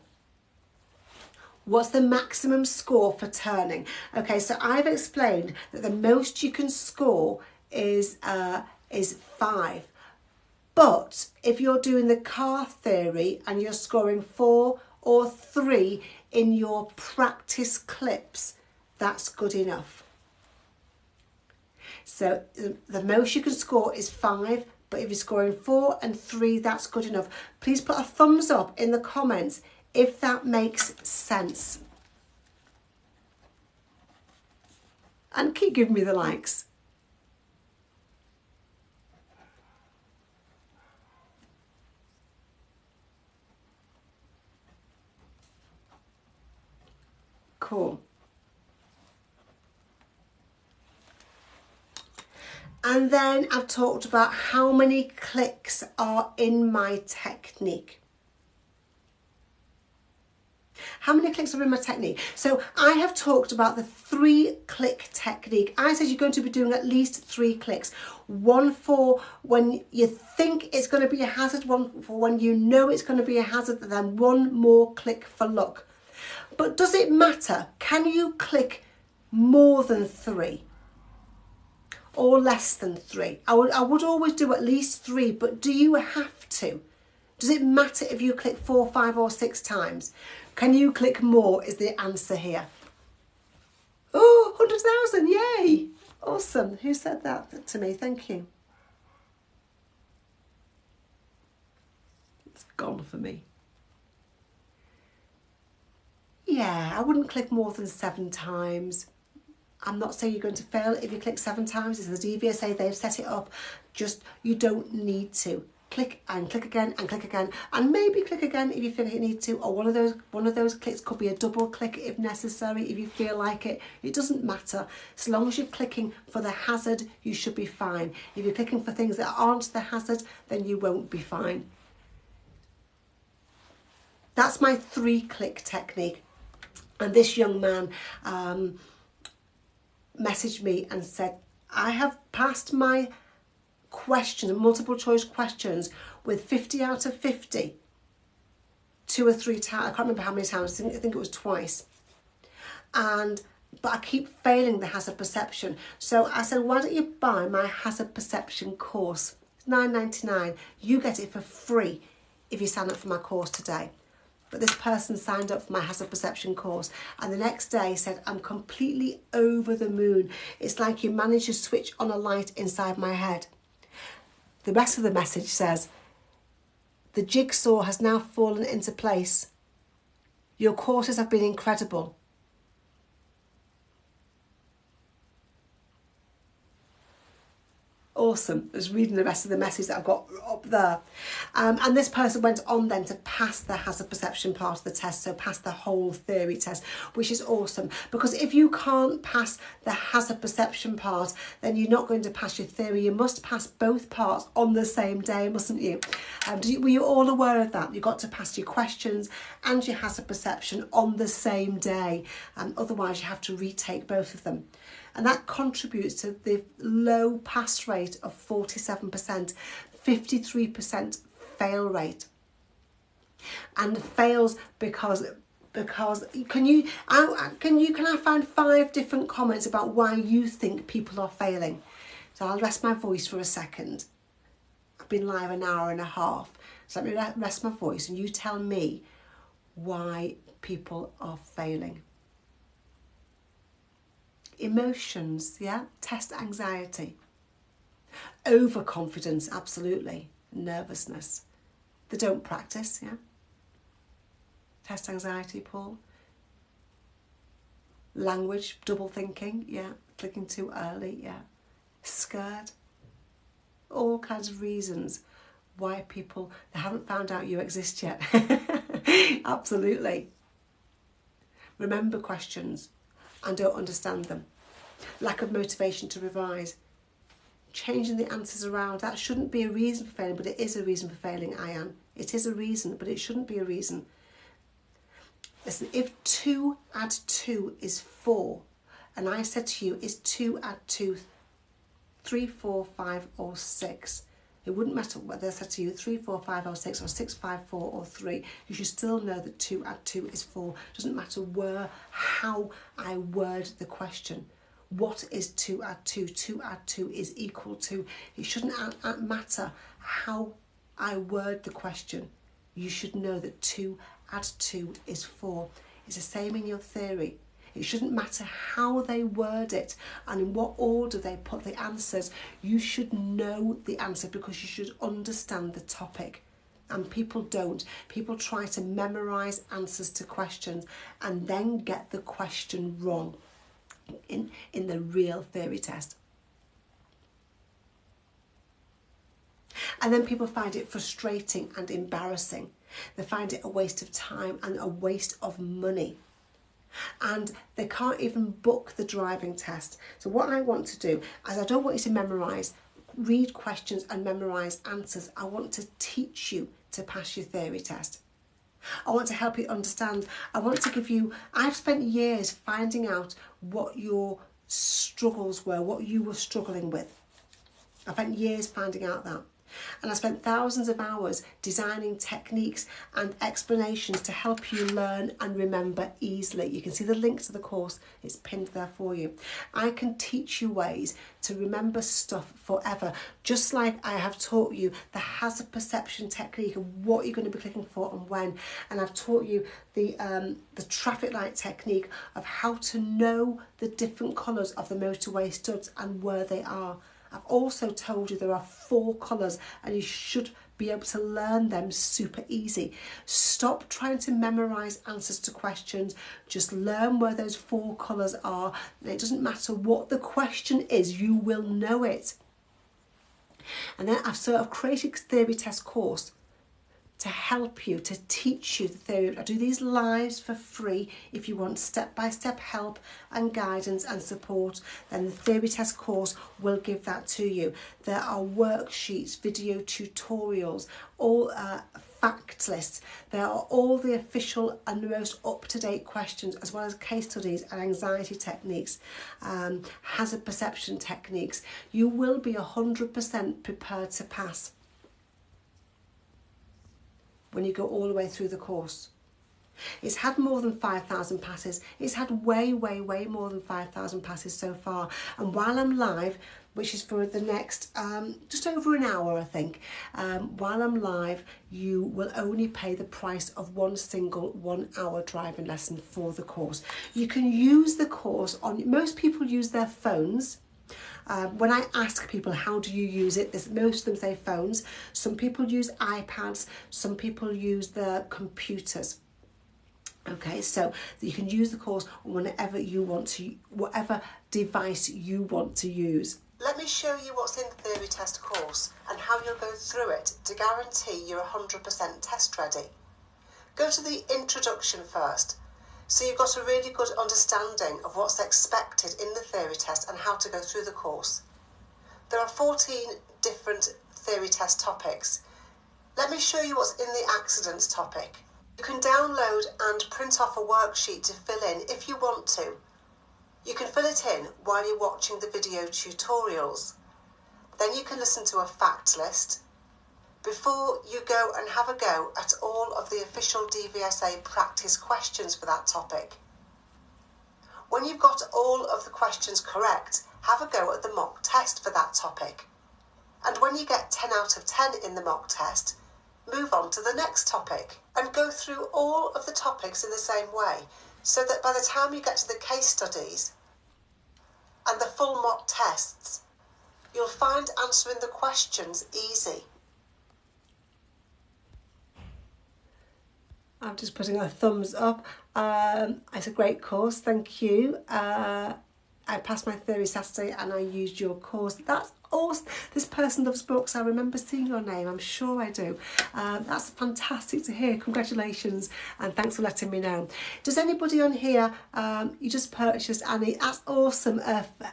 What's the maximum score for turning? Okay, so I've explained that the most you can score is 5. But if you're doing the car theory and you're scoring 4 or 3 in your practice clips, that's good enough. So the most you can score is 5, but if you're scoring 4 and 3, that's good enough. Please put a thumbs up in the comments if that makes sense. And keep giving me the likes. Cool. And then I've talked about how many clicks are in my technique. How many clicks are in my technique? So I have talked about the 3-click technique. I said you're going to be doing at least 3 clicks. One for when you think it's going to be a hazard, one for when you know it's going to be a hazard, and then one more click for luck. But does it matter? Can you click more than 3? Or less than 3? I would always do at least 3, but do you have to? Does it matter if you click 4, 5 or 6 times? Can you click more is the answer here. Oh, 100,000, yay! Awesome. Who said that to me? Thank you. It's gone for me. Yeah, I wouldn't click more than 7 times. I'm not saying you're going to fail if you click 7 times. It's the DVSA, they've set it up. Just, you don't need to. Click and click again and click again. And maybe click again if you feel like you need to. Or one of those clicks could be a double click if necessary, if you feel like it. It doesn't matter. As long as you're clicking for the hazard, you should be fine. If you're clicking for things that aren't the hazard, then you won't be fine. That's my 3-click technique. And this young man messaged me and said, I have passed my questions, multiple choice questions, with 50 out of 50, 2 or 3 times. I can't remember how many times. I think it was twice. But I keep failing the hazard perception. So I said, why don't you buy my hazard perception course? It's £9.99. You get it for free if you sign up for my course today. But this person signed up for my hazard perception course, and the next day said, I'm completely over the moon. It's like you managed to switch on a light inside my head. The rest of the message says, the jigsaw has now fallen into place. Your courses have been incredible. Awesome. I was reading the rest of the message that I've got up there. And this person went on then to pass the hazard perception part of the test, so pass the whole theory test, which is awesome. Because if you can't pass the hazard perception part, then you're not going to pass your theory. You must pass both parts on the same day, mustn't you? Were you all aware of that? You got to pass your questions and your hazard perception on the same day. Otherwise, you have to retake both of them. And that contributes to the low pass rate of 47%, 53% fail rate. And fails because can I find 5 different comments about why you think people are failing? So I'll rest my voice for a second. I've been live an hour and a half. So let me rest my voice and you tell me why people are failing. Emotions, yeah, test anxiety, overconfidence, absolutely, nervousness. They don't practice, yeah. Test anxiety, Paul. Language, double thinking, yeah. Clicking too early, yeah. Scared. All kinds of reasons why people, they haven't found out you exist yet. Absolutely. Remember questions and don't understand them. Lack of motivation to revise. Changing the answers around. That shouldn't be a reason for failing, but it is a reason for failing, Ian. It is a reason, but it shouldn't be a reason. Listen, if 2 add 2 is 4, and I said to you, is 2 add 2 3, 4, 5 or 6? It wouldn't matter whether I said to you 3, 4, 5 or 6 or 6, 5, 4 or 3. You should still know that 2 add 2 is 4. It doesn't matter how I word the question. What is 2 add 2? 2 add 2 is equal to. It shouldn't matter how I word the question. You should know that 2 add 2 is 4. It's the same in your theory. It shouldn't matter how they word it and in what order they put the answers. You should know the answer because you should understand the topic. And people don't. People try to memorise answers to questions and then get the question wrong in the real theory test. And then people find it frustrating and embarrassing. They find it a waste of time and a waste of money. And they can't even book the driving test. So what I want to do, as I don't want you to memorise, read questions and memorise answers, I want to teach you to pass your theory test. I want to help you understand. I want to give you, I've spent years finding out what your struggles were, what you were struggling with. I spent years finding out that. And I spent thousands of hours designing techniques and explanations to help you learn and remember easily. You can see the link to the course, it's pinned there for you. I can teach you ways to remember stuff forever, just like I have taught you the hazard perception technique of what you're going to be clicking for and when. And I've taught you the traffic light technique of how to know the different colours of the motorway studs and where they are. I've also told you there are 4 colours and you should be able to learn them super easy. Stop trying to memorise answers to questions. Just learn where those 4 colours are. And it doesn't matter what the question is, you will know it. And then I've created a theory test course to help you, to teach you the theory. I do these lives for free. If you want step-by-step help and guidance and support, then the theory test course will give that to you. There are worksheets, video tutorials, all fact lists. There are all the official and the most up-to-date questions, as well as case studies and anxiety techniques, hazard perception techniques. You will be 100% prepared to pass when you go all the way through the course. It's had more than 5,000 passes. It's had way, way, way more than 5,000 passes so far. And while I'm live, which is for the next just over an hour, I think, while I'm live, you will only pay the price of one single 1-hour driving lesson for the course. You can use the course on, most people use their phones. When I ask people how do you use it, most of them say phones. Some people use iPads, some people use their computers. Okay, so you can use the course whenever you want to, whatever device you want to use. Let me show you what's in the theory test course and how you'll go through it to guarantee you're 100% test ready. Go to the introduction first, so you've got a really good understanding of what's expected in the theory test and how to go through the course. There are 14 different theory test topics. Let me show you what's in the accidents topic. You can download and print off a worksheet to fill in if you want to. You can fill it in while you're watching the video tutorials. Then you can listen to a fact list before you go and have a go at all of the official DVSA practice questions for that topic. When you've got all of the questions correct, have a go at the mock test for that topic. And when you get 10 out of 10 in the mock test, move on to the next topic and go through all of the topics in the same way, so that by the time you get to the case studies and the full mock tests, you'll find answering the questions easy. I'm just putting a thumbs up. It's a great course, thank you. I passed my theory Saturday and I used your course. That's awesome. This person loves books. I remember seeing your name. I'm sure I do. That's fantastic to hear. Congratulations and thanks for letting me know. Does anybody on here, you just purchased Annie? That's awesome,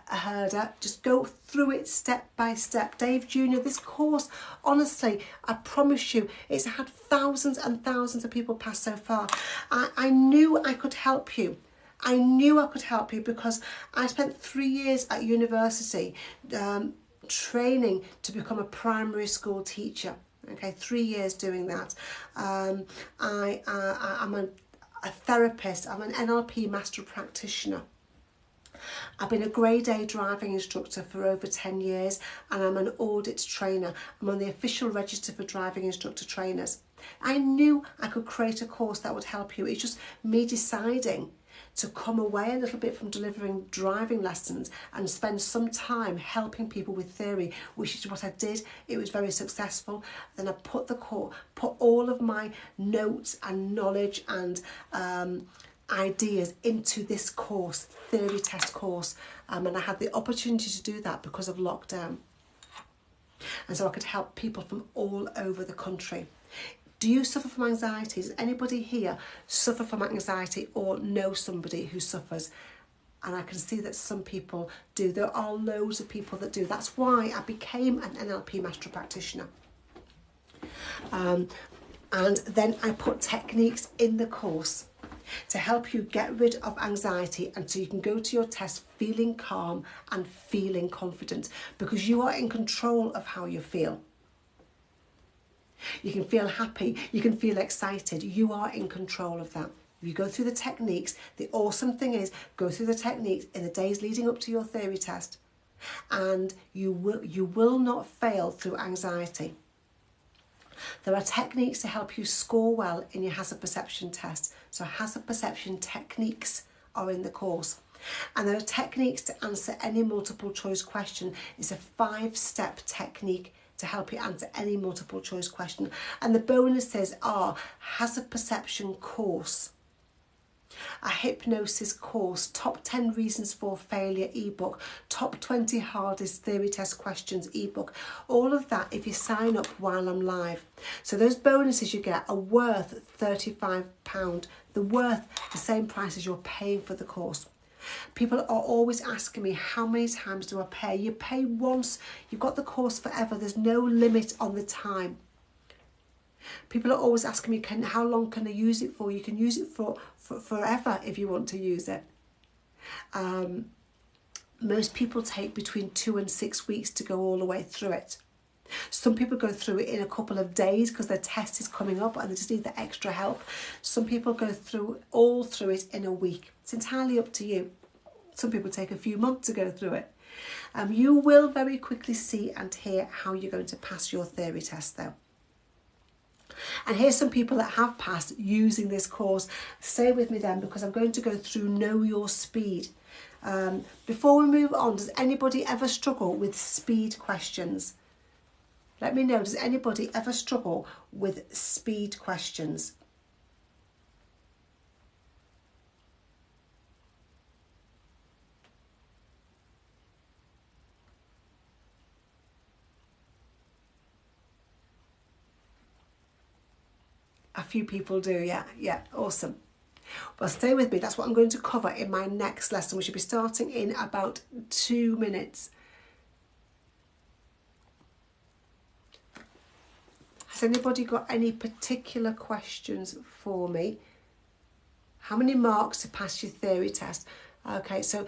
Herder. Just go through it step by step. Dave Jr., this course, honestly, I promise you, it's had thousands and thousands of people pass so far. I knew I could help you. I knew I could help you because I spent 3 years at university training to become a primary school teacher. Okay, 3 years doing that. I'm a therapist. I'm an NLP master practitioner. I've been a grade A driving instructor for over 10 years and I'm an audit trainer. I'm on the official register for driving instructor trainers. I knew I could create a course that would help you. It's just me deciding to come away a little bit from delivering driving lessons and spend some time helping people with theory, which is what I did. It was very successful. Then I put all of my notes and knowledge and ideas into this course, theory test course, and I had the opportunity to do that because of lockdown. And so I could help people from all over the country. Do you suffer from anxiety? Does anybody here suffer from anxiety or know somebody who suffers? And I can see that some people do. There are loads of people that do. That's why I became an NLP master practitioner. And then I put techniques in the course to help you get rid of anxiety, and so you can go to your test feeling calm and feeling confident, because you are in control of how you feel. You can feel happy, you can feel excited, you are in control of that. If you go through the techniques, the awesome thing is, go through the techniques in the days leading up to your theory test, and you will not fail through anxiety. There are techniques to help you score well in your hazard perception test. So hazard perception techniques are in the course. And there are techniques to answer any multiple choice question. It's a 5-step technique to help you answer any multiple choice question. And the bonuses are hazard perception course, a hypnosis course, top 10 reasons for failure ebook, top 20 hardest theory test questions ebook, all of that if you sign up while I'm live. So those bonuses you get are worth £35. They're worth the same price as you're paying for the course. People are always asking me, how many times do I pay? You pay once, you've got the course forever. There's no limit on the time. People are always asking me, how long can I use it for? You can use it for forever if you want to use it. Most people take between 2 and 6 weeks to go all the way through it. Some people go through it in a couple of days because their test is coming up and they just need the extra help. Some people go through it in a week. It's entirely up to you. Some people take a few months to go through it. You will very quickly see and hear how you're going to pass your theory test though. And here's some people that have passed using this course. Stay with me then, because I'm going to go through Know Your Speed. Before we move on, does anybody ever struggle with speed questions? Let me know, does anybody ever struggle with speed questions? A few people do, yeah, awesome. Well, stay with me. That's what I'm going to cover in my next lesson. We should be starting in about 2 minutes. Has anybody got any particular questions for me? How many marks to pass your theory test? Okay, so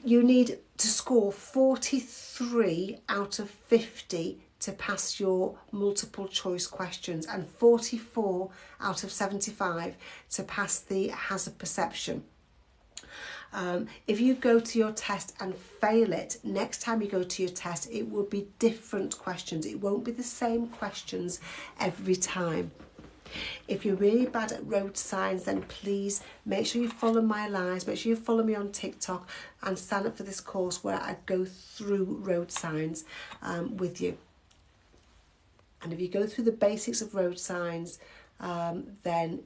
you need to score 43 out of 50 to pass your multiple choice questions, and 44 out of 75 to pass the hazard perception. If you go to your test and fail it, next time you go to your test, it will be different questions. It won't be the same questions every time. If you're really bad at road signs, then please make sure you follow my lives, make sure you follow me on TikTok and sign up for this course where I go through road signs with you. And if you go through the basics of road signs, then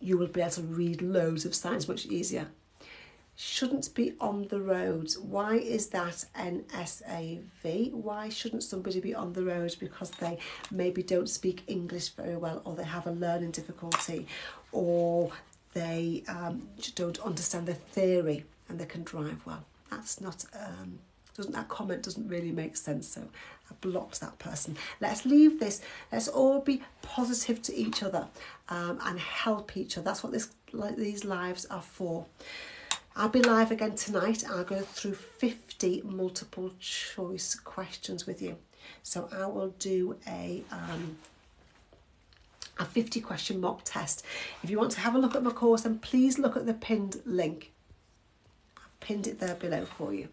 you will be able to read loads of signs much easier. Shouldn't be on the roads. Why is that NSAV? Why shouldn't somebody be on the roads? Because they maybe don't speak English very well, or they have a learning difficulty, or they don't understand the theory and they can drive well. That's not... that comment doesn't really make sense, so I blocked that person. Let's leave this. Let's all be positive to each other and help each other. That's what these lives are for. I'll be live again tonight. I'll go through 50 multiple choice questions with you. So I will do a 50 question mock test. If you want to have a look at my course, then please look at the pinned link. I've pinned it there below for you.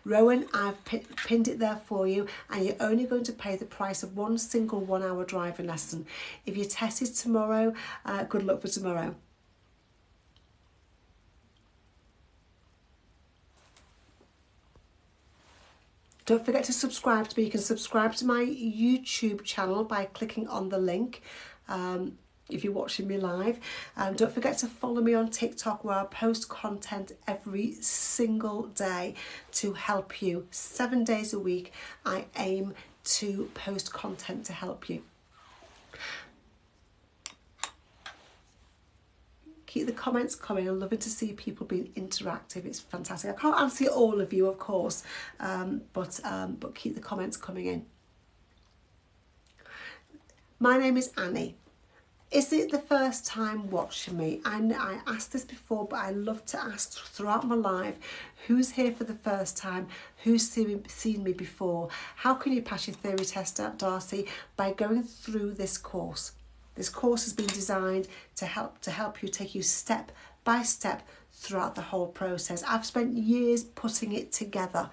Rowan, I've pinned it there for you, and you're only going to pay the price of one single 1 hour driving lesson. If your test is tomorrow, good luck for tomorrow. Don't forget to subscribe to me. You can subscribe to my YouTube channel by clicking on the link if you're watching me live. Don't forget to follow me on TikTok, where I post content every single day to help you. 7 days a week, I aim to post content to help you. Keep the comments coming. I'm loving to see people being interactive. It's fantastic. I can't answer all of you, of course, but keep the comments coming in. My name is Annie. Is it the first time watching me? I asked this before, but I love to ask throughout my life, who's here for the first time? Who's seen me before? How can you pass your theory test at Darcy? By going through this course. This course has been designed to help you, take you step by step throughout the whole process. I've spent years putting it together,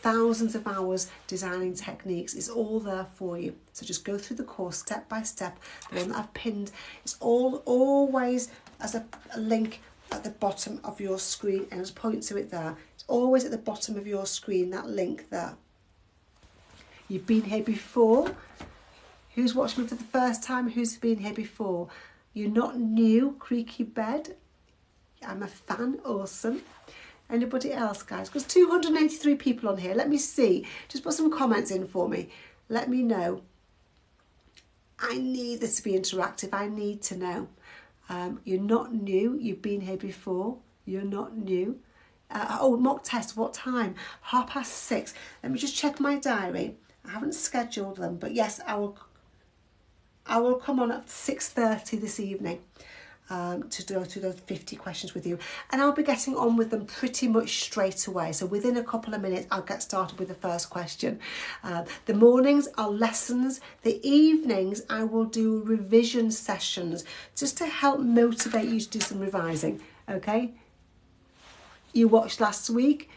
thousands of hours designing techniques. It's all there for you. So just go through the course step by step. The one that I've pinned, it's always as a link at the bottom of your screen, and just point to it there. It's always at the bottom of your screen, that link there. You've been here before. Who's watched me for the first time? Who's been here before? You're not new, creaky bed. I'm a fan, awesome. Anybody else, guys? Because 283 people on here. Let me see. Just put some comments in for me. Let me know. I need this to be interactive. I need to know. You're not new. You've been here before. You're not new. Mock test. What time? 6:30. Let me just check my diary. I haven't scheduled them, but yes, I will come on at 6:30 this evening to go through those 50 questions with you. And I'll be getting on with them pretty much straight away. So within a couple of minutes, I'll get started with the first question. The mornings are lessons. The evenings, I will do revision sessions just to help motivate you to do some revising. Okay? You watched last week.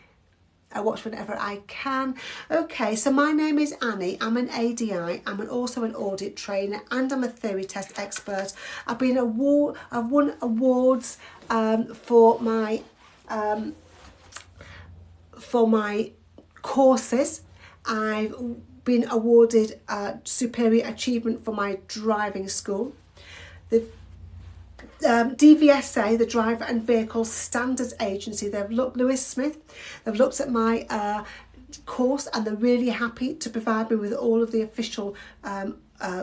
I watch whenever I can. Okay, so my name is Annie. I'm an ADI. I'm also an audit trainer, and I'm a theory test expert. I've won awards for my courses. I've been awarded superior achievement for my driving school. The DVSA, the Driver and Vehicle Standards Agency, they've looked, Lewis Smith, they've looked at my course, and they're really happy to provide me with all of the official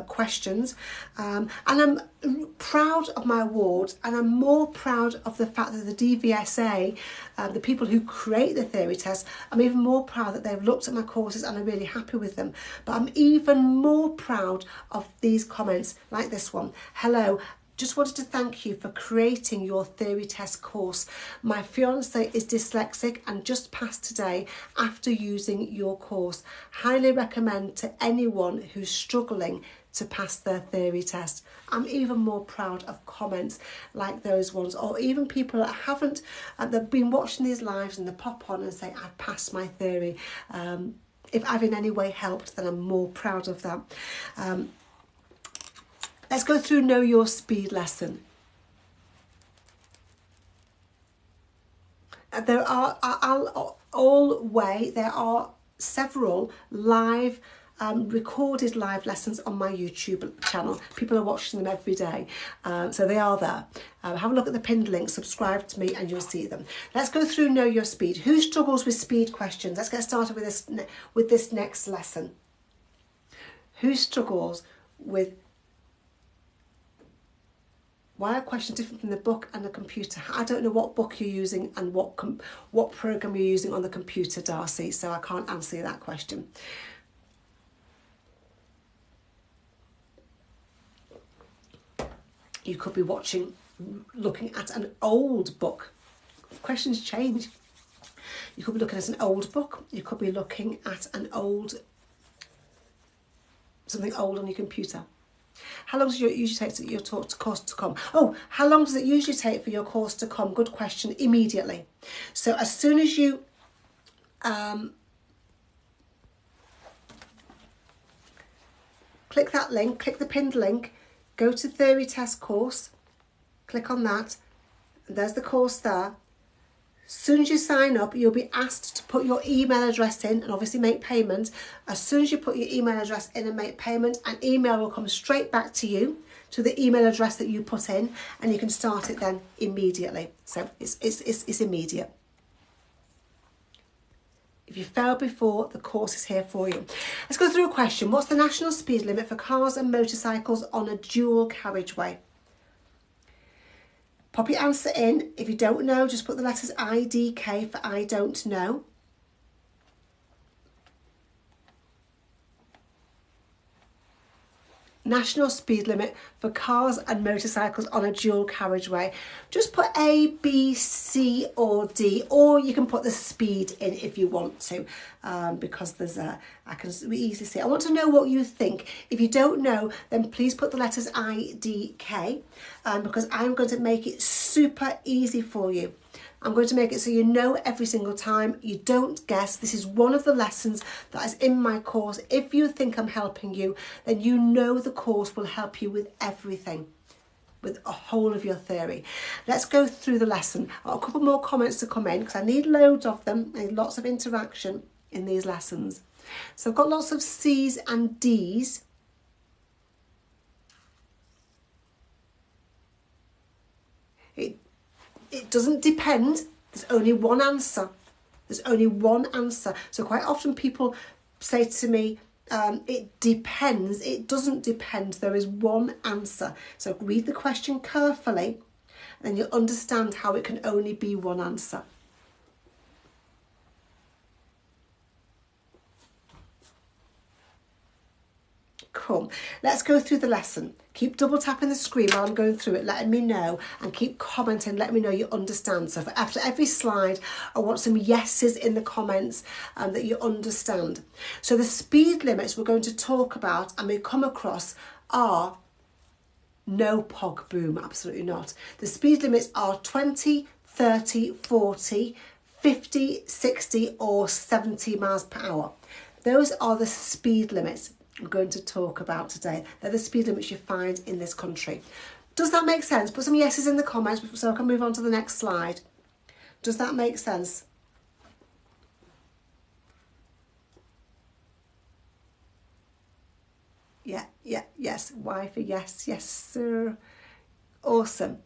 questions. And I'm proud of my awards, and I'm more proud of the fact that the DVSA, the people who create the theory test, I'm even more proud that they've looked at my courses and are really happy with them. But I'm even more proud of these comments like this one. Hello. Just wanted to thank you for creating your theory test course. My fiance is dyslexic and just passed today after using your course. Highly recommend to anyone who's struggling to pass their theory test. I'm even more proud of comments like those ones, or even people that haven't, they've been watching these lives and they pop on and say, I've passed my theory. If I've in any way helped, then I'm more proud of that. Let's go through Know Your Speed lesson. There are several live, recorded live lessons on my YouTube channel. People are watching them every day, so they are there. Have a look at the pinned link, subscribe to me, and you'll see them. Let's go through Know Your Speed. Who struggles with speed questions? Let's get started with this next lesson. Who struggles with why are questions different from the book and the computer? I don't know what book you're using and what program you're using on the computer, Darcy, so I can't answer that question. You could be looking at an old book. Questions change. You could be looking at an old book. You could be looking at something old on your computer. How long does it usually take for your course to come? Oh, how long does it usually take for your course to come? Good question. Immediately. So as soon as you click that link, click the pinned link, go to theory test course, click on that, and there's the course there. As soon as you sign up, you'll be asked to put your email address in and obviously make payment. As soon as you put your email address in and make payment, an email will come straight back to you, to the email address that you put in, and you can start it then immediately. So it's immediate. If you failed before, the course is here for you. Let's go through a question. What's the national speed limit for cars and motorcycles on a dual carriageway? Pop your answer in. If you don't know, just put the letters IDK for I don't know. National speed limit for cars and motorcycles on a dual carriageway. Just put A, B, C or D, or you can put the speed in if you want to, because there's I can easily see. I want to know what you think. If you don't know, then please put the letters IDK, because I'm going to make it super easy for you. I'm going to make it so you know every single time. You don't guess. This is one of the lessons that is in my course. If you think I'm helping you, then you know the course will help you with everything, with a whole of your theory. Let's go through the lesson. I've got a couple more comments to come in because I need loads of them. I need lots of interaction in these lessons. So I've got lots of C's and D's. It doesn't depend. There's only one answer. There's only one answer. So quite often people say to me, it depends. It doesn't depend. There is one answer. So read the question carefully, and then you'll understand how it can only be one answer. Cool. Let's go through the lesson. Keep double tapping the screen while I'm going through it, letting me know, and keep commenting, letting me know you understand. So after every slide, I want some yeses in the comments that you understand. So the speed limits we're going to talk about and we come across are no pog boom, absolutely not. The speed limits are 20, 30, 40, 50, 60 or 70 miles per hour. Those are the speed limits I'm going to talk about today. They're the speed limits you find in this country. Does that make sense? Put some yeses in the comments so I can move on to the next slide. Does that make sense? Yeah, yes. Y for yes, yes, sir. Awesome.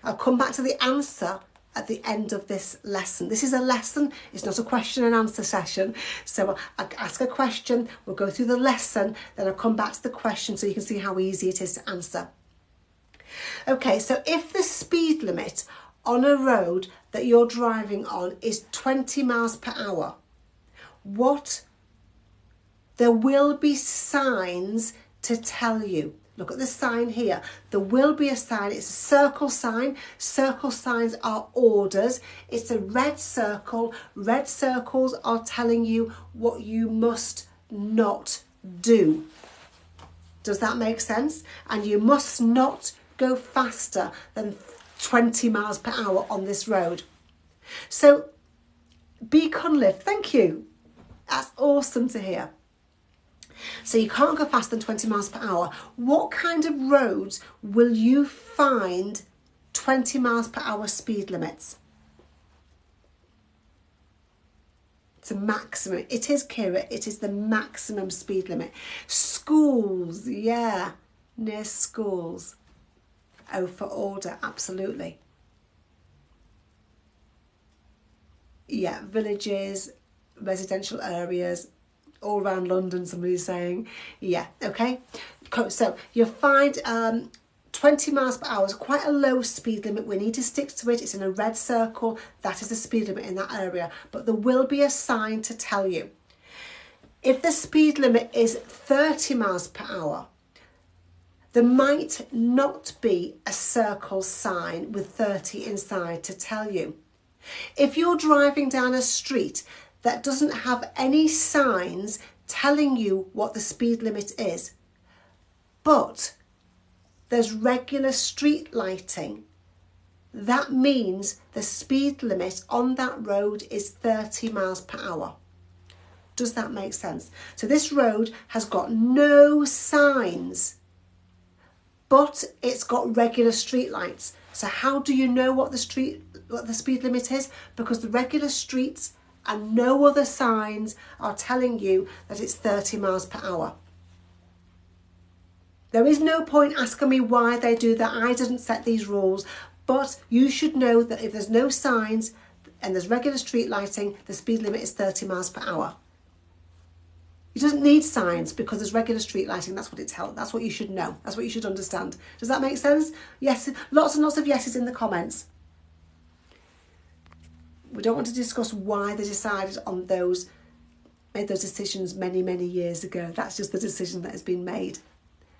I'll come back to the answer at the end of this lesson. This is a lesson, it's not a question and answer session. So I ask a question, we'll go through the lesson, then I'll come back to the question so you can see how easy it is to answer. Okay, so if the speed limit on a road that you're driving on is 20 miles per hour, there will be signs to tell you. Look at the sign here. There will be a sign. It's a circle sign. Circle signs are orders. It's a red circle. Red circles are telling you what you must not do. Does that make sense? And you must not go faster than 20 miles per hour on this road. So, Beacon Lift, thank you. That's awesome to hear. So you can't go faster than 20 miles per hour. What kind of roads will you find 20 miles per hour speed limits? It's a maximum. It is, Kira, it is the maximum speed limit. Schools, yeah, near schools. O for order, absolutely. Yeah, villages, residential areas, all around London, somebody's saying. Yeah, okay. So you'll find 20 miles per hour is quite a low speed limit. We need to stick to it. It's in a red circle. That is the speed limit in that area. But there will be a sign to tell you. If the speed limit is 30 miles per hour, there might not be a circle sign with 30 inside to tell you. If you're driving down a street that doesn't have any signs telling you what the speed limit is, but there's regular street lighting, that means the speed limit on that road is 30 miles per hour. Does that make sense? So this road has got no signs, but it's got regular street lights. So how do you know what the speed limit is? Because the regular streets and no other signs are telling you that it's 30 miles per hour. There is no point asking me why they do that. I didn't set these rules, but you should know that if there's no signs and there's regular street lighting, the speed limit is 30 miles per hour. It doesn't need signs because there's regular street lighting. That's what it tells. That's what you should know. That's what you should understand. Does that make sense? Yes, lots and lots of yeses in the comments. We don't want to discuss why they decided on those, made those decisions many, many years ago. That's just the decision that has been made.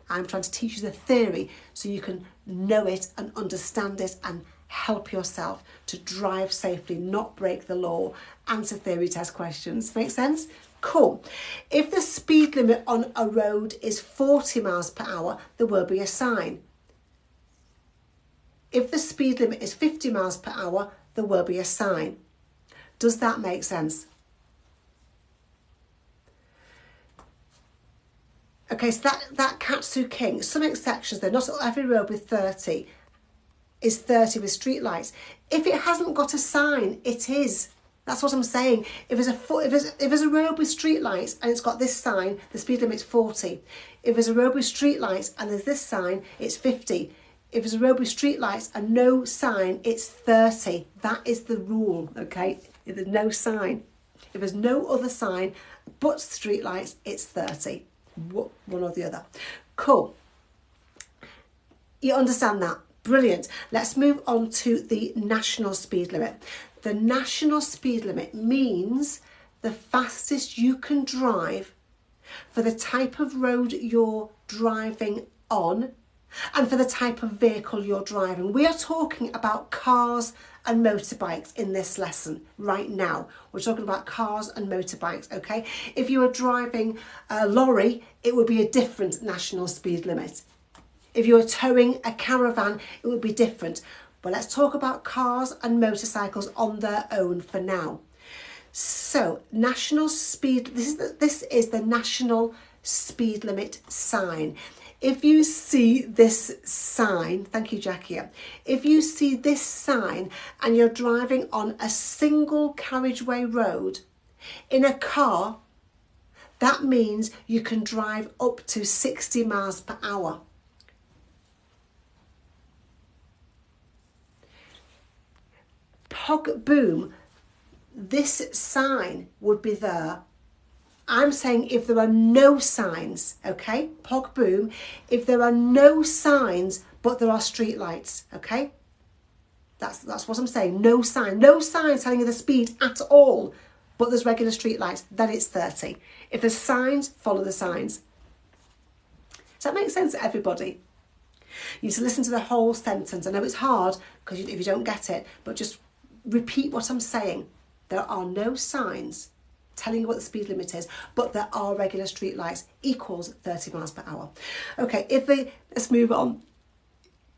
I'm trying to teach you the theory so you can know it and understand it and help yourself to drive safely, not break the law, answer theory test questions. Make sense? Cool. If the speed limit on a road is 40 miles per hour, there will be a sign. If the speed limit is 50 miles per hour, there will be a sign. Does that make sense? Okay, so that Katsu King, some exceptions though, not every road with 30 is 30 with street lights. If it hasn't got a sign, it is. That's what I'm saying. If there's a road with street lights and it's got this sign, the speed limit's 40. If there's a road with street lights and there's this sign, it's 50. If there's a road with street lights and no sign, it's 30. That is the rule, okay? If there's no sign. If there's no other sign but street lights, it's 30. One or the other. Cool. You understand that? Brilliant. Let's move on to the national speed limit. The national speed limit means the fastest you can drive for the type of road you're driving on and for the type of vehicle you're driving. We are talking about cars and motorbikes in this lesson right now. We're talking about cars and motorbikes, okay? If you were driving a lorry, it would be a different national speed limit. If you were towing a caravan, it would be different. But let's talk about cars and motorcycles on their own for now. So, national speed, this is the national speed limit sign. If you see this sign, thank you, Jackie. If you see this sign and you're driving on a single carriageway road in a car, that means you can drive up to 60 miles per hour. Pog boom, this sign would be there. I'm saying if there are no signs, okay? Pog boom, if there are no signs, but there are street lights, okay? That's what I'm saying. No sign. No signs telling you the speed at all, but there's regular street lights, then it's 30. If there's signs, follow the signs. Does that make sense to everybody? You need to listen to the whole sentence. I know it's hard because if you don't get it, but just repeat what I'm saying. There are no signs telling you what the speed limit is, but there are regular street lights equals 30 miles per hour. Okay, let's move on.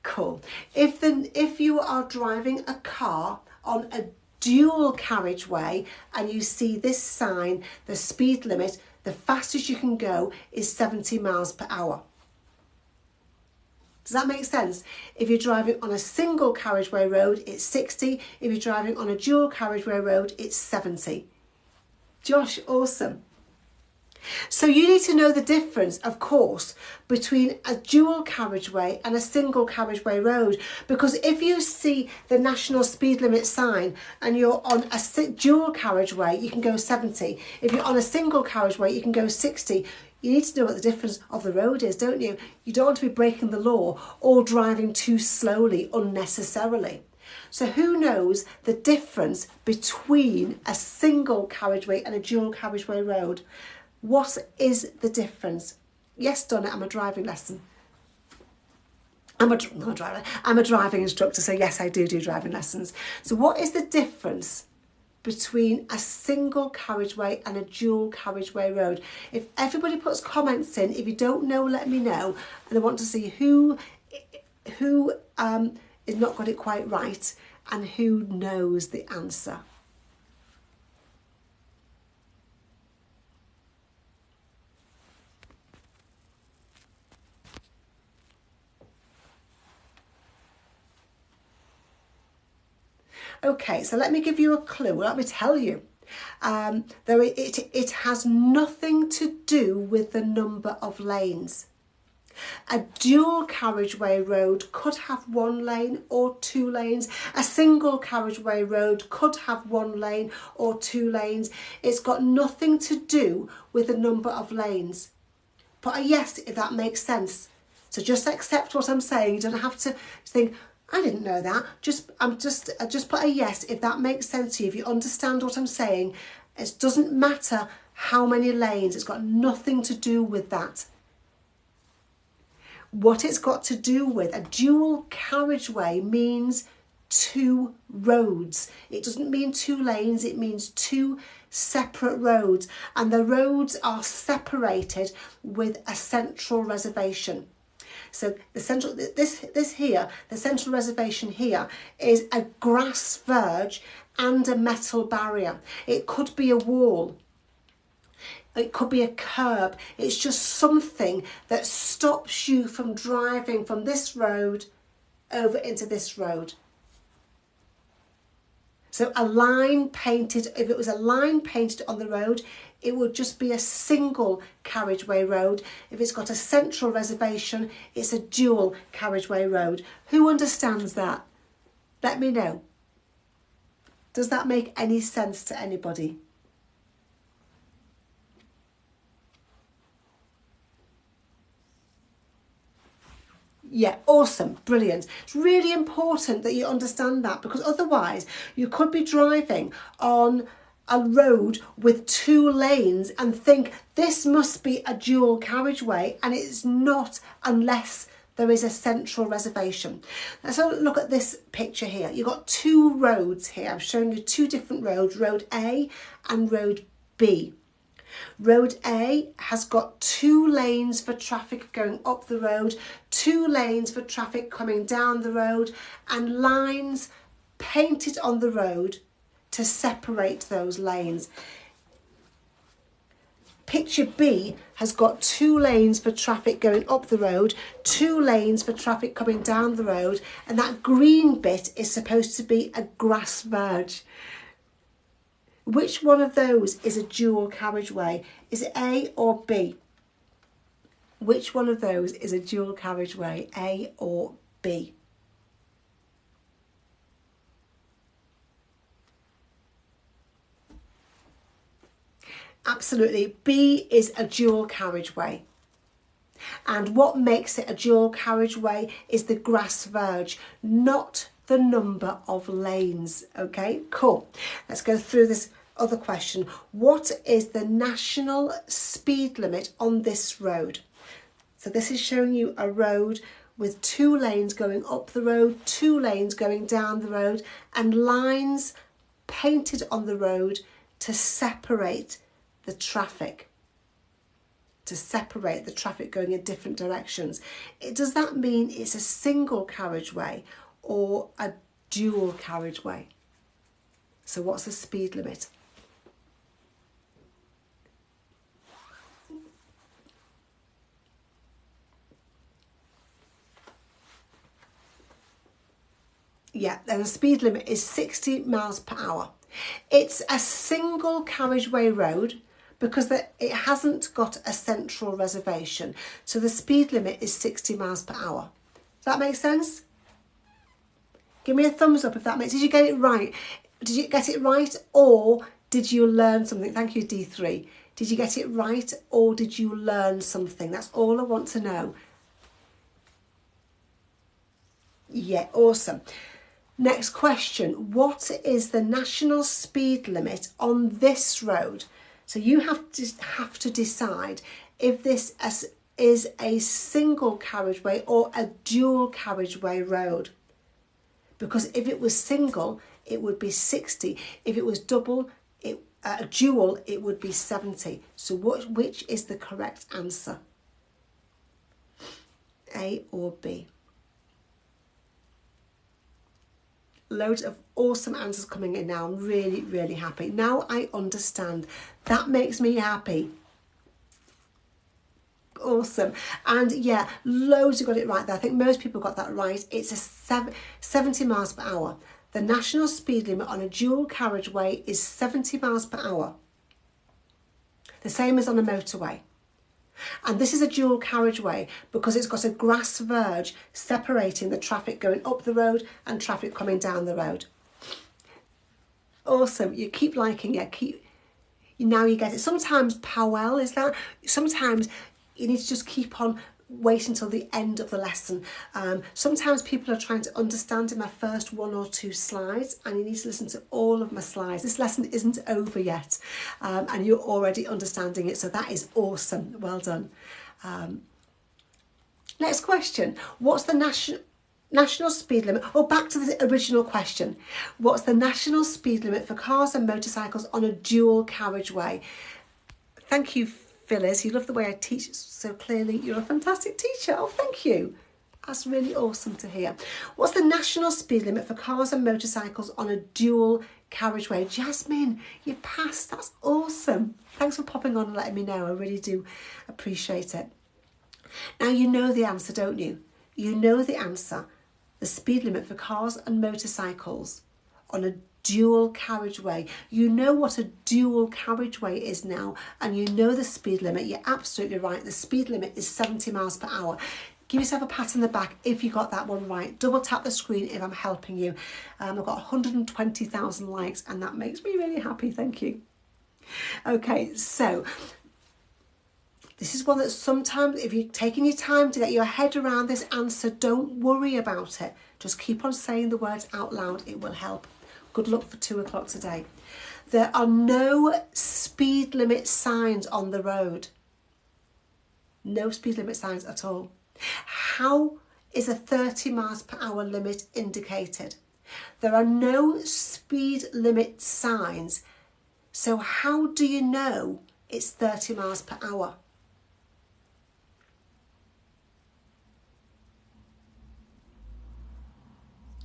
Cool. If you are driving a car on a dual carriageway and you see this sign, the speed limit, the fastest you can go is 70 miles per hour. Does that make sense? If you're driving on a single carriageway road, it's 60. If you're driving on a dual carriageway road, it's 70. Josh, awesome. So you need to know the difference, of course, between a dual carriageway and a single carriageway road. Because if you see the national speed limit sign and you're on a dual carriageway, you can go 70. If you're on a single carriageway, you can go 60. You need to know what the difference of the road is, don't you? You don't want to be breaking the law or driving too slowly unnecessarily. So who knows the difference between a single carriageway and a dual carriageway road? What is the difference? Yes, Donna, I'm a driving lesson. I'm a driving instructor, so yes, I do driving lessons. So what is the difference between a single carriageway and a dual carriageway road? If everybody puts comments in, if you don't know, let me know. And I want to see who is not got it quite right and who knows the answer. Okay, so let me give you a clue. Let me tell you. Though it has nothing to do with the number of lanes. A dual carriageway road could have one lane or two lanes. A single carriageway road could have one lane or two lanes. It's got nothing to do with the number of lanes. Put a yes if that makes sense. So just accept what I'm saying. You don't have to think, I didn't know that. I just put a yes if that makes sense to you. If you understand what I'm saying, it doesn't matter how many lanes. It's got nothing to do with that. What it's got to do with, a dual carriageway means two roads. It doesn't mean two lanes, it means two separate roads. And the roads are separated with a central reservation. So the central, the central reservation here is a grass verge and a metal barrier. It could be a wall. It could be a curb. It's just something that stops you from driving from this road over into this road. So a line painted, if it was a line painted on the road, it would just be a single carriageway road. If it's got a central reservation, it's a dual carriageway road. Who understands that? Let me know. Does that make any sense to anybody? Yeah, awesome, brilliant. It's really important that you understand that, because otherwise you could be driving on a road with two lanes and think this must be a dual carriageway, and it's not unless there is a central reservation. Let's have a look at this picture here. You've got two roads here. I'm showing you two different roads, Road A and Road B. Road A has got two lanes for traffic going up the road, two lanes for traffic coming down the road, and lines painted on the road to separate those lanes. Picture B has got two lanes for traffic going up the road, two lanes for traffic coming down the road, and that green bit is supposed to be a grass verge. Which one of those is a dual carriageway? Is it A or B? Which one of those is a dual carriageway, A or B? Absolutely, B is a dual carriageway. And what makes it a dual carriageway is the grass verge, not the number of lanes. Okay, cool. Let's go through this other question. What is the national speed limit on this road? So this is showing you a road with two lanes going up the road, two lanes going down the road, and lines painted on the road to separate the traffic. To separate the traffic going in different directions. Does that mean it's a single carriageway or a dual carriageway? So what's the speed limit? Yeah, and the speed limit is 60 miles per hour. It's a single carriageway road because it hasn't got a central reservation. So the speed limit is 60 miles per hour. Does that make sense? Give me a thumbs up if that makes sense. Did you get it right? Did you get it right, or did you learn something? Thank you, D3. Did you get it right, or did you learn something? That's all I want to know. Yeah, awesome. Next question. What is the national speed limit on this road? So you have to decide if this is a single carriageway or a dual carriageway road. Because if it was single, it would be 60. If it was dual, it would be 70. So which is the correct answer? A or B? Loads of awesome answers coming in now. I'm really, really happy. Now I understand. That makes me happy. Awesome. And yeah, loads have got it right there. I think most people got that right. It's a 70 miles per hour. The national speed limit on a dual carriageway is 70 miles per hour. The same as on a motorway. And this is a dual carriageway because it's got a grass verge separating the traffic going up the road and traffic coming down the road. Awesome. You keep liking it. Now you get it. Sometimes Powell is that. Sometimes you need to just keep on waiting until the end of the lesson. Sometimes people are trying to understand in my first 1 or 2 slides, and you need to listen to all of my slides. This lesson isn't over yet, and you're already understanding it, so that is awesome. Well done. Next question. What's the national speed limit? Oh, back to the original question. What's the national speed limit for cars and motorcycles on a dual carriageway? Thank you, Phyllis. You love the way I teach so clearly. You're a fantastic teacher. Oh, thank you. That's really awesome to hear. What's the national speed limit for cars and motorcycles on a dual carriageway? Jasmine, you passed. That's awesome. Thanks for popping on and letting me know. I really do appreciate it. Now you know the answer, don't you? You know the answer. The speed limit for cars and motorcycles on a dual carriageway. You know what a dual carriageway is now, and you know the speed limit. You're absolutely right. The speed limit is 70 miles per hour. Give yourself a pat on the back if you got that one right. Double tap the screen if I'm helping you. I've got 120,000 likes, and that makes me really happy. Thank you. Okay, so this is one that sometimes, if you're taking your time to get your head around this answer, don't worry about it. Just keep on saying the words out loud. It will help. Good luck for 2 o'clock today. There are no speed limit signs on the road. No speed limit signs at all. How is a 30 miles per hour limit indicated? There are no speed limit signs. So how do you know it's 30 miles per hour?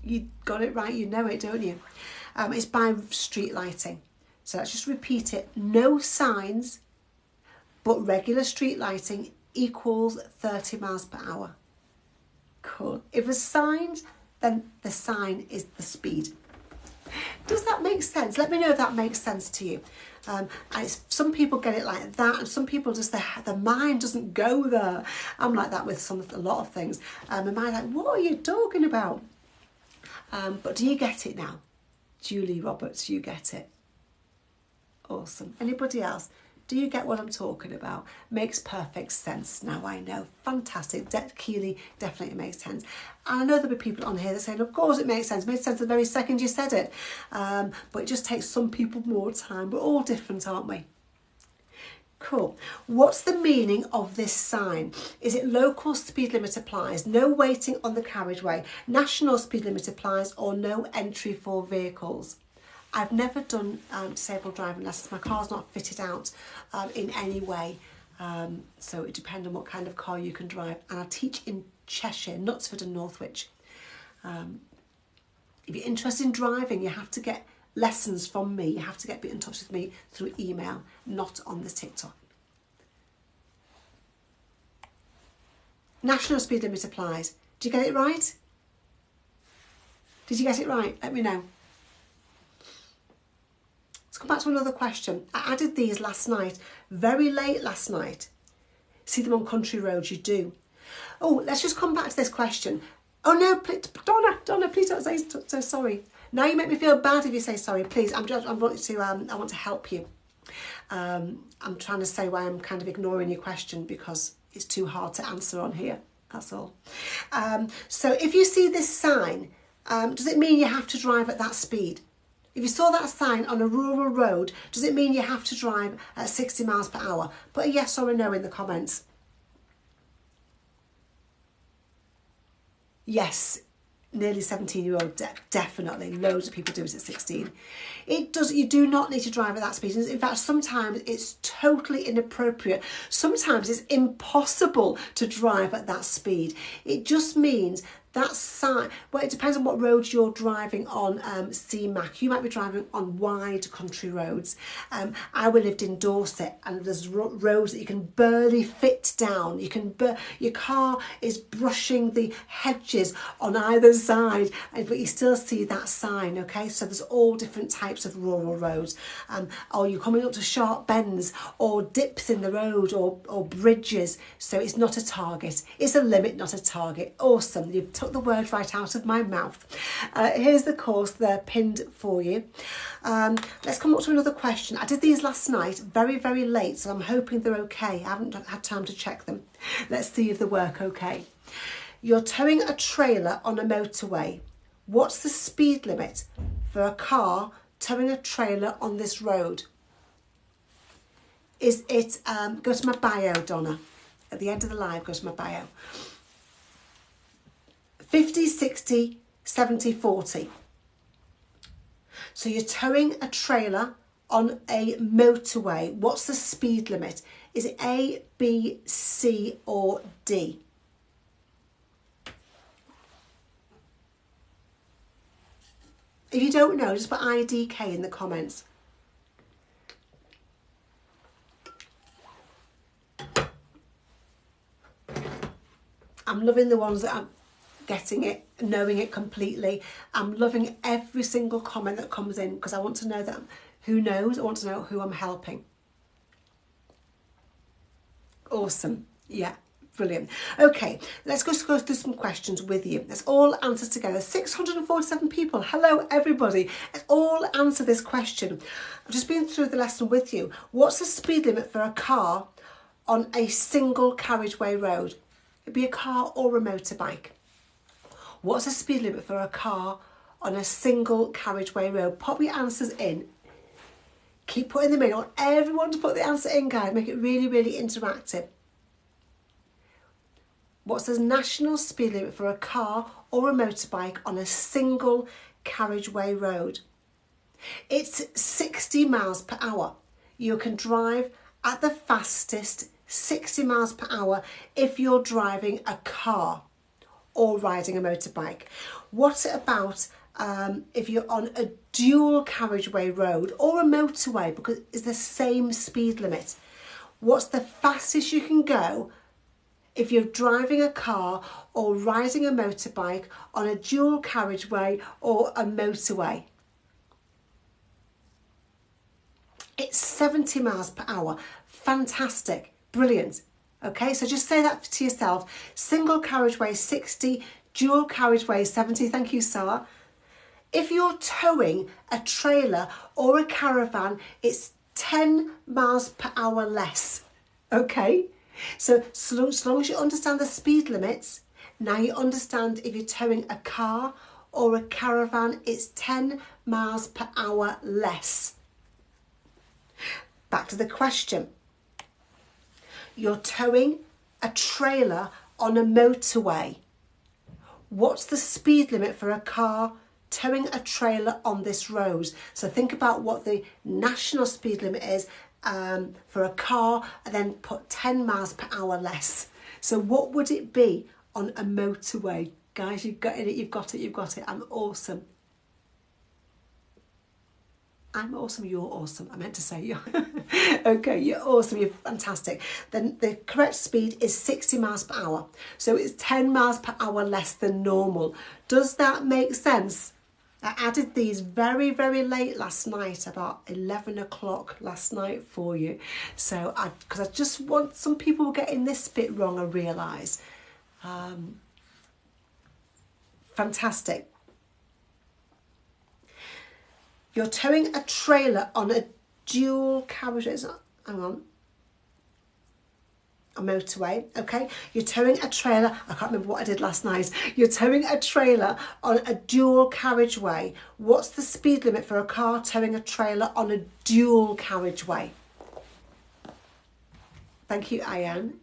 You got it right, you know it, don't you? It's by street lighting. So let's just repeat it. No signs, but regular street lighting equals 30 miles per hour. Cool. If there's signs, then the sign is the speed. Does that make sense? Let me know if that makes sense to you. Some people get it like that, and some people just, the mind doesn't go there. I'm like that with a lot of things. My mind like, what are you talking about? But do you get it now? Julie Roberts, you get it. Awesome. Anybody else? Do you get what I'm talking about? Makes perfect sense now, I know. Fantastic. Keely, definitely makes sense. And I know there'll be people on here that say, of course it makes sense. It made sense the very second you said it. But it just takes some people more time. We're all different, aren't we? Cool. What's the meaning of this sign? Is it local speed limit applies, no waiting on the carriageway, national speed limit applies, or no entry for vehicles? I've never done disabled driving lessons. My car's not fitted out in any way. So it depends on what kind of car you can drive. And I teach in Cheshire, Knutsford and Northwich. If you're interested in driving, you have to get lessons from me. You have to get in touch with me through email, not on the TikTok. National speed limit applies. Did you get it right? Did you get it right? Let me know. Let's come back to another question. I added these last night, very late last night. See them on country roads, you do. Oh, let's just come back to this question. Oh no, Donna, please don't say so sorry. Now you make me feel bad if you say sorry, please. I want to help you. I'm trying to say why I'm kind of ignoring your question because it's too hard to answer on here. That's all. So if you see this sign, does it mean you have to drive at that speed? If you saw that sign on a rural road, does it mean you have to drive at 60 miles per hour? Put a yes or a no in the comments. Yes, nearly 17-year-old, definitely. Loads of people do it at 16. You do not need to drive at that speed. In fact, sometimes it's totally inappropriate. Sometimes it's impossible to drive at that speed. It just means that sign, well, it depends on what roads you're driving on, CMAC. You might be driving on wide country roads. I lived in Dorset, and there's roads that you can barely fit down. Your car is brushing the hedges on either side, but you still see that sign, okay? So there's all different types of rural roads. Or you're coming up to sharp bends or dips in the road or bridges. So it's not a target. It's a limit, not a target. Awesome. You've took the word right out of my mouth. Here's the course there pinned for you. Let's come up to another question. I did these last night, very, very late, so I'm hoping they're okay. I haven't had time to check them. Let's see if they work okay. You're towing a trailer on a motorway. What's the speed limit for a car towing a trailer on this road? Is it, go to my bio, Donna. At the end of the live, go to my bio. 50, 60, 70, 40. So you're towing a trailer on a motorway. What's the speed limit? Is it A, B, C or D? If you don't know, just put IDK in the comments. I'm loving the ones that I'm getting it, knowing it completely. I'm loving every single comment that comes in because I want to know that who knows. I want to know who I'm helping. Awesome. Yeah, brilliant. Okay, let's go through some questions with you. Let's all answer together. 647 people. Hello, everybody. Let's all answer this question. I've just been through the lesson with you. What's the speed limit for a car on a single carriageway road? It'd be a car or a motorbike. What's the speed limit for a car on a single carriageway road? Pop your answers in. Keep putting them in. I want everyone to put the answer in, guys. Make it really, really interactive. What's the national speed limit for a car or a motorbike on a single carriageway road? It's 60 miles per hour. You can drive at the fastest 60 miles per hour if you're driving a car or riding a motorbike. What about if you're on a dual carriageway road or a motorway, because it's the same speed limit? What's the fastest you can go if you're driving a car or riding a motorbike on a dual carriageway or a motorway? It's 70 miles per hour. Fantastic. Brilliant. Okay, so just say that to yourself. Single carriageway 60, dual carriageway 70. Thank you, Sarah. If you're towing a trailer or a caravan, it's 10 miles per hour less. Okay, so long as you understand the speed limits, now you understand if you're towing a car or a caravan, it's 10 miles per hour less. Back to the question. You're towing a trailer on a motorway. What's the speed limit for a car towing a trailer on this road? So think about what the national speed limit is for a car, and then put 10 miles per hour less. So what would it be on a motorway? Guys, you've got it, you've got it, you've got it. I'm awesome. I'm awesome, you're awesome. I meant to say you. Okay, you're awesome, you're fantastic. Then the correct speed is 60 miles per hour. So it's 10 miles per hour less than normal. Does that make sense? I added these very, very late last night, about 11 o'clock last night for you. So, because I just want, some people were getting this bit wrong, I realise. Fantastic. You're towing a trailer on a dual carriage, hang on, a motorway, okay? You're towing a trailer, I can't remember what I did last night. You're towing a trailer on a dual carriageway. What's the speed limit for a car towing a trailer on a dual carriageway? Thank you, Ayan.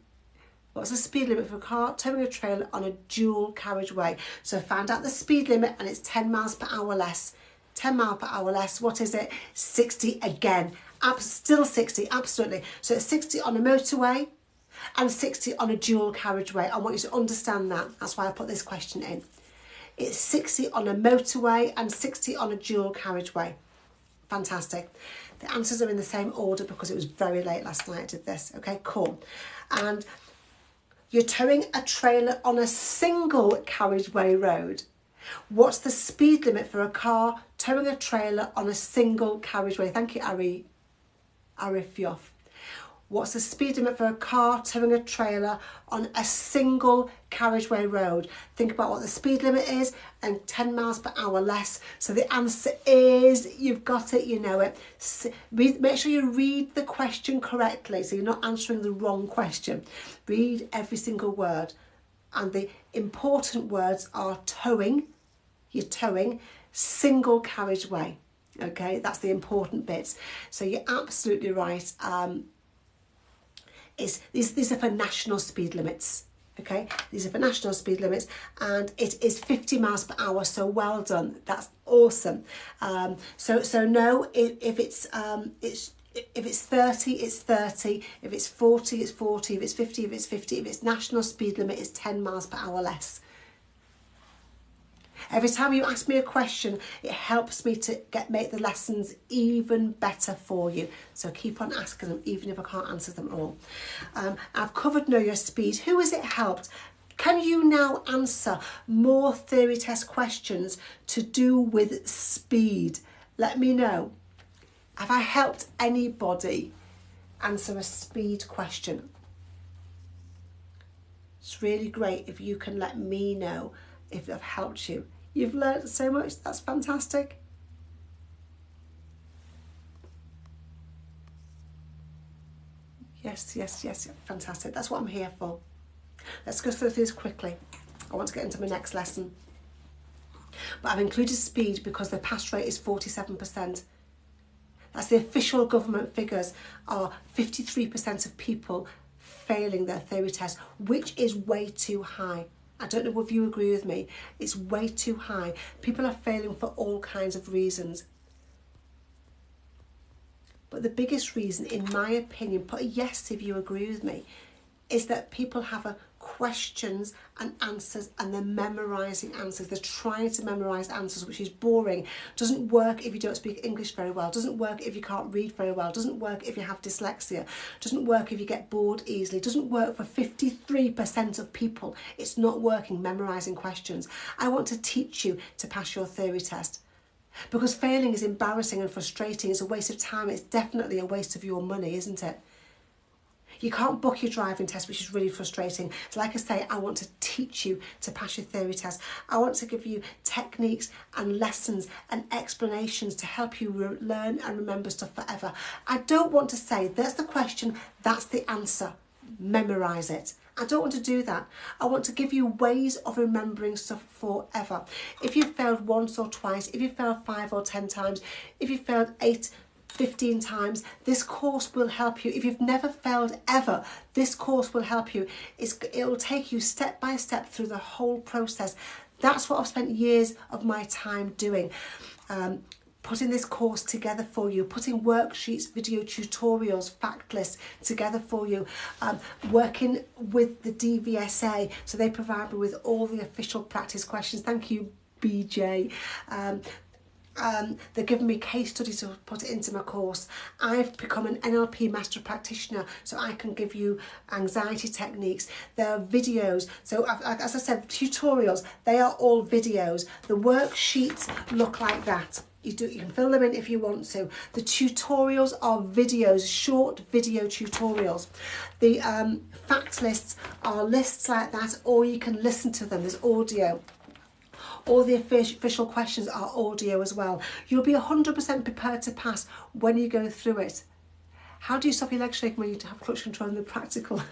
What's the speed limit for a car towing a trailer on a dual carriageway? So find out the speed limit and it's 10 miles per hour less. 10 miles per hour less. What is it? 60 again. Still 60, absolutely. So it's 60 on a motorway and 60 on a dual carriageway. I want you to understand that. That's why I put this question in. It's 60 on a motorway and 60 on a dual carriageway. Fantastic. The answers are in the same order because it was very late last night I did this. Okay, cool. And you're towing a trailer on a single carriageway road. What's the speed limit for a car towing a trailer on a single carriageway? Thank you, Arifioff. What's the speed limit for a car towing a trailer on a single carriageway road? Think about what the speed limit is and 10 miles per hour less. So the answer is, you've got it, you know it. Make sure you read the question correctly so you're not answering the wrong question. Read every single word. And the important words are towing, you're towing, single carriageway. Okay, that's the important bits. So you're absolutely right. These are for national speed limits. Okay, these are for national speed limits, and it is 50 miles per hour. So well done. That's awesome. So no, if it's 30, it's 30. If it's 40, it's 40. If it's 50, it's 50. If it's national speed limit, it's 10 miles per hour less. Every time you ask me a question, it helps me to make the lessons even better for you. So keep on asking them, even if I can't answer them all. I've covered Know Your Speed. Who has it helped? Can you now answer more theory test questions to do with speed? Let me know. Have I helped anybody answer a speed question? It's really great if you can let me know if I've helped you. You've learned so much. That's fantastic. Yes, fantastic. That's what I'm here for. Let's go through this quickly. I want to get into my next lesson. But I've included speed because the pass rate is 47%. That's the official government figures, are 53% of people failing their theory test, which is way too high. I don't know if you agree with me. It's way too high. People are failing for all kinds of reasons. But the biggest reason, in my opinion, put a yes if you agree with me, is that people have questions and answers and they're memorising answers. They're trying to memorise answers, which is boring. Doesn't work if you don't speak English very well. Doesn't work if you can't read very well. Doesn't work if you have dyslexia. Doesn't work if you get bored easily. Doesn't work for 53% of people. It's not working memorising questions. I want to teach you to pass your theory test. Because failing is embarrassing and frustrating. It's a waste of time. It's definitely a waste of your money, isn't it? You can't book your driving test, which is really frustrating. So like I say, I want to teach you to pass your theory test. I want to give you techniques and lessons and explanations to help you learn and remember stuff forever. I don't want to say, that's the question, that's the answer. Memorise it. I don't want to do that. I want to give you ways of remembering stuff forever. If you failed once or twice, if you failed 5 or 10 times, if you failed 8, 15 times, this course will help you. If you've never failed ever, this course will help you. It will take you step by step through the whole process. That's what I've spent years of my time doing. Putting this course together for you, putting worksheets, video tutorials, fact lists together for you, working with the DVSA, so they provide me with all the official practice questions. Thank you, BJ. They're giving me case studies to put it into my course. I've become an NLP master practitioner, so I can give you anxiety techniques. There are videos. So as I said, tutorials, they are all videos. The worksheets look like that. You can fill them in if you want to. The tutorials are videos, short video tutorials. The fact lists are lists like that, or you can listen to them. There's audio. All the official questions are audio as well. You'll be 100% prepared to pass when you go through it. How do you stop your legs shaking when you have clutch control in the practical?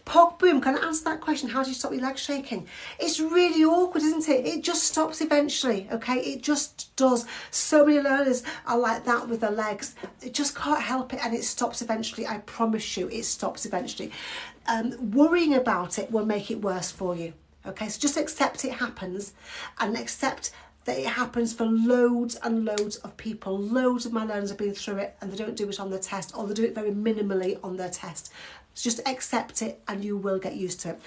Pog boom, can I answer that question? How do you stop your legs shaking? It's really awkward, isn't it? It just stops eventually, okay? It just does. So many learners are like that with their legs. It just can't help it, and it stops eventually. I promise you, it stops eventually. Worrying about it will make it worse for you. Okay, so just accept it happens, and accept that it happens for loads and loads of people. Loads of my learners have been through it and they don't do it on the test, or they do it very minimally on their test. So just accept it and you will get used to it.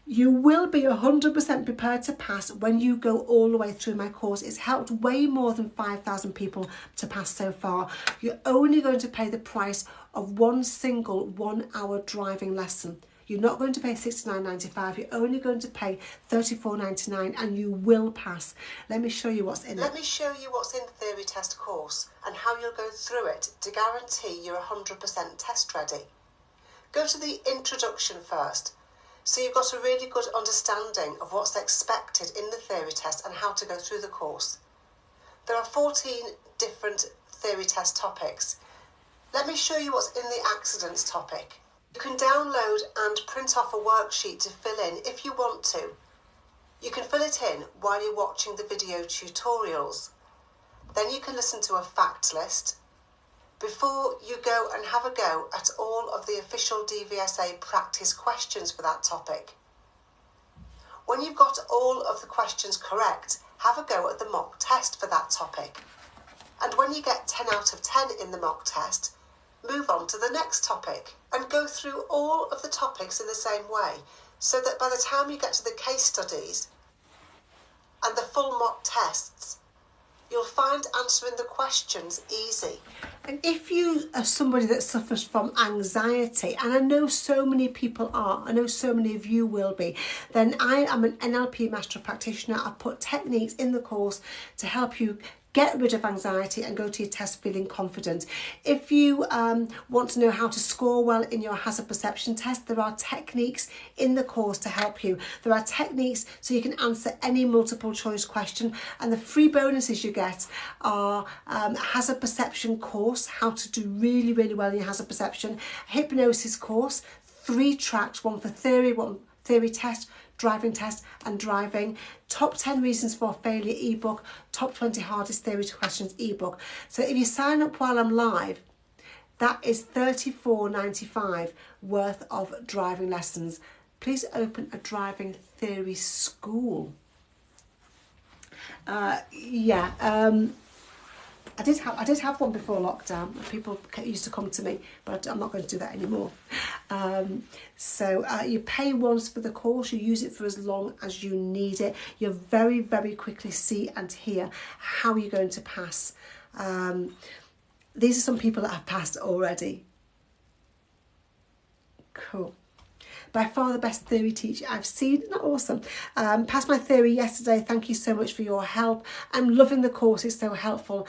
You will be 100% prepared to pass when you go all the way through my course. It's helped way more than 5,000 people to pass so far. You're only going to pay the price of one single 1 hour driving lesson. You're not going to pay £69.95, you're only going to pay £34.99 and you will pass. Let me show you what's in it. Let me show you what's in the theory test course and how you'll go through it to guarantee you're 100% test ready. Go to the introduction first, so you've got a really good understanding of what's expected in the theory test and how to go through the course. There are 14 different theory test topics. Let me show you what's in the accidents topic. You can download and print off a worksheet to fill in if you want to. You can fill it in while you're watching the video tutorials. Then you can listen to a fact list before you go and have a go at all of the official DVSA practice questions for that topic. When you've got all of the questions correct, have a go at the mock test for that topic. And when you get 10 out of 10 in the mock test, move on to the next topic and go through all of the topics in the same way, so that by the time you get to the case studies and the full mock tests, you'll find answering the questions easy. And if you are somebody that suffers from anxiety, and I know so many people are, I know so many of you will be, then I am an NLP master practitioner. I put techniques in the course to help you get rid of anxiety and go to your test feeling confident. If you want to know how to score well in your hazard perception test, there are techniques in the course to help you. There are techniques so you can answer any multiple choice question, and the free bonuses you get are hazard perception course, how to do really, really well in your hazard perception, hypnosis course, 3 tracks, one for theory, one theory test, driving test and driving, top 10 reasons for failure ebook, top 20 hardest theory questions ebook. So if you sign up while I'm live, that is $34.95 worth of driving lessons. Please open a driving theory school. I did have one before lockdown. People used to come to me, but I'm not going to do that anymore. So you pay once for the course, you use it for as long as you need it. You'll very, very quickly see and hear how you're going to pass. These are some people that have passed already. Cool. By far the best theory teacher I've seen. Isn't that awesome? Passed my theory yesterday. Thank you so much for your help. I'm loving the course. It's so helpful.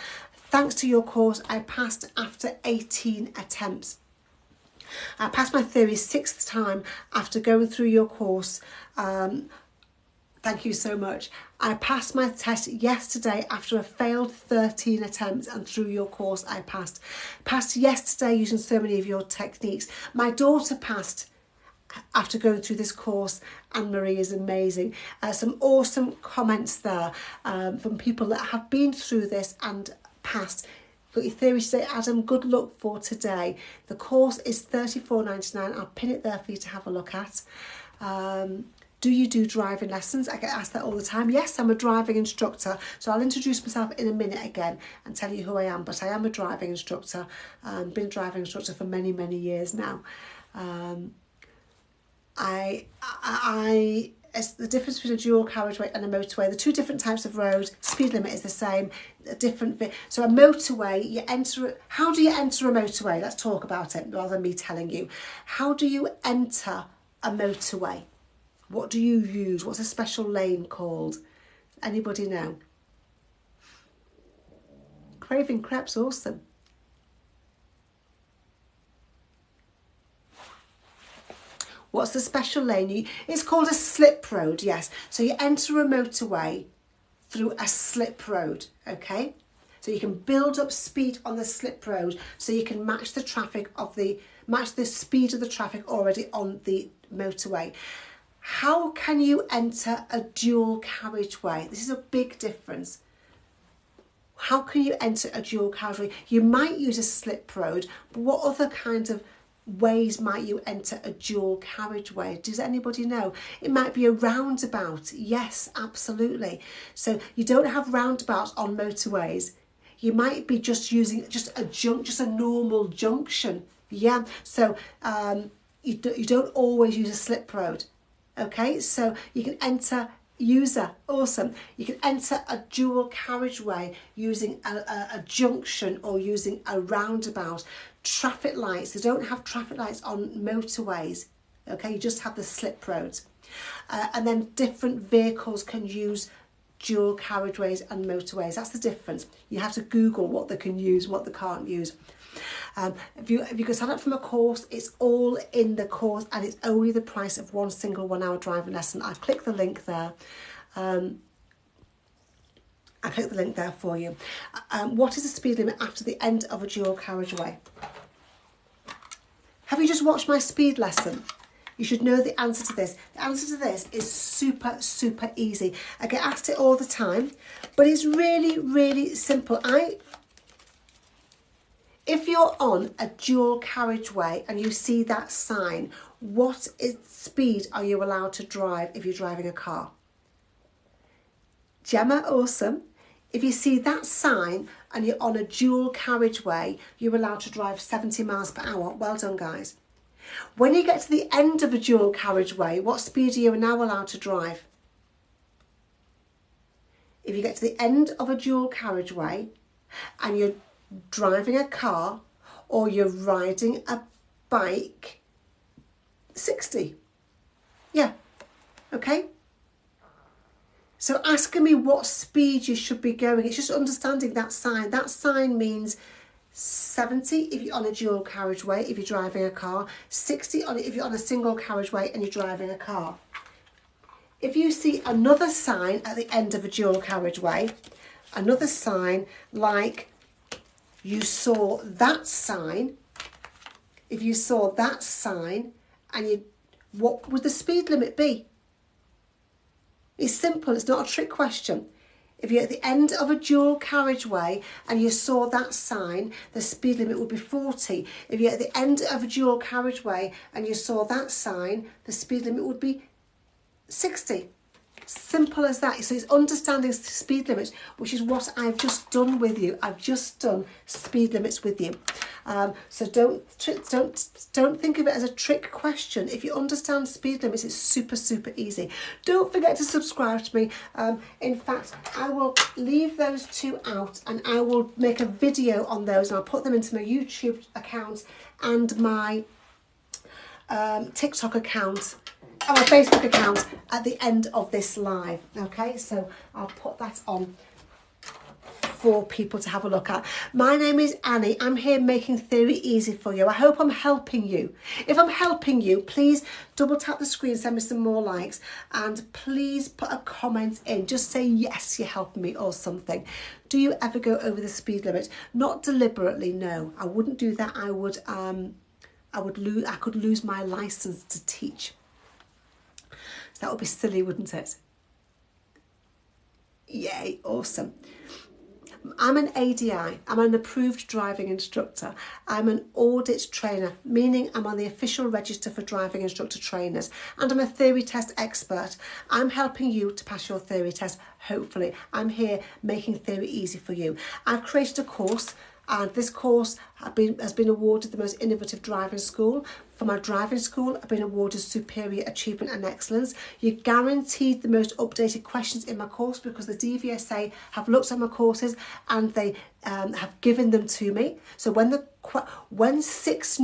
Thanks to your course, I passed after 18 attempts. I passed my theory 6th time after going through your course. Thank you so much. I passed my test yesterday after a failed 13 attempts, and through your course I passed. Passed yesterday using so many of your techniques. My daughter passed after going through this course. Anne-Marie is amazing. Some awesome comments there from people that have been through this and passed. Got your theory today, Adam. Good luck for today. The course is $34.99. I'll pin it there for you to have a look at. Do you do driving lessons? I get asked that all the time. Yes, I'm a driving instructor. So I'll introduce myself in a minute again and tell you who I am. But I am a driving instructor. Been a driving instructor for many, many years now. It's the difference between a dual carriageway and a motorway. The 2 different types of roads, speed limit is the same, so a motorway, you enter. How do you enter a motorway? Let's talk about it rather than me telling you. How do you enter a motorway? What do you use? What's a special lane called? Anybody know? Craving crepes, awesome. What's the special lane? It's called a slip road, yes. So you enter a motorway through a slip road, okay? So you can build up speed on the slip road so you can match the traffic match the speed of the traffic already on the motorway. How can you enter a dual carriageway? This is a big difference. How can you enter a dual carriageway? You might use a slip road, but what other kinds of ways might you enter a dual carriageway? Does anybody know? It might be a roundabout. Yes, absolutely. So you don't have roundabouts on motorways. You might be just using just a normal junction. Yeah. So you don't always use a slip road. Okay, so you can enter user, awesome. You can enter a dual carriageway using a junction or using a roundabout. Traffic lights, they don't have traffic lights on motorways. Okay, you just have the slip roads. And then different vehicles can use dual carriageways and motorways. That's the difference. You have to Google what they can use, what they can't use. If you can sign up from a course, it's all in the course and it's only the price of one single 1 hour driving lesson. I've clicked the link there. I clicked the link there for you. What is the speed limit after the end of a dual carriageway? Have you just watched my speed lesson? You should know the answer to this. The answer to this is super, super easy. I get asked it all the time, but it's really, really simple. If you're on a dual carriageway and you see that sign, what speed are you allowed to drive if you're driving a car? Gemma, awesome. If you see that sign and you're on a dual carriageway, you're allowed to drive 70 miles per hour. Well done, guys. When you get to the end of a dual carriageway, what speed are you now allowed to drive? If you get to the end of a dual carriageway and you're driving a car or you're riding a bike, 60. Yeah, okay. So asking me what speed you should be going, it's just understanding that sign. That sign means 70 if you're on a dual carriageway, if you're driving a car, 60 if you're on a single carriageway and you're driving a car. If you see another sign at the end of a dual carriageway, another sign like you saw that sign, if you saw that sign and what would the speed limit be? It's simple, it's not a trick question. If you're at the end of a dual carriageway and you saw that sign, the speed limit would be 40. If you're at the end of a dual carriageway and you saw that sign, the speed limit would be 60. Simple as that. So it's understanding speed limits, which is what I've just done with you. I've just done speed limits with you. So don't think of it as a trick question. If you understand speed limits, it's super, super easy. Don't forget to subscribe to me. In fact, I will leave those two out and I will make a video on those and I'll put them into my YouTube account and my TikTok account and my Facebook account at the end of this live. Okay, so I'll put that on for people to have a look at. My name is Annie. I'm here making theory easy for you. I hope I'm helping you. If I'm helping you, please double tap the screen, send me some more likes, and please put a comment in. Just say yes, you're helping me or something. Do you ever go over the speed limit? Not deliberately, no. I wouldn't do that. I could lose my license to teach. So that would be silly, wouldn't it? Yay, awesome. I'm an ADI, I'm an approved driving instructor. I'm an audit trainer, meaning I'm on the official register for driving instructor trainers, and I'm a theory test expert. I'm helping you to pass your theory test, hopefully. I'm here making theory easy for you. I've created a course, and this course has been awarded the most innovative driving school. For my driving school, I've been awarded Superior Achievement and Excellence. You're guaranteed the most updated questions in my course because the DVSA have looked at my courses and they have given them to me. So when 6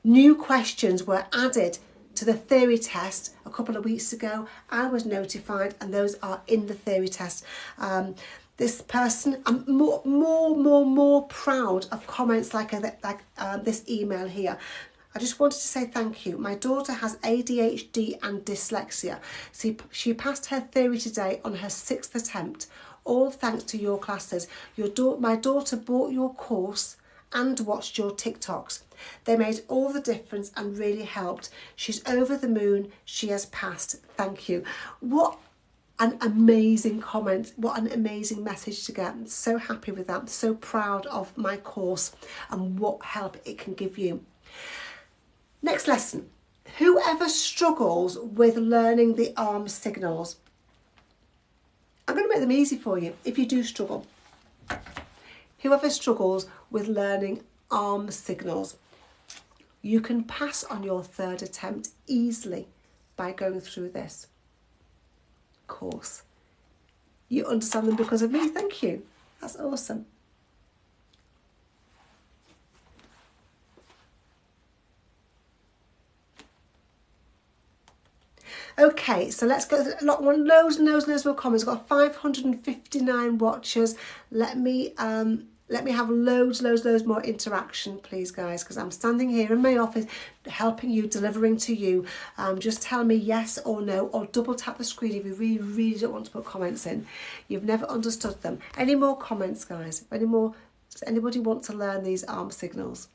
new questions were added to the theory test a couple of weeks ago, I was notified and those are in the theory test. This person, I'm more proud of comments like this email here. I just wanted to say thank you. My daughter has ADHD and dyslexia. She passed her theory today on her 6th attempt, all thanks to your classes. My daughter bought your course and watched your TikToks. They made all the difference and really helped. She's over the moon. She has passed. Thank you. What an amazing comment. What an amazing message to get. I'm so happy with that. I'm so proud of my course and what help it can give you. Next lesson. Whoever struggles with learning the arm signals. I'm going to make them easy for you if you do struggle. Whoever struggles with learning arm signals, you can pass on your 3rd attempt easily. by going through this course. You understand them because of me. Thank you. That's awesome. Okay, so let's go. Loads and loads more comments. We've got 559 watchers. Let me have loads more interaction, please, guys, because I'm standing here in my office helping you, delivering to you. Just tell me yes or no, or double tap the screen if you really, really don't want to put comments in. You've never understood them. Any more comments, guys? Any more? Does anybody want to learn these arm signals?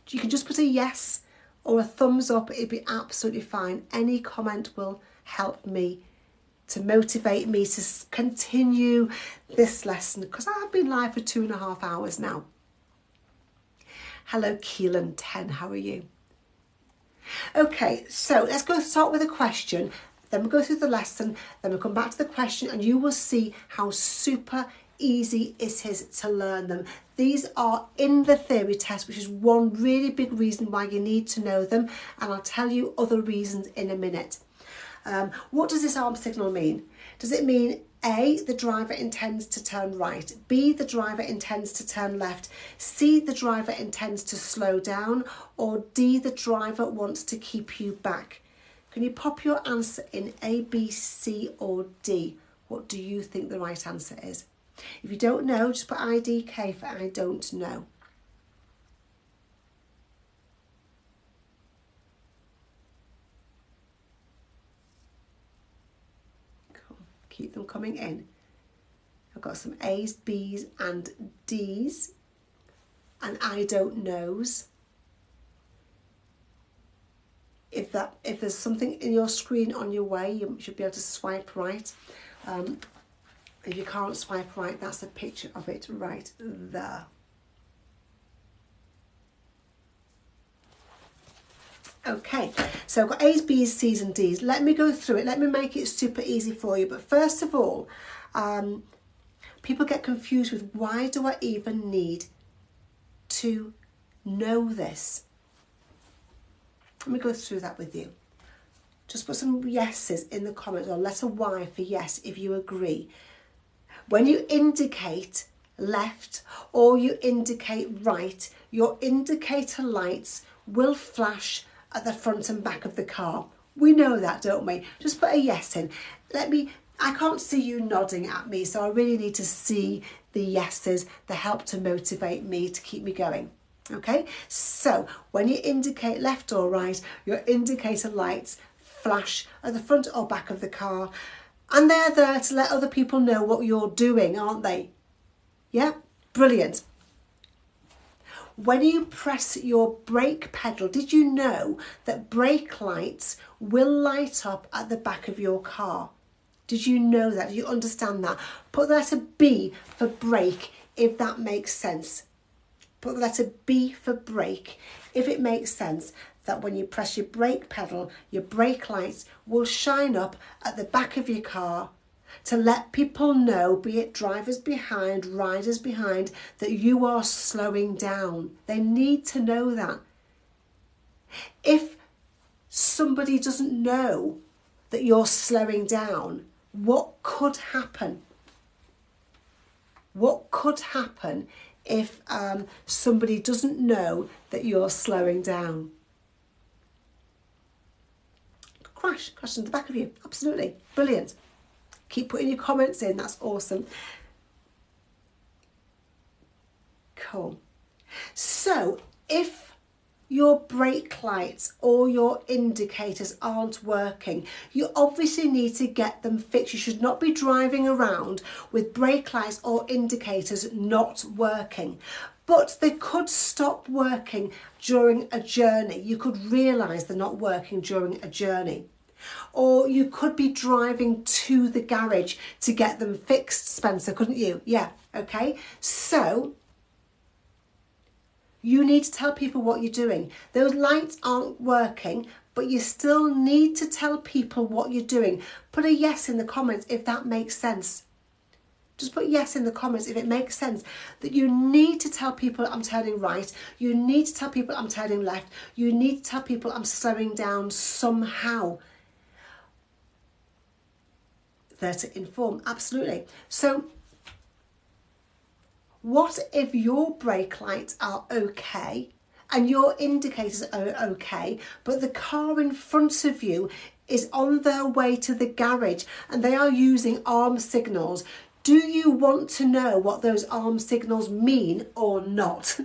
You can just put a yes or a thumbs up. It'd be absolutely fine. Any comment will help me to motivate me to continue this lesson, because I've been live for 2.5 hours now. Hello, Keelan 10, how are you? Okay, so let's start with a question, then we'll go through the lesson, then we'll come back to the question, and you will see how super easy it is to learn them. These are in the theory test, which is one really big reason why you need to know them, and I'll tell you other reasons in a minute. What does this arm signal mean? Does it mean A, the driver intends to turn right, B, the driver intends to turn left, C, the driver intends to slow down, or D, the driver wants to keep you back? Can you pop your answer in A, B, C or D? What do you think the right answer is? If you don't know, just put IDK for I don't know. Cool. Keep them coming in. I've got some A's, B's and D's and I don't knows. If there's something in your screen on your way, you should be able to swipe right. If you can't swipe right, that's a picture of it right there. Okay, so I've got A's, B's, C's and D's. Let me go through it. Let me make it super easy for you. But first of all, people get confused with, why do I even need to know this? Let me go through that with you. Just put some yeses in the comments, or letter Y for yes if you agree. When you indicate left or you indicate right, your indicator lights will flash at the front and back of the car. We know that, don't we? Just put a yes in. I can't see you nodding at me, so I really need to see the yeses that help to motivate me to keep me going. Okay, so when you indicate left or right, your indicator lights flash at the front or back of the car. And they're there to let other people know what you're doing, aren't they? Yeah, brilliant. When you press your brake pedal, did you know that brake lights will light up at the back of your car? Did you know that? Do you understand that? Put the letter B for brake if that makes sense. Put the letter B for brake if it makes sense. That when you press your brake pedal, your brake lights will shine up at the back of your car to let people know, be it drivers behind, riders behind, that you are slowing down. They need to know that. If somebody doesn't know that you're slowing down, what could happen? What could happen if somebody doesn't know that you're slowing down? Crash in the back of you. Absolutely. Brilliant. Keep putting your comments in. That's awesome. Cool. So if your brake lights or your indicators aren't working, you obviously need to get them fixed. You should not be driving around with brake lights or indicators not working. But they could stop working during a journey. You could realise they're not working during a journey. Or you could be driving to the garage to get them fixed, Spencer, couldn't you? Yeah, okay. So you need to tell people what you're doing. Those lights aren't working, but you still need to tell people what you're doing. Put a yes in the comments if that makes sense. Just put yes in the comments if it makes sense. That you need to tell people I'm turning right. You need to tell people I'm turning left. You need to tell people I'm slowing down somehow. there to inform, absolutely. So what if your brake lights are okay and your indicators are okay, but the car in front of you is on their way to the garage and they are using arm signals? Do you want to know what those arm signals mean or not?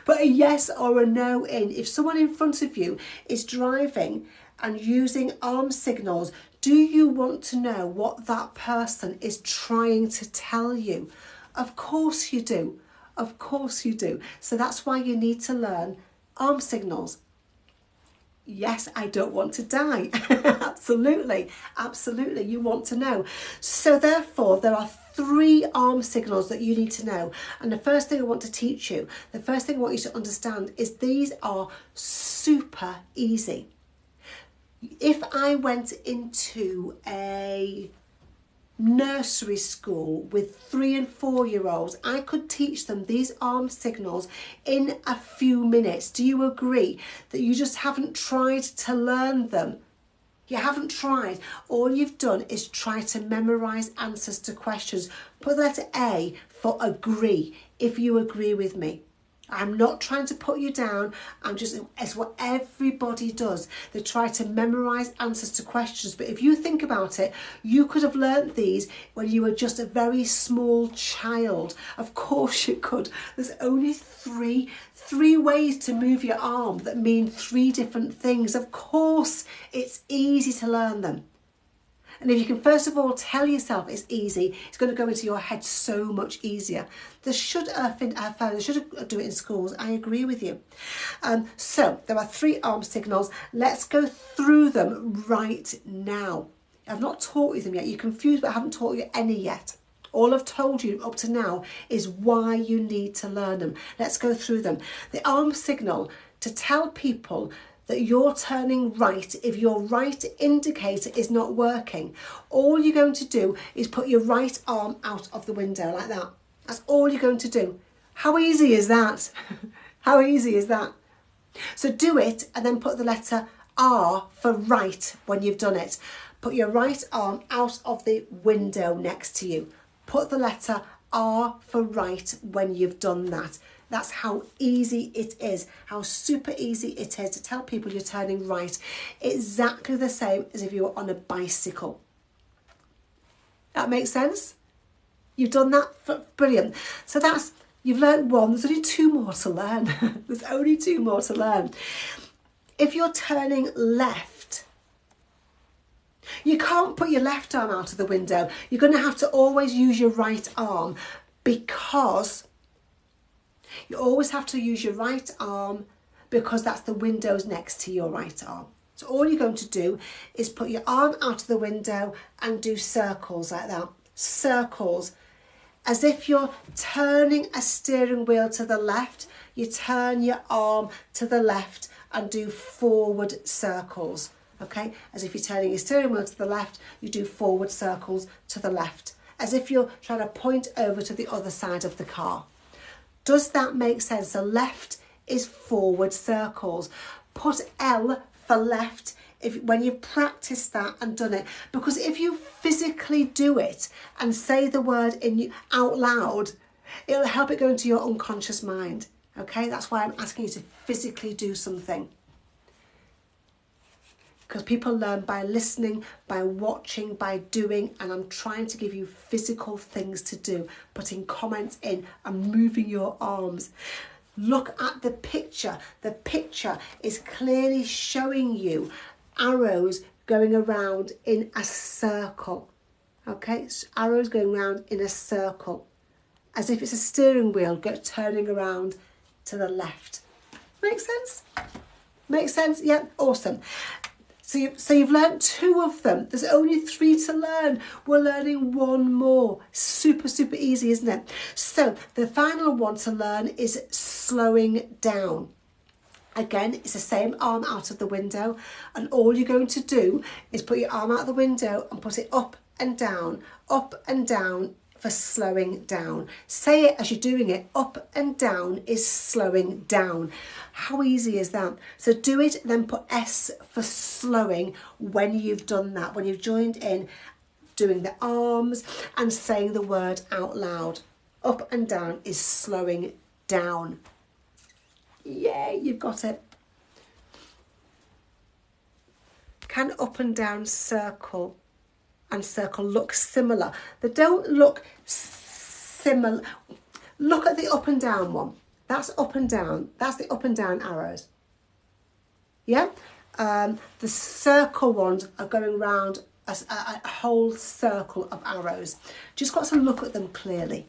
Put a yes or a no in. If someone in front of you is driving and using arm signals, do you want to know what that person is trying to tell you? Of course you do. Of course you do. So that's why you need to learn arm signals. Yes, I don't want to die. Absolutely. Absolutely. You want to know. So therefore, there are 3 arm signals that you need to know. And the first thing I want to teach you, the first thing I want you to understand is these are super easy. If I went into a nursery school with 3 and 4-year-olds, I could teach them these arm signals in a few minutes. Do you agree that you just haven't tried to learn them? You haven't tried. All you've done is try to memorize answers to questions. Put the letter A for agree, if you agree with me. I'm not trying to put you down. It's what everybody does. They try to memorize answers to questions. But if you think about it, you could have learnt these when you were just a very small child. Of course you could. There's only three ways to move your arm that mean 3 different things. Of course, it's easy to learn them. And if you can first of all tell yourself it's easy, it's going to go into your head so much easier. They should do it in schools. I agree with you. So there are 3 arm signals. Let's go through them right now. I've not taught you them yet. You're confused, but I haven't taught you any yet. All I've told you up to now is why you need to learn them. Let's go through them. The arm signal to tell people that you're turning right if your right indicator is not working. All you're going to do is put your right arm out of the window like that. That's all you're going to do. How easy is that? How easy is that? So do it and then put the letter R for right when you've done it. Put your right arm out of the window next to you. Put the letter R for right when you've done that. That's how easy it is, how super easy it is to tell people you're turning right. Exactly the same as if you were on a bicycle. That makes sense? You've done that? Brilliant. So you've learned 1. There's only 2 more to learn. There's only 2 more to learn. If you're turning left, you can't put your left arm out of the window. You're going to have to always use your right arm because you always have to use your right arm because that's the windows next to your right arm. So all you're going to do is put your arm out of the window and do circles like that. Circles. As if you're turning a steering wheel to the left, you turn your arm to the left and do forward circles. Okay? As if you're turning your steering wheel to the left, you do forward circles to the left. As if you're trying to point over to the other side of the car. Does that make sense? So left is forward circles. Put L for left when you've practiced that and done it. Because if you physically do it and say the word out loud, it'll help it go into your unconscious mind. Okay, that's why I'm asking you to physically do something. Because people learn by listening, by watching, by doing, and I'm trying to give you physical things to do, putting comments in and moving your arms. Look at the picture. The picture is clearly showing you arrows going around in a circle. Okay, so arrows going around in a circle, as if it's a steering wheel turning around to the left. Make sense? Make sense? Yeah, awesome. So you've learnt 2 of them. There's only 3 to learn. We're learning 1 more. Super, super easy, isn't it? So the final one to learn is slowing down. Again, it's the same arm out of the window. And all you're going to do is put your arm out of the window and put it up and down for slowing down. Say it as you're doing it. Up and down is slowing down. How easy is that? So do it, then put S for slowing when you've done that. When you've joined in, doing the arms and saying the word out loud. Up and down is slowing down. Yay, you've got it. Can up and down circle and circle look similar? They don't look similar. Look at the up and down one. That's up and down. That's the up and down arrows. Yeah? The circle ones are going round a whole circle of arrows. Just got to look at them clearly.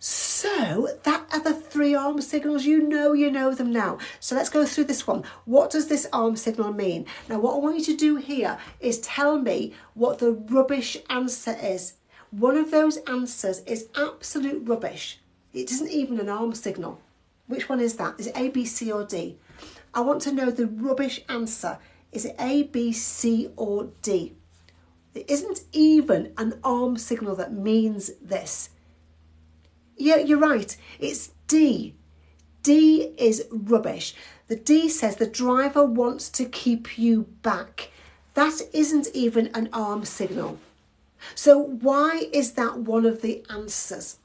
So that are the 3 arm signals. You know them now. So let's go through this one. What does this arm signal mean? Now what I want you to do here is tell me what the rubbish answer is. One of those answers is absolute rubbish. It isn't even an arm signal. Which one is that? Is it A, B, C or D? I want to know the rubbish answer. Is it A, B, C or D? It isn't even an arm signal that means this. Yeah, you're right. It's D. D is rubbish. The D says the driver wants to keep you back. That isn't even an arm signal. So why is that one of the answers?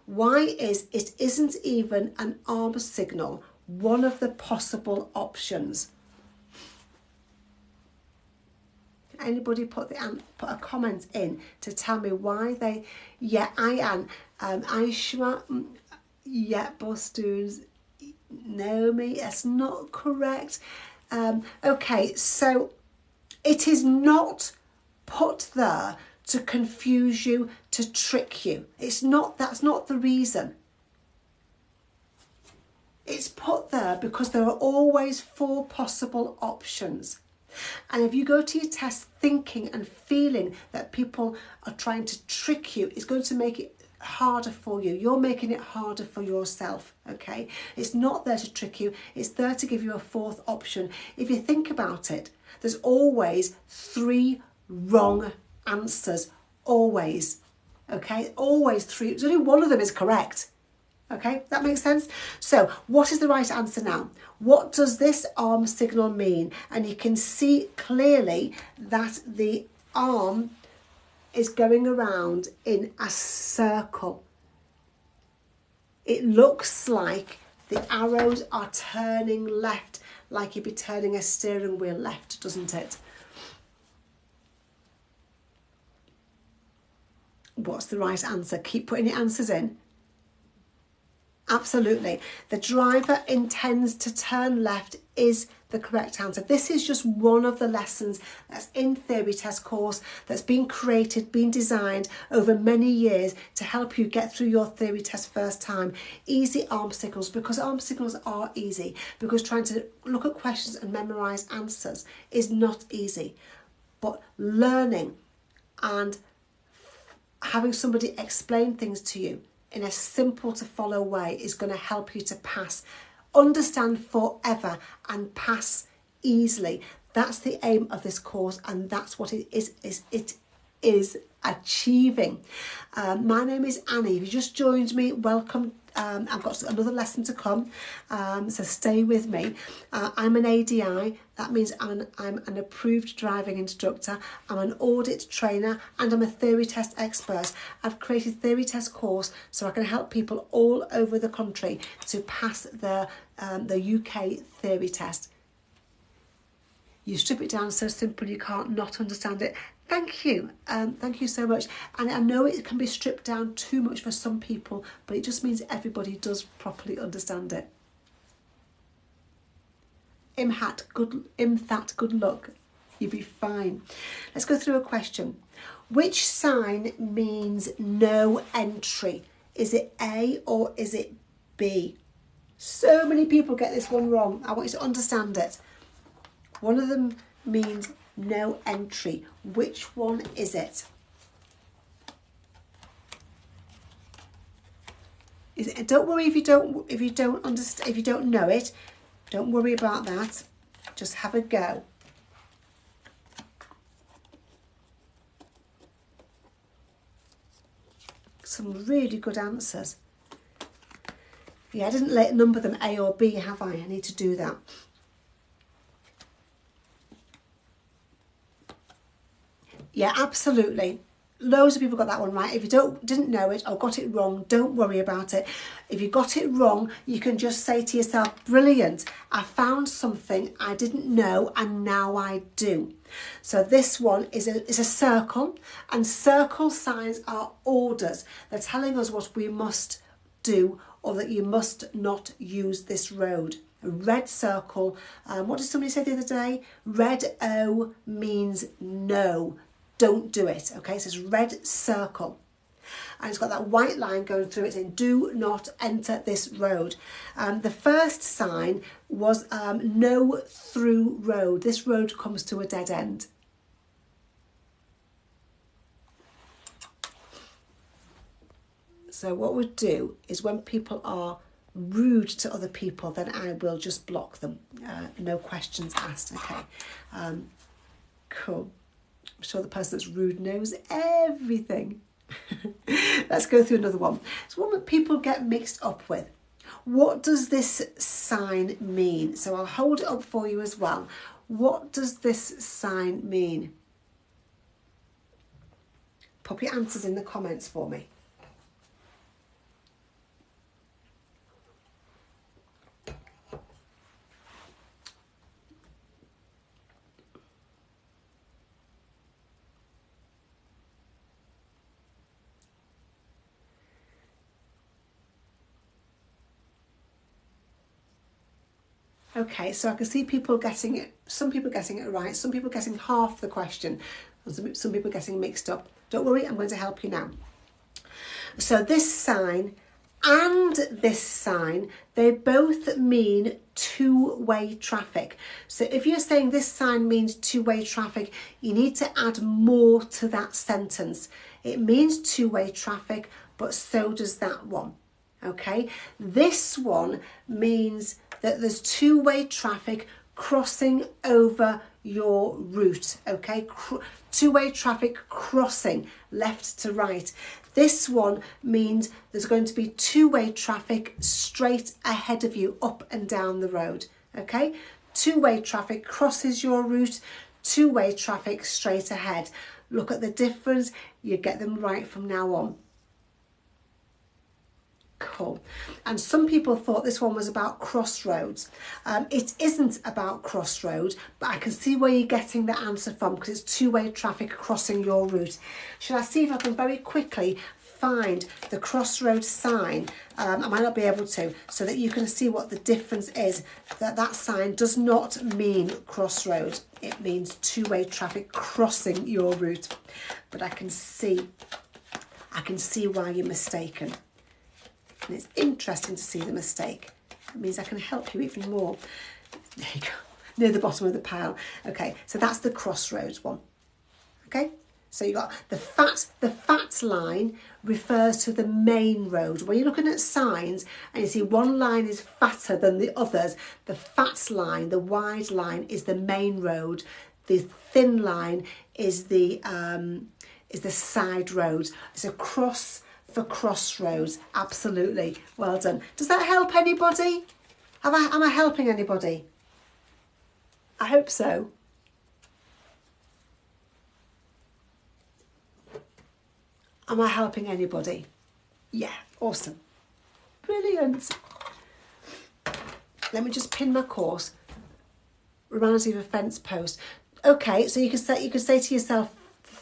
Why is it isn't even an arm signal one of the possible options? Anybody put a comment in to tell me why they? Yeah, I am. Aishma, yeah, Busters, Naomi, that's not correct. Okay, so it is not put there to confuse you, to trick you. It's not. That's not the reason. It's put there because there are always 4 possible options. And if you go to your test thinking and feeling that people are trying to trick you, it's going to make it harder for you. You're making it harder for yourself, okay? It's not there to trick you. It's there to give you a 4th option. If you think about it, there's always 3 wrong answers. Always, okay? Always 3. There's only one of them is correct. Okay, that makes sense? So what is the right answer now? What does this arm signal mean? And you can see clearly that the arm is going around in a circle. It looks like the arrows are turning left, like you'd be turning a steering wheel left, doesn't it? What's the right answer? Keep putting your answers in. Absolutely. The driver intends to turn left is the correct answer. This is just one of the lessons that's in theory test course that's been created, been designed over many years to help you get through your theory test first time. Easy arm signals, because arm signals are easy, because trying to look at questions and memorise answers is not easy. But learning and having somebody explain things to you in a simple to follow way is going to help you to pass, understand forever and pass easily. That's the aim of this course, and that's what it is achieving. My name is Annie. If you just joined me, welcome. I've got another lesson to come, so stay with me. I'm an ADI, that means I'm an approved driving instructor. I'm an audit trainer, and I'm a theory test expert. I've created theory test course so I can help people all over the country to pass the UK theory test. You strip it down so simple you can't not understand it. Thank you. Thank you so much. And I know it can be stripped down too much for some people, but it just means everybody does properly understand it. Imhat, good luck. You'll be fine. Let's go through a question. Which sign means no entry? Is it A or is it B? So many people get this one wrong. I want you to understand it. One of them means no entry. Which one is it? Don't worry if you don't understand, if you don't know it. Don't worry about that. Just have a go. Some really good answers. Yeah, I didn't number them A or B, have I? I need to do that. Yeah, absolutely. Loads of people got that one right. If you didn't know it or got it wrong, don't worry about it. If you got it wrong, you can just say to yourself, brilliant, I found something I didn't know and now I do. So this one is a circle, and circle signs are orders. They're telling us what we must do or that you must not use this road. A red circle, what did somebody say the other day? Red O means no. Don't do it, okay? It says red circle. And it's got that white line going through it saying, do not enter this road. The first sign was no through road. This road comes to a dead end. So what we'd do is when people are rude to other people, then I will just block them. No questions asked, okay? Cool. I'm sure the person that's rude knows everything. Let's go through another one. It's one that people get mixed up with. What does this sign mean? So I'll hold it up for you as well. What does this sign mean? Pop your answers in the comments for me. Okay, so I can see people getting it, some people getting it right, some people getting half the question, and some people getting mixed up. Don't worry, I'm going to help you now. So this sign and this sign, they both mean two-way traffic. So if you're saying this sign means two-way traffic, you need to add more to that sentence. It means two-way traffic, but so does that one. Okay, this one means that there's two-way traffic crossing over your route. Okay, two-way traffic crossing left to right. This one means there's going to be two-way traffic straight ahead of you, up and down the road. Okay, two-way traffic crosses your route, two-way traffic straight ahead. Look at the difference, you get them right from now on. Cool. And some people thought this one was about crossroads. It isn't about crossroads, but I can see where you're getting the answer from because it's two-way traffic crossing your route. Shall I see if I can very quickly find the crossroads sign? I might not be able to, so that you can see what the difference is. That sign does not mean crossroads. It means two-way traffic crossing your route. But I can see why you're mistaken. And it's interesting to see the mistake. It means I can help you even more. There you go, near the bottom of the pile. Okay, so that's the crossroads one. Okay, so you got the fat line refers to the main road. When you're looking at signs and you see one line is fatter than the others, the fat line, the wide line, is the main road. The thin line is the side roads. It's a cross for crossroads. Absolutely, well done. Does that help anybody? Am I helping anybody? I hope so. Am I helping anybody? Yeah, awesome, brilliant. Let me just pin my course. Reminds me of a fence post. Okay, so you could say to yourself,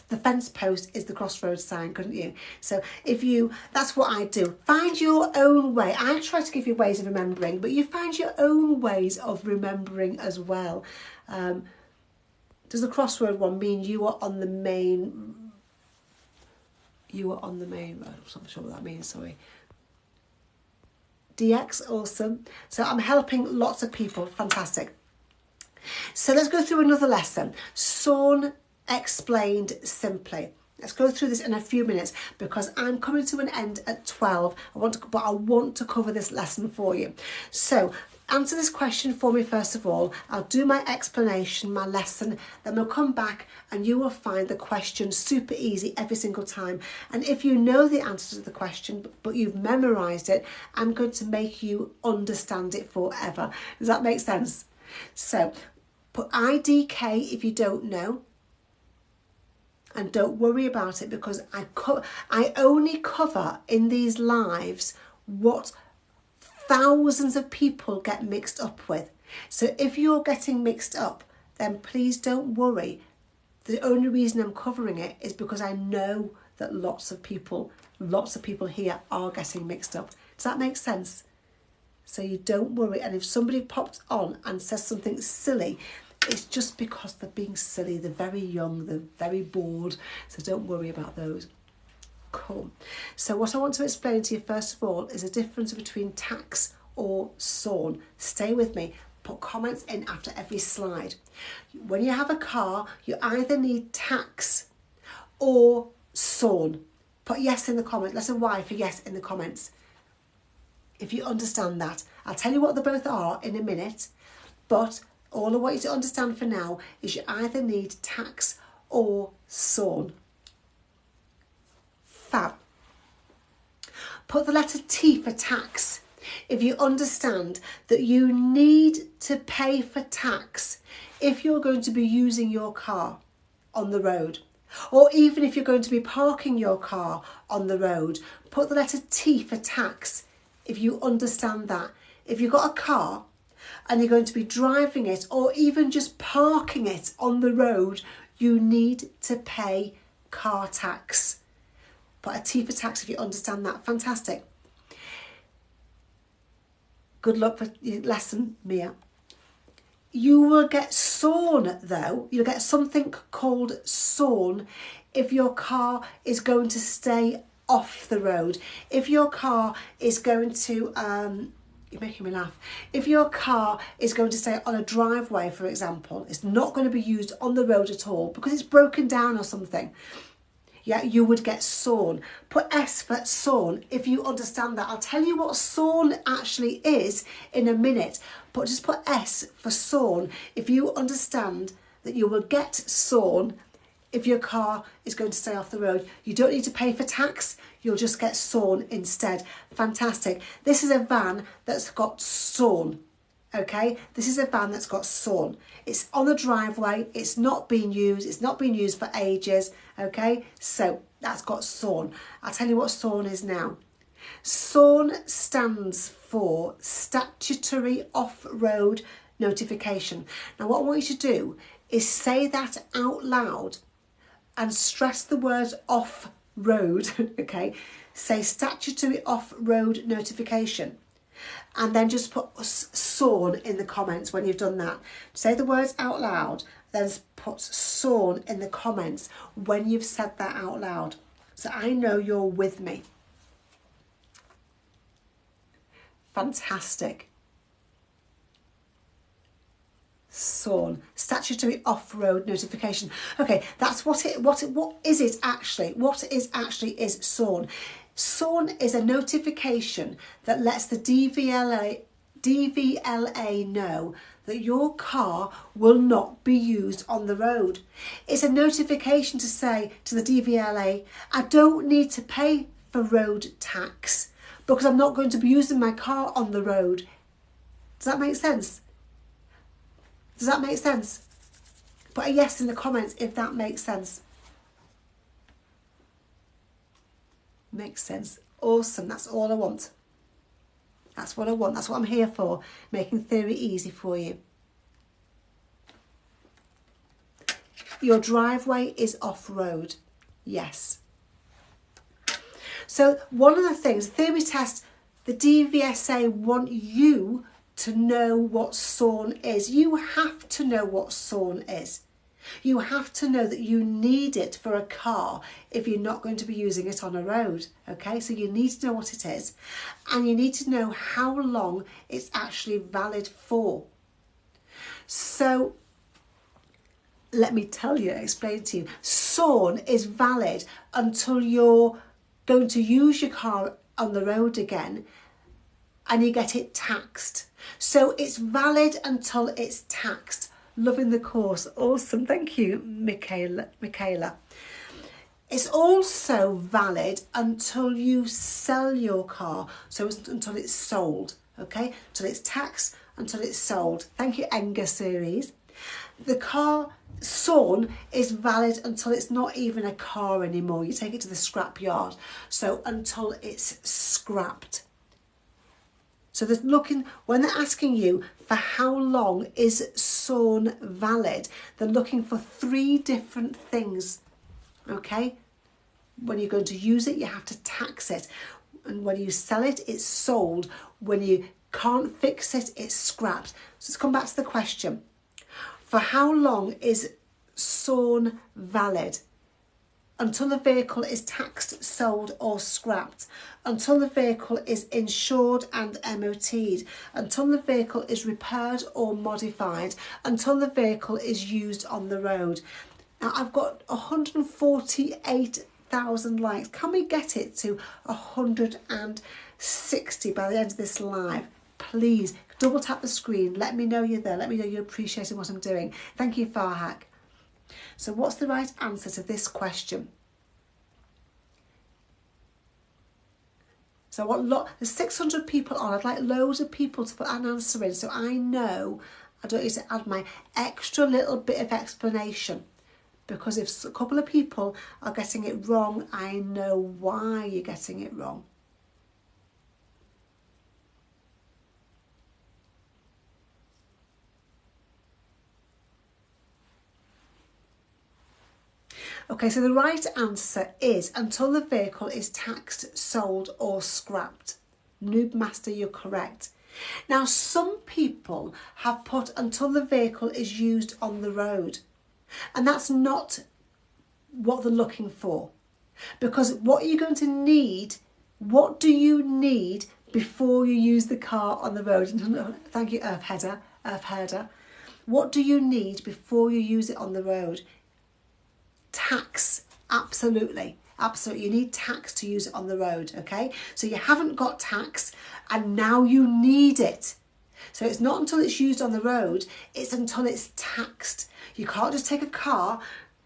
the fence post is the crossroads sign, couldn't you? So that's what I do. Find your own way. I try to give you ways of remembering, but you find your own ways of remembering as well. Does the crossroad one mean you are on the main road? I'm not sure what that means, sorry. DX, awesome. So I'm helping lots of people, fantastic. So let's go through another lesson. SORN explained simply. Let's go through this in a few minutes because I'm coming to an end at 12. I want to cover this lesson for you. So answer this question for me first of all. I'll do my explanation, my lesson, then we'll come back and you will find the question super easy every single time. And if you know the answer to the question but you've memorised it, I'm going to make you understand it forever. Does that make sense? So put IDK if you don't know. and don't worry about it, because I only cover in these lives what thousands of people get mixed up with. So if you're getting mixed up, then please don't worry. The only reason I'm covering it is because I know that lots of people here are getting mixed up. Does that make sense? So you don't worry. And if somebody pops on and says something silly, it's just because they're being silly. They're very young, they're very bored. So don't worry about those. Cool. So what I want to explain to you first of all is the difference between tax or SORN. Stay with me. Put comments in after every slide. When you have a car, you either need tax or SORN. Put yes in the comments. Letter Y for yes in the comments, if you understand that. I'll tell you what they both are in a minute, but all I want you to understand for now is you either need tax or SORN. Fab. Put the letter T for tax. If you understand that you need to pay for tax if you're going to be using your car on the road, or even if you're going to be parking your car on the road, put the letter T for tax. If you understand that, if you've got a car and you're going to be driving it or even just parking it on the road, you need to pay car tax. Put a T for tax if you understand that. Fantastic. Good luck for your lesson, Mia. You will get SORN though. You'll get something called SORN if your car is going to stay off the road. If your car is going to, you're making me laugh. If your car is going to stay on a driveway, for example, it's not going to be used on the road at all because it's broken down or something. Yeah, you would get SORN. Put S for SORN if you understand that. I'll tell you what SORN actually is in a minute, but just put S for SORN if you understand that you will get SORN if your car is going to stay off the road. You don't need to pay for tax, you'll just get SORN instead. Fantastic. This is a van that's got SORN. Okay, this is a van that's got SORN. It's on the driveway, it's not being used for ages. Okay, so that's got SORN. I'll tell you what SORN is now. SORN stands for Statutory Off-Road Notification. Now what I want you to do is say that out loud and stress the word off-road, okay? Say Statutory Off-Road Notification. And then just put SORN in the comments when you've done that. Say the words out loud, then put SORN in the comments when you've said that out loud. So I know you're with me. Fantastic. SORN, Statutory Off-Road Notification. Okay, that's what is it actually? What is SORN? SORN is a notification that lets the DVLA know that your car will not be used on the road. It's a notification to say to the DVLA, I don't need to pay for road tax because I'm not going to be using my car on the road. Does that make sense? Does that make sense? Put a yes in the comments if that makes sense. Makes sense. Awesome. That's all I want. That's what I want. That's what I'm here for. Making theory easy for you. Your driveway is off-road. Yes. So one of the things, theory test, the DVSA want you to know what SORN is. You have to know what SORN is. You have to know that you need it for a car if you're not going to be using it on a road. Okay, so you need to know what it is, and you need to know how long it's actually valid for. So let me explain to you. SORN is valid until you're going to use your car on the road again and you get it taxed. So it's valid until it's taxed. Loving the course. Awesome. Thank you, Michaela. It's also valid until you sell your car. So it's until it's sold. Okay? Until it's taxed, until it's sold. Thank you, Enga series. The car SORN is valid until it's not even a car anymore. You take it to the scrap yard. So until it's scrapped. So there's when they're asking you for how long is SORN valid, they're looking for 3 different things, okay? When you're going to use it, you have to tax it. And when you sell it, it's sold. When you can't fix it, it's scrapped. So let's come back to the question. For how long is SORN valid? Until the vehicle is taxed, sold or scrapped. Until the vehicle is insured and MOT'd. Until the vehicle is repaired or modified. Until the vehicle is used on the road. Now I've got 148,000 likes. Can we get it to 160 by the end of this live? Please double tap the screen. Let me know you're there. Let me know you're appreciating what I'm doing. Thank you, Farhak. So what's the right answer to this question? So there's 600 people on. I'd like loads of people to put an answer in so I know I don't need to add my extra little bit of explanation. Because if a couple of people are getting it wrong, I know why you're getting it wrong. Okay, so the right answer is until the vehicle is taxed, sold or scrapped. Noob Master, you're correct. Now, some people have put until the vehicle is used on the road. And that's not what they're looking for. Because what are you going to need? What do you need before you use the car on the road? Thank you, Earth Herder. What do you need before you use it on the road? Tax, absolutely. You need tax to use it on the road, okay? So you haven't got tax and now you need it. So it's not until it's used on the road, it's until it's taxed. You can't just take a car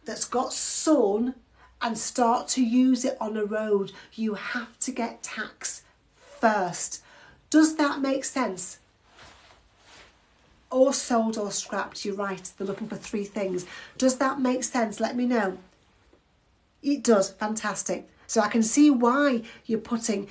that's got SORN and start to use it on a road. You have to get tax first. Does that make sense? Or sold or scrapped, you're right, they're looking for 3 things. Does that make sense? Let me know. It does, fantastic. So I can see why you're putting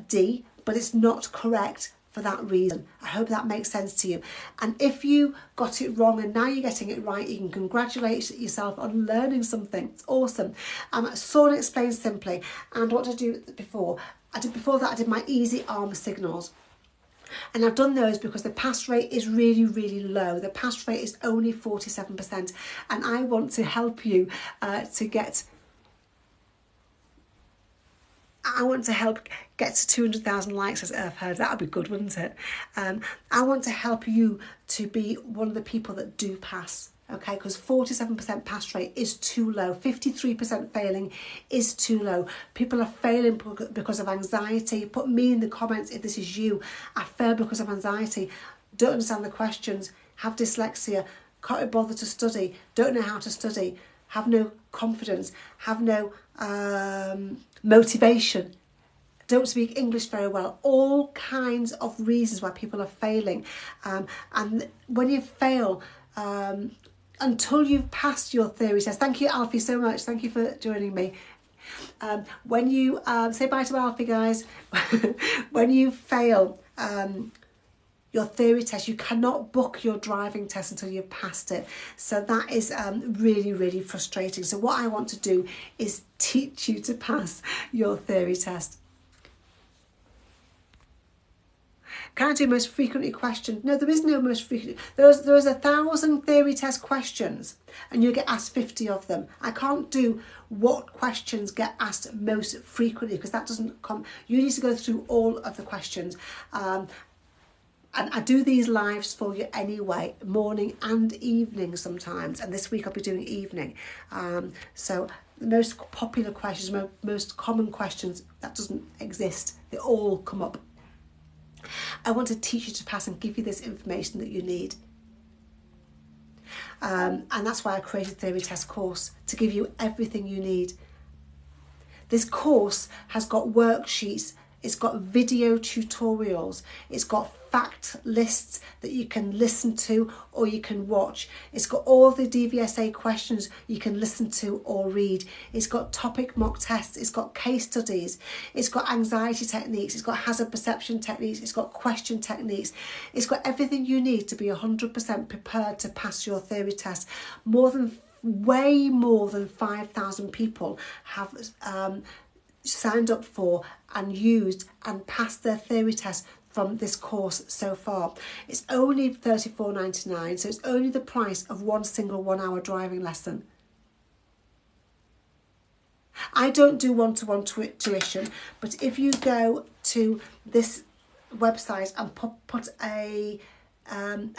D, but it's not correct for that reason. I hope that makes sense to you. And if you got it wrong and now you're getting it right, you can congratulate yourself on learning something. It's awesome. SORN explains simply. And what did I do before? Before that I did my easy arm signals. And I've done those because the pass rate is really, really low. The pass rate is only 47%. And I want to help you I want to help get to 200,000 likes, as Earth Heard. That would be good, wouldn't it? I want to help you to be one of the people that do pass. Okay, because 47% pass rate is too low. 53% failing is too low. People are failing because of anxiety. Put me in the comments if this is you. I fail because of anxiety. Don't understand the questions. Have dyslexia. Can't be bothered to study. Don't know how to study. Have no confidence. Have no motivation. Don't speak English very well. All kinds of reasons why people are failing. And when you fail, until you've passed your theory test. Thank you, Alfie, so much. Thank you for joining me. When you say bye to Alfie, guys. When you fail your theory test, you cannot book your driving test until you've passed it. So that is really, really frustrating. So what I want to do is teach you to pass your theory test. Can I do most frequently questioned? No, there is no most frequently. There's 1,000 theory test questions and you get asked 50 of them. I can't do what questions get asked most frequently because that doesn't come. You need to go through all of the questions. And I do these lives for you anyway, morning and evening sometimes. And this week I'll be doing evening. So the most popular questions, most common questions, that doesn't exist. They all come up. I want to teach you to pass and give you this information that you need. And that's why I created Theory Test course, to give you everything you need. This course has got worksheets, it's got video tutorials, it's got fact lists that you can listen to or you can watch. It's got all the DVSA questions you can listen to or read. It's got topic mock tests. It's got case studies. It's got anxiety techniques. It's got hazard perception techniques. It's got question techniques. It's got everything you need to be 100% prepared to pass your theory test. Way more than 5,000 people have signed up for and used and passed their theory test from this course so far. It's only $34.99, so it's only the price of one single 1 hour driving lesson. I don't do one-to-one tuition, but if you go to this website and put a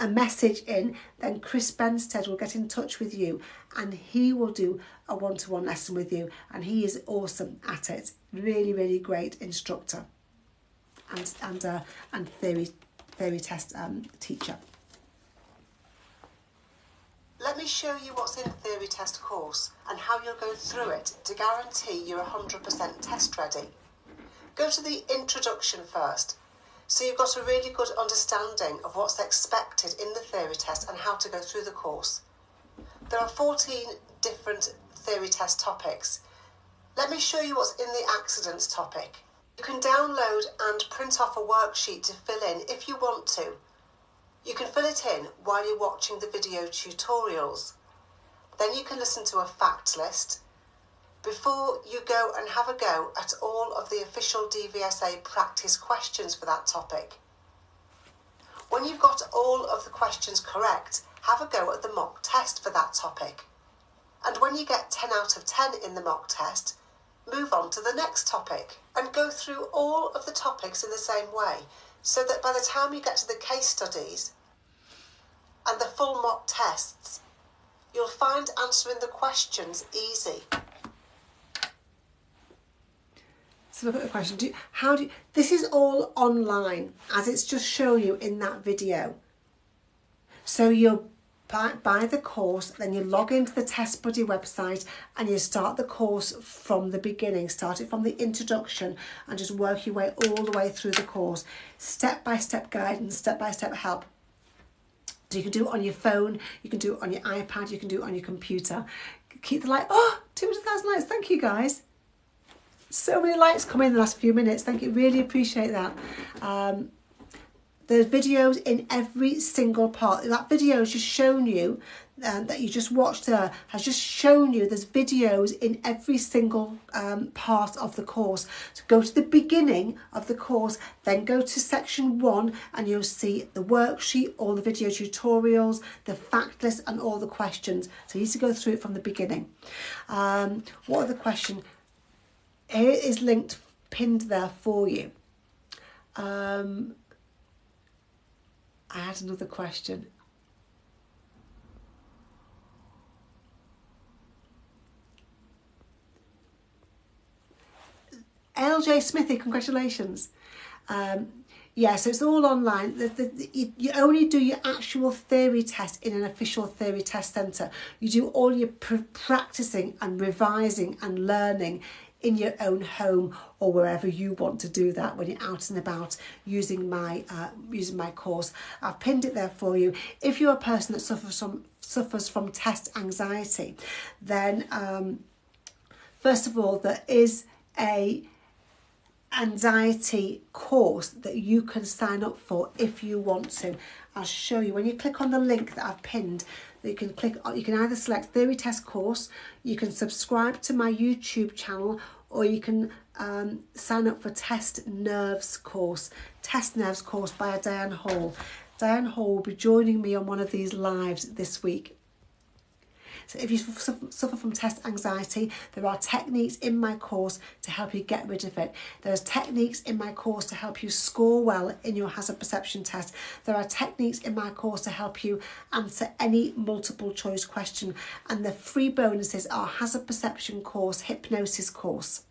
message in, then Chris Benstead will get in touch with you and he will do a one-to-one lesson with you, and he is awesome at it. Really, really great instructor and theory test teacher. Let me show you what's in the theory test course and how you'll go through it to guarantee you're 100% test ready. Go to the introduction first, so you've got a really good understanding of what's expected in the theory test and how to go through the course. There are 14 different theory test topics. Let me show you what's in the accidents topic. You can download and print off a worksheet to fill in if you want to. You can fill it in while you're watching the video tutorials. Then you can listen to a fact list before you go and have a go at all of the official DVSA practice questions for that topic. When you've got all of the questions correct, have a go at the mock test for that topic. And when you get 10 out of 10 in the mock test, move on to the next topic and go through all of the topics in the same way, so that by the time you get to the case studies and the full mock tests, you'll find answering the questions easy. So look at the question. This is all online, as it's just shown you in that video. So you'll buy the course, then you log into the Test Buddy website and you start the course from the beginning. Start it from the introduction and just work your way all the way through the course. Step-by-step guidance, step-by-step help. So you can do it on your phone, you can do it on your iPad, you can do it on your computer. Keep the light. Oh, 200,000 likes. Thank you, guys. So many likes come in the last few minutes. Thank you. Really appreciate that. There's videos in every single part. That video has just shown you, that you just watched there, has just shown you there's videos in every single part of the course. So go to the beginning of the course, then go to section 1 and you'll see the worksheet, all the video tutorials, the fact list and all the questions. So you need to go through it from the beginning. What are the questions? Here is linked, pinned there for you. I had another question. LJ Smithy, congratulations. Yeah, so it's all online. You only do your actual theory test in an official theory test centre. You do all your practicing and revising and learning in your own home or wherever you want to do that when you're out and about using my course. I've pinned it there for you. If you're a person that suffers from test anxiety, then first of all, there is a anxiety course that you can sign up for if you want to. I'll show you. When you click on the link that I've pinned, you can click on, you can either select theory test course, you can subscribe to my YouTube channel, or you can sign up for Test Nerves course by Diane Hall. Diane Hall will be joining me on one of these lives this week. So if you suffer from test anxiety, there are techniques in my course to help you get rid of it. There's techniques in my course to help you score well in your hazard perception test. There are techniques in my course to help you answer any multiple choice question. And the free bonuses are hazard perception course, hypnosis course,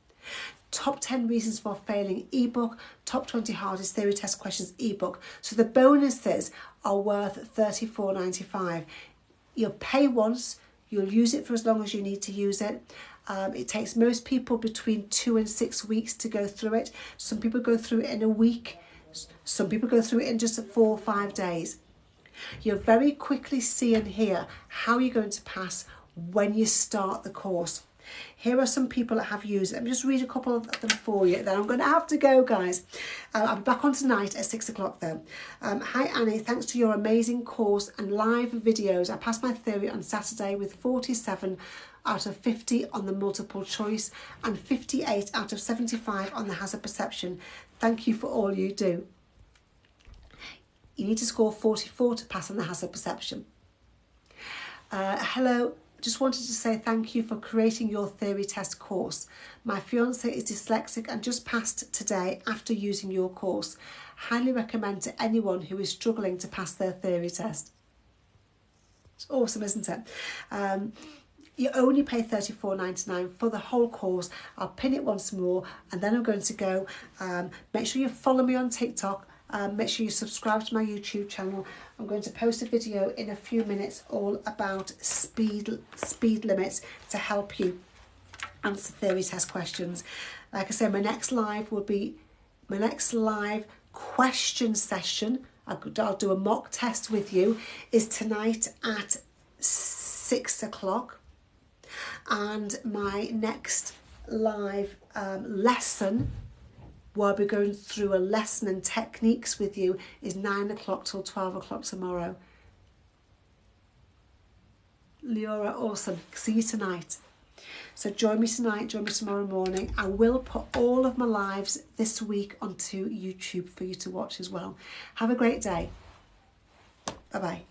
top 10 reasons for failing ebook, top 20 hardest theory test questions ebook. So the bonuses are worth $34.95. You'll pay once. You'll use it for as long as you need to use it. It takes most people between 2 and 6 weeks to go through it. Some people go through it in a week. Some people go through it in just 4 or 5 days. You'll very quickly see and hear how you're going to pass when you start the course. Here are some people that have used it. Let me just read a couple of them for you. Then I'm going to have to go, guys. I'll be back on tonight at 6 o'clock though. Hi Annie, thanks to your amazing course and live videos, I passed my theory on Saturday with 47 out of 50 on the multiple choice and 58 out of 75 on the hazard perception. Thank you for all you do. You need to score 44 to pass on the hazard perception. Hello. Just wanted to say thank you for creating your theory test course. My fiance is dyslexic and just passed today after using your course. Highly recommend to anyone who is struggling to pass their theory test. It's awesome, isn't it? You only pay $34.99 for the whole course. I'll pin it once more and then I'm going to go. Make sure you follow me on TikTok. Make sure you subscribe to my YouTube channel. I'm going to post a video in a few minutes all about speed limits to help you answer theory test questions. Like I said, my next live question session. I'll do a mock test with you, is tonight at 6 o'clock. And my next live lesson, where I'll be going through a lesson and techniques with you, is 9 o'clock till 12 o'clock tomorrow. Leora, awesome. See you tonight. So join me tonight, join me tomorrow morning. I will put all of my lives this week onto YouTube for you to watch as well. Have a great day. Bye-bye.